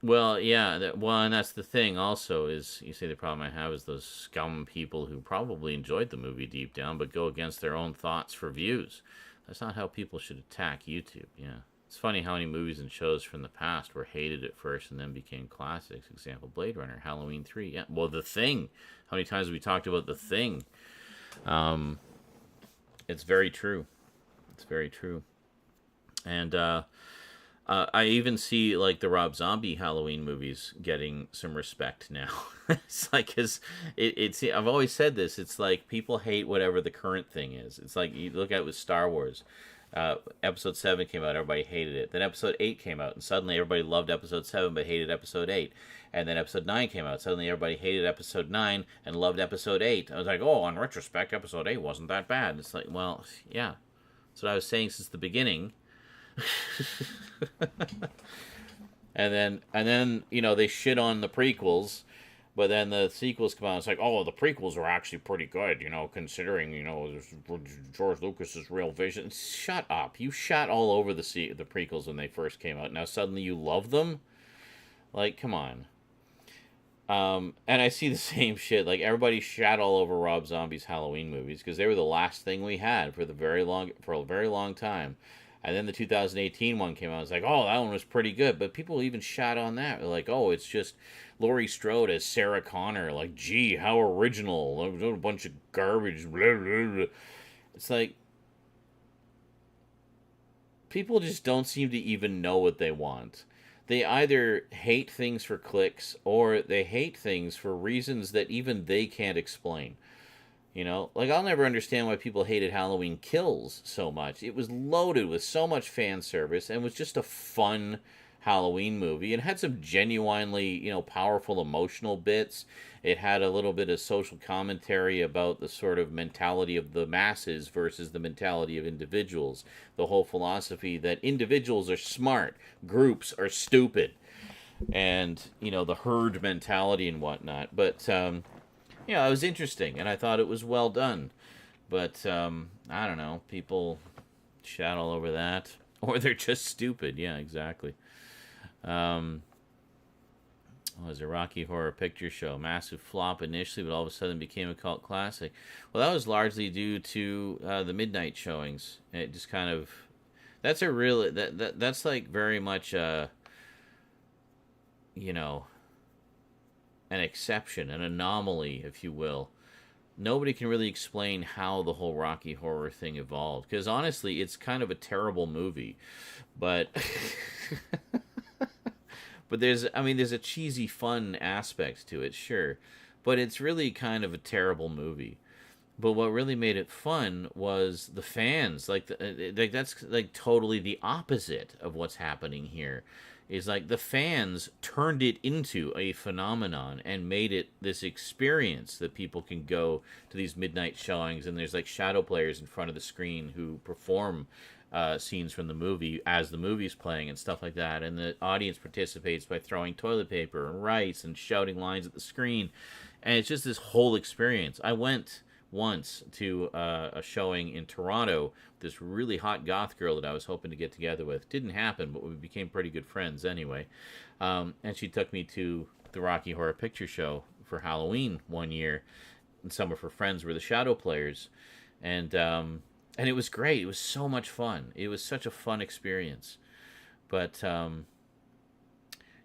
well, yeah, and that's the thing also is, you see, the problem I have is those scum people who probably enjoyed the movie deep down, but go against their own thoughts for views. That's not how people should attack YouTube, yeah. It's funny how many movies and shows from the past were hated at first and then became classics. Example, Blade Runner, Halloween 3. Yeah, well, The Thing. How many times have we talked about The Thing? It's very true. It's very true. And I even see the Rob Zombie Halloween movies getting some respect now. It's it's I've always said this. It's people hate whatever the current thing is. It's you look at it with Star Wars. Episode 7 came out, everybody hated it. Then Episode 8 came out, and suddenly everybody loved Episode 7 but hated Episode 8. And then Episode 9 came out, suddenly everybody hated Episode 9 and loved Episode 8. I was oh, on retrospect, Episode 8 wasn't that bad. It's well, yeah. That's what I was saying since the beginning. and then they shit on the prequels. But then the sequels come out, it's oh, the prequels are actually pretty good, considering, George Lucas's real vision. Shut up. You shat all over the prequels when they first came out. Now suddenly you love them? Come on. And I see the same shit. Everybody shat all over Rob Zombie's Halloween movies because they were the last thing we had for a very long time. And then the 2018 one came out. It's oh, that one was pretty good. But people even shat on that. They're oh, it's just Laurie Strode as Sarah Connor. Gee, how original. A bunch of garbage. Blah, blah, blah. It's people just don't seem to even know what they want. They either hate things for clicks or they hate things for reasons that even they can't explain. You know, like I'll never understand why people hated Halloween Kills so much. It was loaded with so much fan service and was just a fun Halloween movie. It had some genuinely, powerful emotional bits. It had a little bit of social commentary about the sort of mentality of the masses versus the mentality of individuals. The whole philosophy that individuals are smart, groups are stupid, and, the herd mentality and whatnot. But, it was interesting, and I thought it was well done. But, I don't know, people chat all over that. Or they're just stupid. Yeah, exactly. Was a Rocky Horror Picture Show. Massive flop initially, but all of a sudden became a cult classic. Well, that was largely due to the midnight showings. It just kind of... That's a real... That's like very much an exception, an anomaly, if you will. Nobody can really explain how the whole Rocky Horror thing evolved. Because honestly, it's kind of a terrible movie. But... But there's a cheesy fun aspect to it, sure. But it's really kind of a terrible movie. But what really made it fun was the fans. That's like totally the opposite of what's happening here. Is like the fans turned it into a phenomenon and made it this experience that people can go to these midnight showings, and there's like shadow players in front of the screen who perform scenes from the movie as the movie's playing and stuff like that, and the audience participates by throwing toilet paper and rice and shouting lines at the screen, and it's just this whole experience. I went once to a showing in Toronto, this really hot goth girl that I was hoping to get together with. Didn't happen, but we became pretty good friends anyway, and she took me to the Rocky Horror Picture Show for Halloween one year, and some of her friends were the shadow players, and it was great. It was so much fun. It was such a fun experience. But, and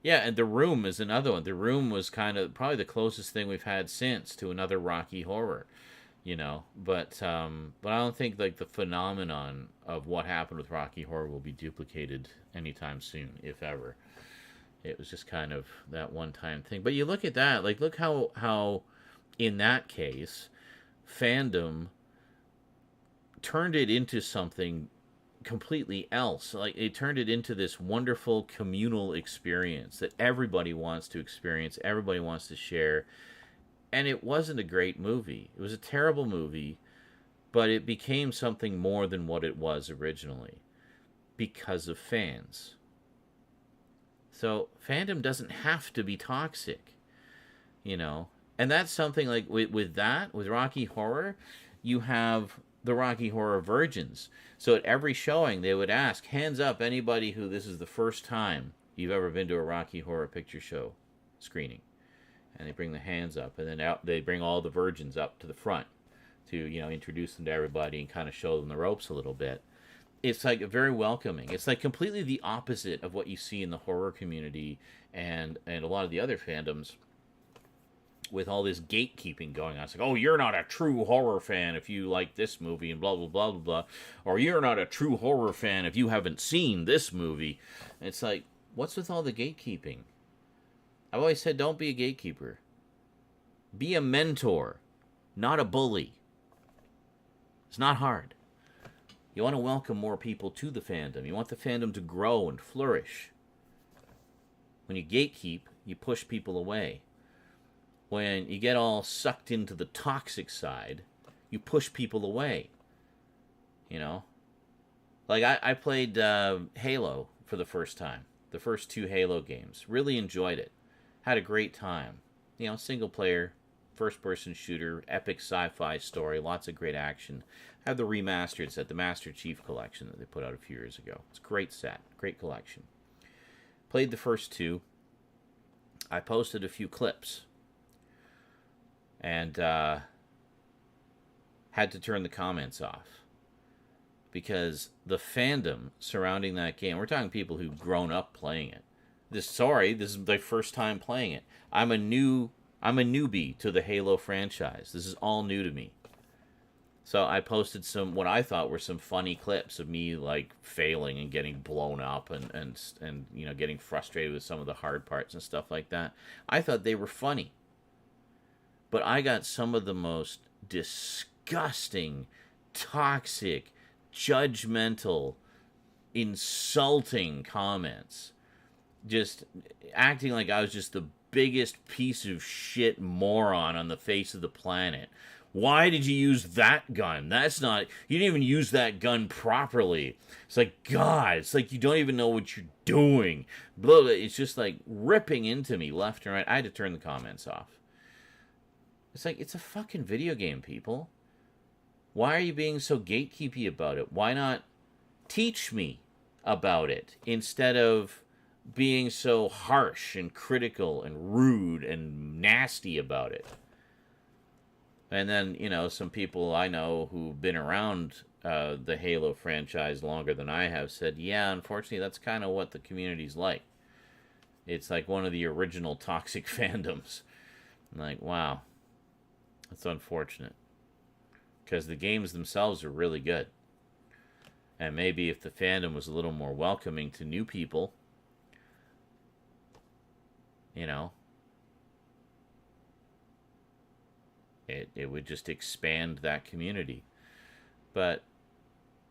The Room is another one. The Room was kind of probably the closest thing we've had since to another Rocky Horror, But I don't think, like, the phenomenon of what happened with Rocky Horror will be duplicated anytime soon, if ever. It was just kind of that one-time thing. But you look at that, like, look how in that case, Fandom turned it into something completely else. Like, it turned it into this wonderful communal experience that everybody wants to experience, everybody wants to share. And it wasn't a great movie. It was a terrible movie, but it became something more than what it was originally because of fans. So fandom doesn't have to be toxic, And that's something like with Rocky Horror, you have the Rocky Horror virgins. So at every showing, they would ask, hands up, anybody who this is the first time you've ever been to a Rocky Horror Picture Show screening. And they bring the hands up, and then they bring all the virgins up to the front to, introduce them to everybody and kind of show them the ropes a little bit. It's like very welcoming. It's like completely the opposite of what you see in the horror community and a lot of the other fandoms, with all this gatekeeping going on. It's like, oh, you're not a true horror fan if you like this movie and blah, blah, blah, blah, blah. Or you're not a true horror fan if you haven't seen this movie. And it's like, what's with all the gatekeeping? I've always said, don't be a gatekeeper. Be a mentor, not a bully. It's not hard. You want to welcome more people to the fandom. You want the fandom to grow and flourish. When you gatekeep, you push people away. When you get all sucked into the toxic side, you push people away. Like I played Halo for the first time. The first 2 Halo games. Really enjoyed it. Had a great time. Single player, first person shooter, epic sci-fi story, lots of great action. Have the remastered set, the Master Chief Collection that they put out a few years ago. It's a great set, great collection. Played the first 2. I posted a few clips. And had to turn the comments off. Because the fandom surrounding that game, we're talking people who've grown up playing it. This is their first time playing it. I'm a newbie to the Halo franchise. This is all new to me. So I posted some what I thought were some funny clips of me like failing and getting blown up and you know, getting frustrated with some of the hard parts and stuff like that. I thought they were funny. But I got some of the most disgusting, toxic, judgmental, insulting comments. Just acting like I was just the biggest piece of shit moron on the face of the planet. Why did you use that gun? That's not... You didn't even use that gun properly. It's like, God, it's like you don't even know what you're doing. Blah, blah. It's just like ripping into me left and right. I had to turn the comments off. It's like, it's a fucking video game, people. Why are you being so gatekeepy about it? Why not teach me about it instead of being so harsh and critical and rude and nasty about it? And then, you know, some people I know who've been around the Halo franchise longer than I have said, yeah, unfortunately, that's kind of what the community's like. It's like one of the original toxic fandoms. I'm like, wow, that's unfortunate. Because the games themselves are really good. And maybe if the fandom was a little more welcoming to new people, you know, it would just expand that community. But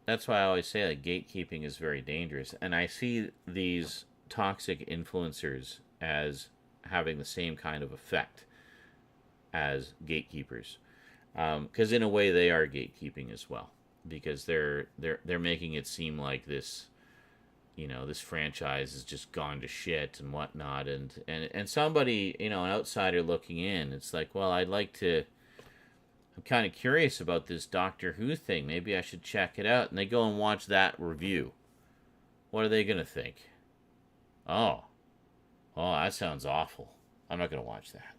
that's why I always say that gatekeeping is very dangerous. And I see these toxic influencers as having the same kind of effect as gatekeepers. Because in a way they are gatekeeping as well. Because they're making it seem like this, you know, this franchise has just gone to shit and whatnot. And somebody, you know, an outsider looking in, it's like, well, I'm kind of curious about this Doctor Who thing. Maybe I should check it out. And they go and watch that review. What are they going to think? Oh, that sounds awful. I'm not going to watch that.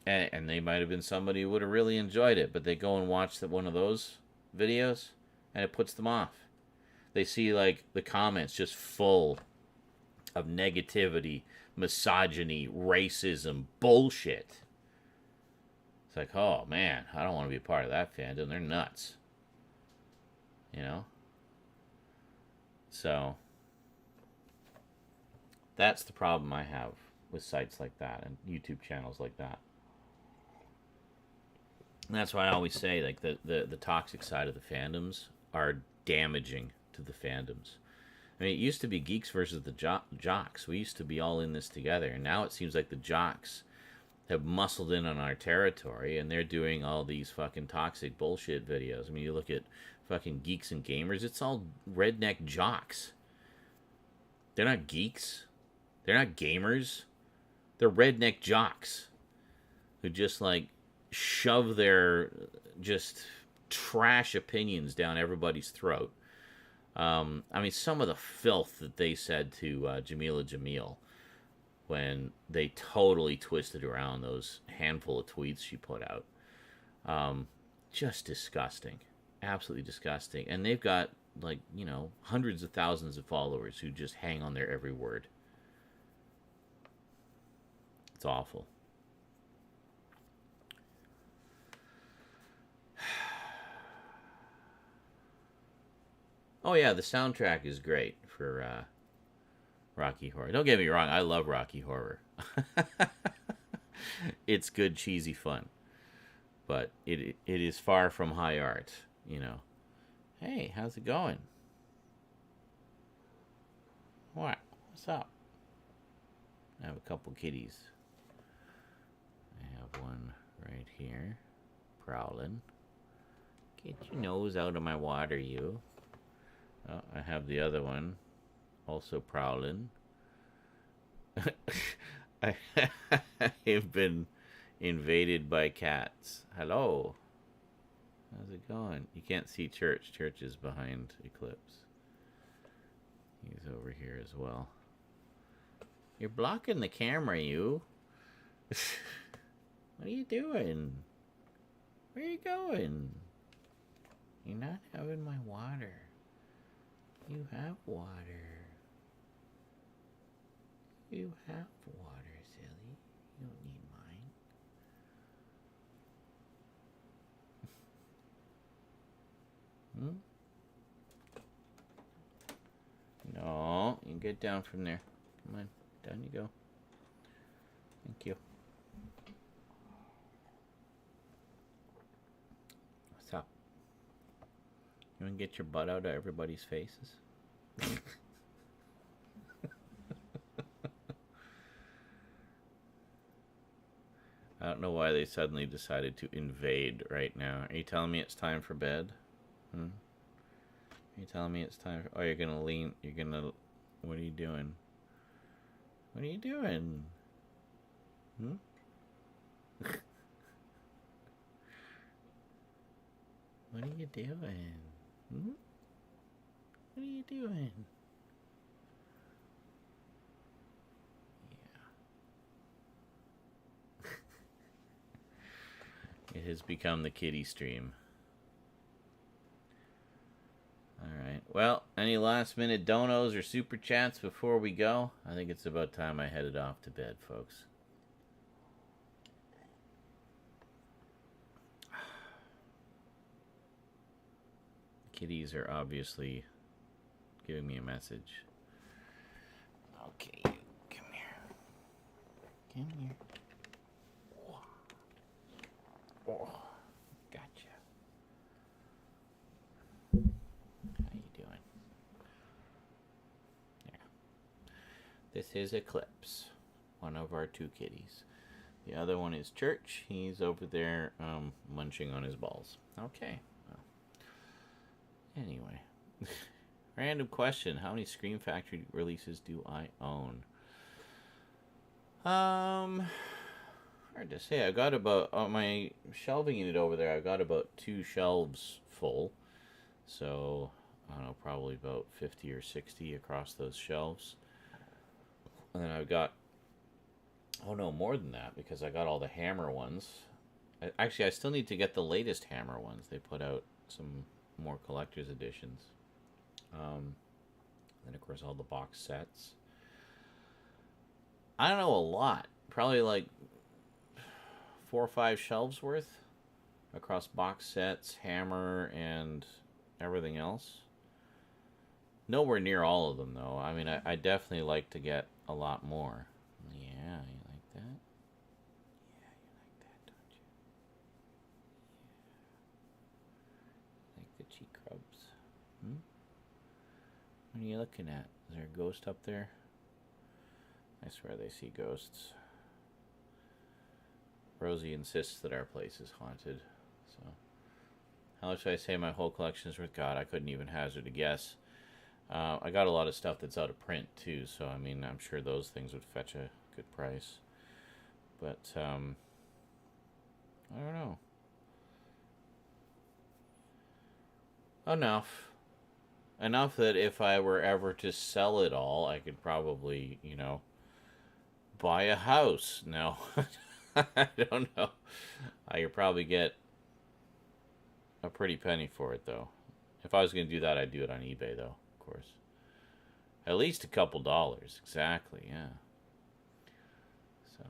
And they might have been somebody who would have really enjoyed it, but they go and watch one of those videos, and it puts them off. They see, like, the comments just full of negativity, misogyny, racism, bullshit. It's like, oh, man, I don't want to be a part of that fandom. They're nuts. You know? So, that's the problem I have with sites like that and YouTube channels like that. And that's why I always say, like, the toxic side of the fandoms are damaging to the fandoms. I mean, it used to be geeks versus the jocks. We used to be all in this together. And now it seems like the jocks have muscled in on our territory, and they're doing all these fucking toxic bullshit videos. I mean, you look at fucking Geeks and Gamers, it's all redneck jocks. They're not geeks. They're not gamers. They're redneck jocks who just, like, shove their just trash opinions down everybody's throat. I mean, some of the filth that they said to Jamila Jamil when they totally twisted around those handful of tweets she put out. Just disgusting. Absolutely disgusting. And they've got, like, you know, hundreds of thousands of followers who just hang on their every word. It's awful. Oh yeah, the soundtrack is great for Rocky Horror. Don't get me wrong, I love Rocky Horror. It's good, cheesy fun. But it is far from high art, you know. Hey, how's it going? What? What's up? I have a couple kitties. I have one right here, prowling. Get your nose out of my water, you. Oh, I have the other one, also prowling. I've been invaded by cats. Hello. How's it going? You can't see Church. Church is behind Eclipse. He's over here as well. You're blocking the camera, you. What are you doing? Where are you going? You're not having my water. You have water. You have water, silly. You don't need mine. Hmm? No, you can get down from there. Come on, down you go. Thank you. What's up? You want to get your butt out of everybody's faces? I don't know why they suddenly decided to invade right now. Are you telling me it's time for bed? Hmm? Are you telling me it's time for... Oh, you're gonna lean... You're gonna... What are you doing? What are you doing? Hmm? What are you doing? Hmm? What are you doing? It has become the kitty stream. Alright. Well, any last minute donos or super chats before we go? I think it's about time I headed off to bed, folks. Kitties are obviously giving me a message. Okay, you come here. Come here. Oh, gotcha. How you doing? Yeah. This is Eclipse, one of our two kitties. The other one is Church. He's over there munching on his balls. Okay. Well. Anyway. Random question. How many Scream Factory releases do I own? Hard to say. I got about on my shelving unit over there. I got about 2 shelves full, so I don't know, probably about 50 or 60 across those shelves. And then I've got, oh no, more than that, because I got all the Hammer ones. Actually, I still need to get the latest Hammer ones. They put out some more collector's editions. Then of course all the box sets. I don't know, a lot. Probably like 4 or 5 shelves worth across box sets, Hammer, and everything else. Nowhere near all of them, though. I mean, I definitely like to get a lot more. Yeah, you like that? Yeah, you like that, don't you? Yeah. Like the cheek rubs. Hmm? What are you looking at? Is there a ghost up there? I swear they see ghosts. Rosie insists that our place is haunted. So, how much should I say my whole collection is worth? God, I couldn't even hazard a guess. I got a lot of stuff that's out of print too, so I mean, I'm sure those things would fetch a good price. But I don't know. Enough that if I were ever to sell it all, I could probably, you know, buy a house. No. I don't know. I could probably get a pretty penny for it, though. If I was going to do that, I'd do it on eBay, though, of course. At least a couple dollars. Exactly, yeah. So.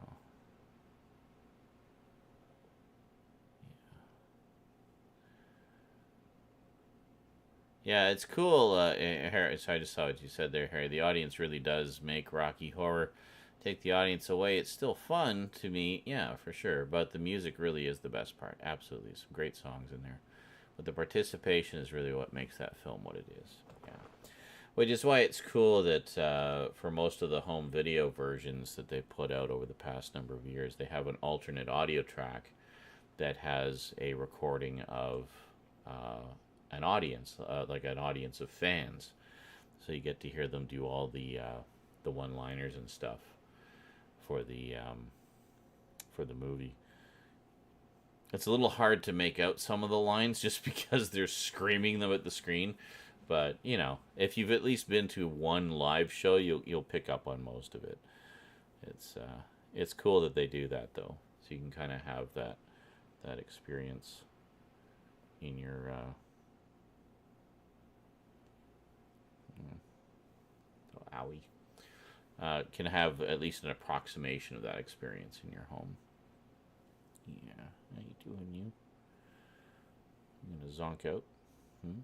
Yeah, it's cool, Harry. So I just saw what you said there, Harry. The audience really does make Rocky Horror take the audience away. It's still fun to me, yeah, for sure. But the music really is the best part. Absolutely, some great songs in there. But the participation is really what makes that film what it is. Yeah, which is why it's cool that for most of the home video versions that they put out over the past number of years, they have an alternate audio track that has a recording of an audience, like an audience of fans. So you get to hear them do all the one-liners and stuff for the movie. It's a little hard to make out some of the lines just because they're screaming them at the screen, but you know, if you've at least been to one live show, you'll pick up on most of it. It's cool that they do that though, so you can kind of have that experience in your can have at least an approximation of that experience in your home. Yeah, how you doing, you? You gonna zonk out? Hmm?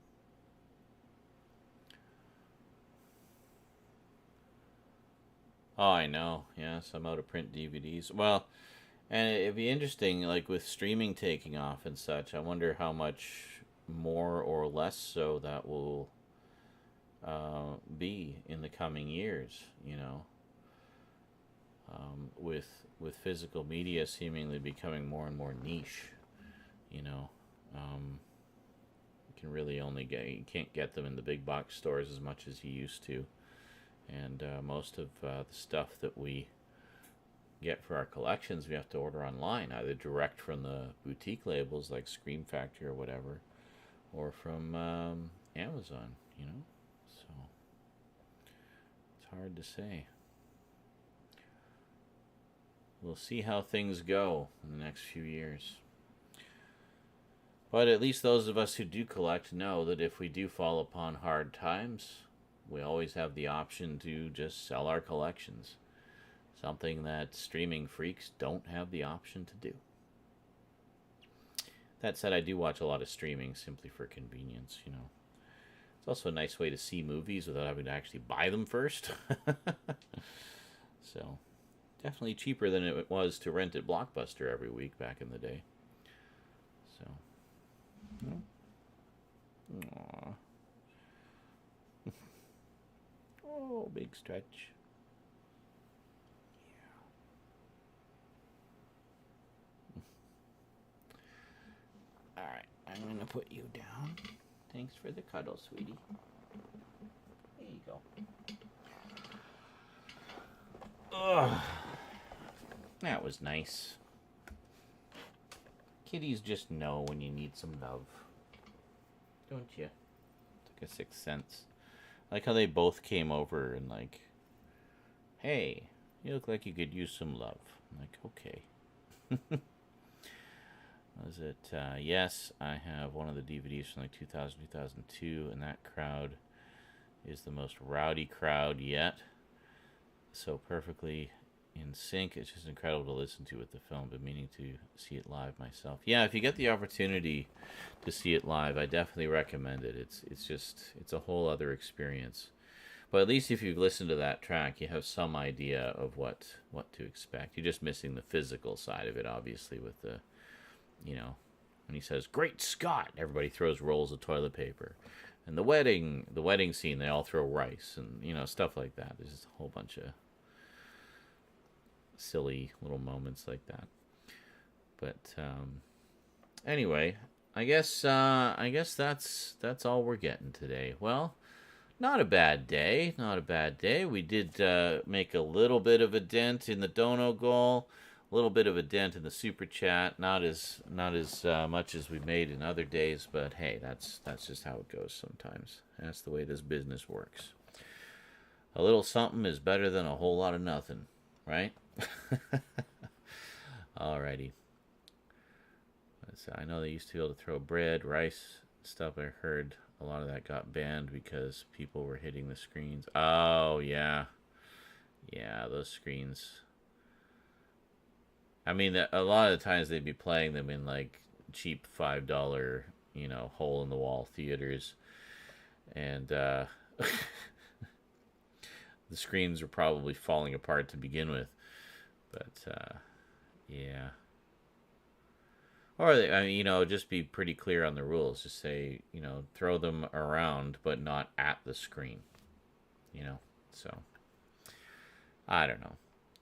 Oh, I know. Yeah, some out of print DVDs. Well, and it'd be interesting, like with streaming taking off and such. I wonder how much more or less so that will be in the coming years. You know, with physical media seemingly becoming more and more niche. You know, you can really only you can't get them in the big box stores as much as you used to, and most of the stuff that we get for our collections we have to order online, either direct from the boutique labels like Scream Factory or whatever, or from Amazon. You know, so it's hard to say. We'll see how things go in the next few years. But at least those of us who do collect know that if we do fall upon hard times, we always have the option to just sell our collections. Something that streaming freaks don't have the option to do. That said, I do watch a lot of streaming simply for convenience, you know. It's also a nice way to see movies without having to actually buy them first. So, definitely cheaper than it was to rent at Blockbuster every week back in the day. So, aww. Oh, big stretch. Yeah. Alright, I'm going to put you down. Thanks for the cuddle, sweetie. There you go. Ugh. That was nice. Kitties just know when you need some love. Don't you? It's like a sixth sense. I like how they both came over and like, hey, you look like you could use some love. I'm like, okay. Was it? Yes, I have one of the DVDs from like 2000, 2002, and that crowd is the most rowdy crowd yet. So perfectly in sync. It's just incredible to listen to with the film, but meaning to see it live myself. Yeah, if you get the opportunity to see it live, I definitely recommend it. It's a whole other experience. But at least if you've listened to that track, you have some idea of what to expect. You're just missing the physical side of it, obviously, with the, you know, when he says, "Great Scott," everybody throws rolls of toilet paper. And the wedding scene, they all throw rice and, you know, stuff like that. There's just a whole bunch of silly little moments like that. But anyway, I guess that's all we're getting today. Well, not a bad day. Not a bad day. We did make a little bit of a dent in the dono goal, a little bit of a dent in the super chat. Not as much as we made in other days, but hey, that's just how it goes sometimes. That's the way this business works. A little something is better than a whole lot of nothing, right? Alrighty. So I know they used to be able to throw bread, rice, stuff. I heard a lot of that got banned because people were hitting the screens. Oh, yeah. Yeah, those screens. I mean, a lot of the times they'd be playing them in, like, cheap $5, you know, hole-in-the-wall theaters. And, the screens were probably falling apart to begin with. But, yeah. Or, I mean, you know, just be pretty clear on the rules. Just say, you know, throw them around, but not at the screen. You know, so. I don't know.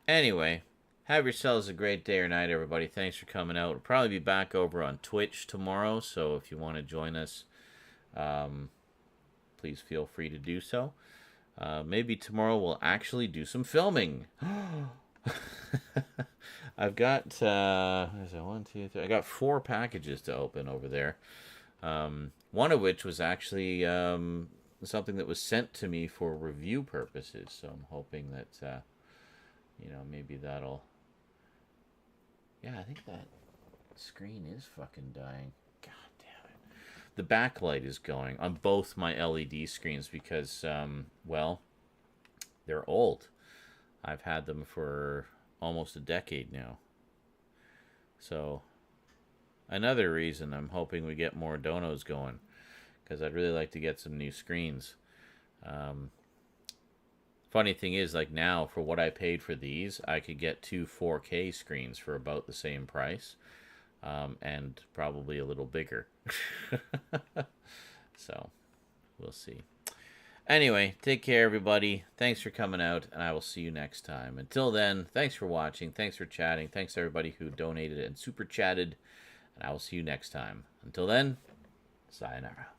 Anyway, have yourselves a great day or night, everybody. Thanks for coming out. We'll probably be back over on Twitch tomorrow, so if you want to join us, please feel free to do so. Maybe tomorrow we'll actually do some filming. I've got there's a 1, 2, 3. I got 4 packages to open over there. One of which was actually something that was sent to me for review purposes. So I'm hoping that you know, maybe that'll. Yeah, I think that screen is fucking dying. God damn it! The backlight is going on both my LED screens because well, they're old. I've had them for almost a decade now. So, another reason I'm hoping we get more donos going, because I'd really like to get some new screens. Funny thing is, like now, for what I paid for these, I could get 2 4K screens for about the same price, and probably a little bigger. So, we'll see. Anyway, take care, everybody. Thanks for coming out, and I will see you next time. Until then, thanks for watching. Thanks for chatting. Thanks to everybody who donated and super chatted, and I will see you next time. Until then, sayonara.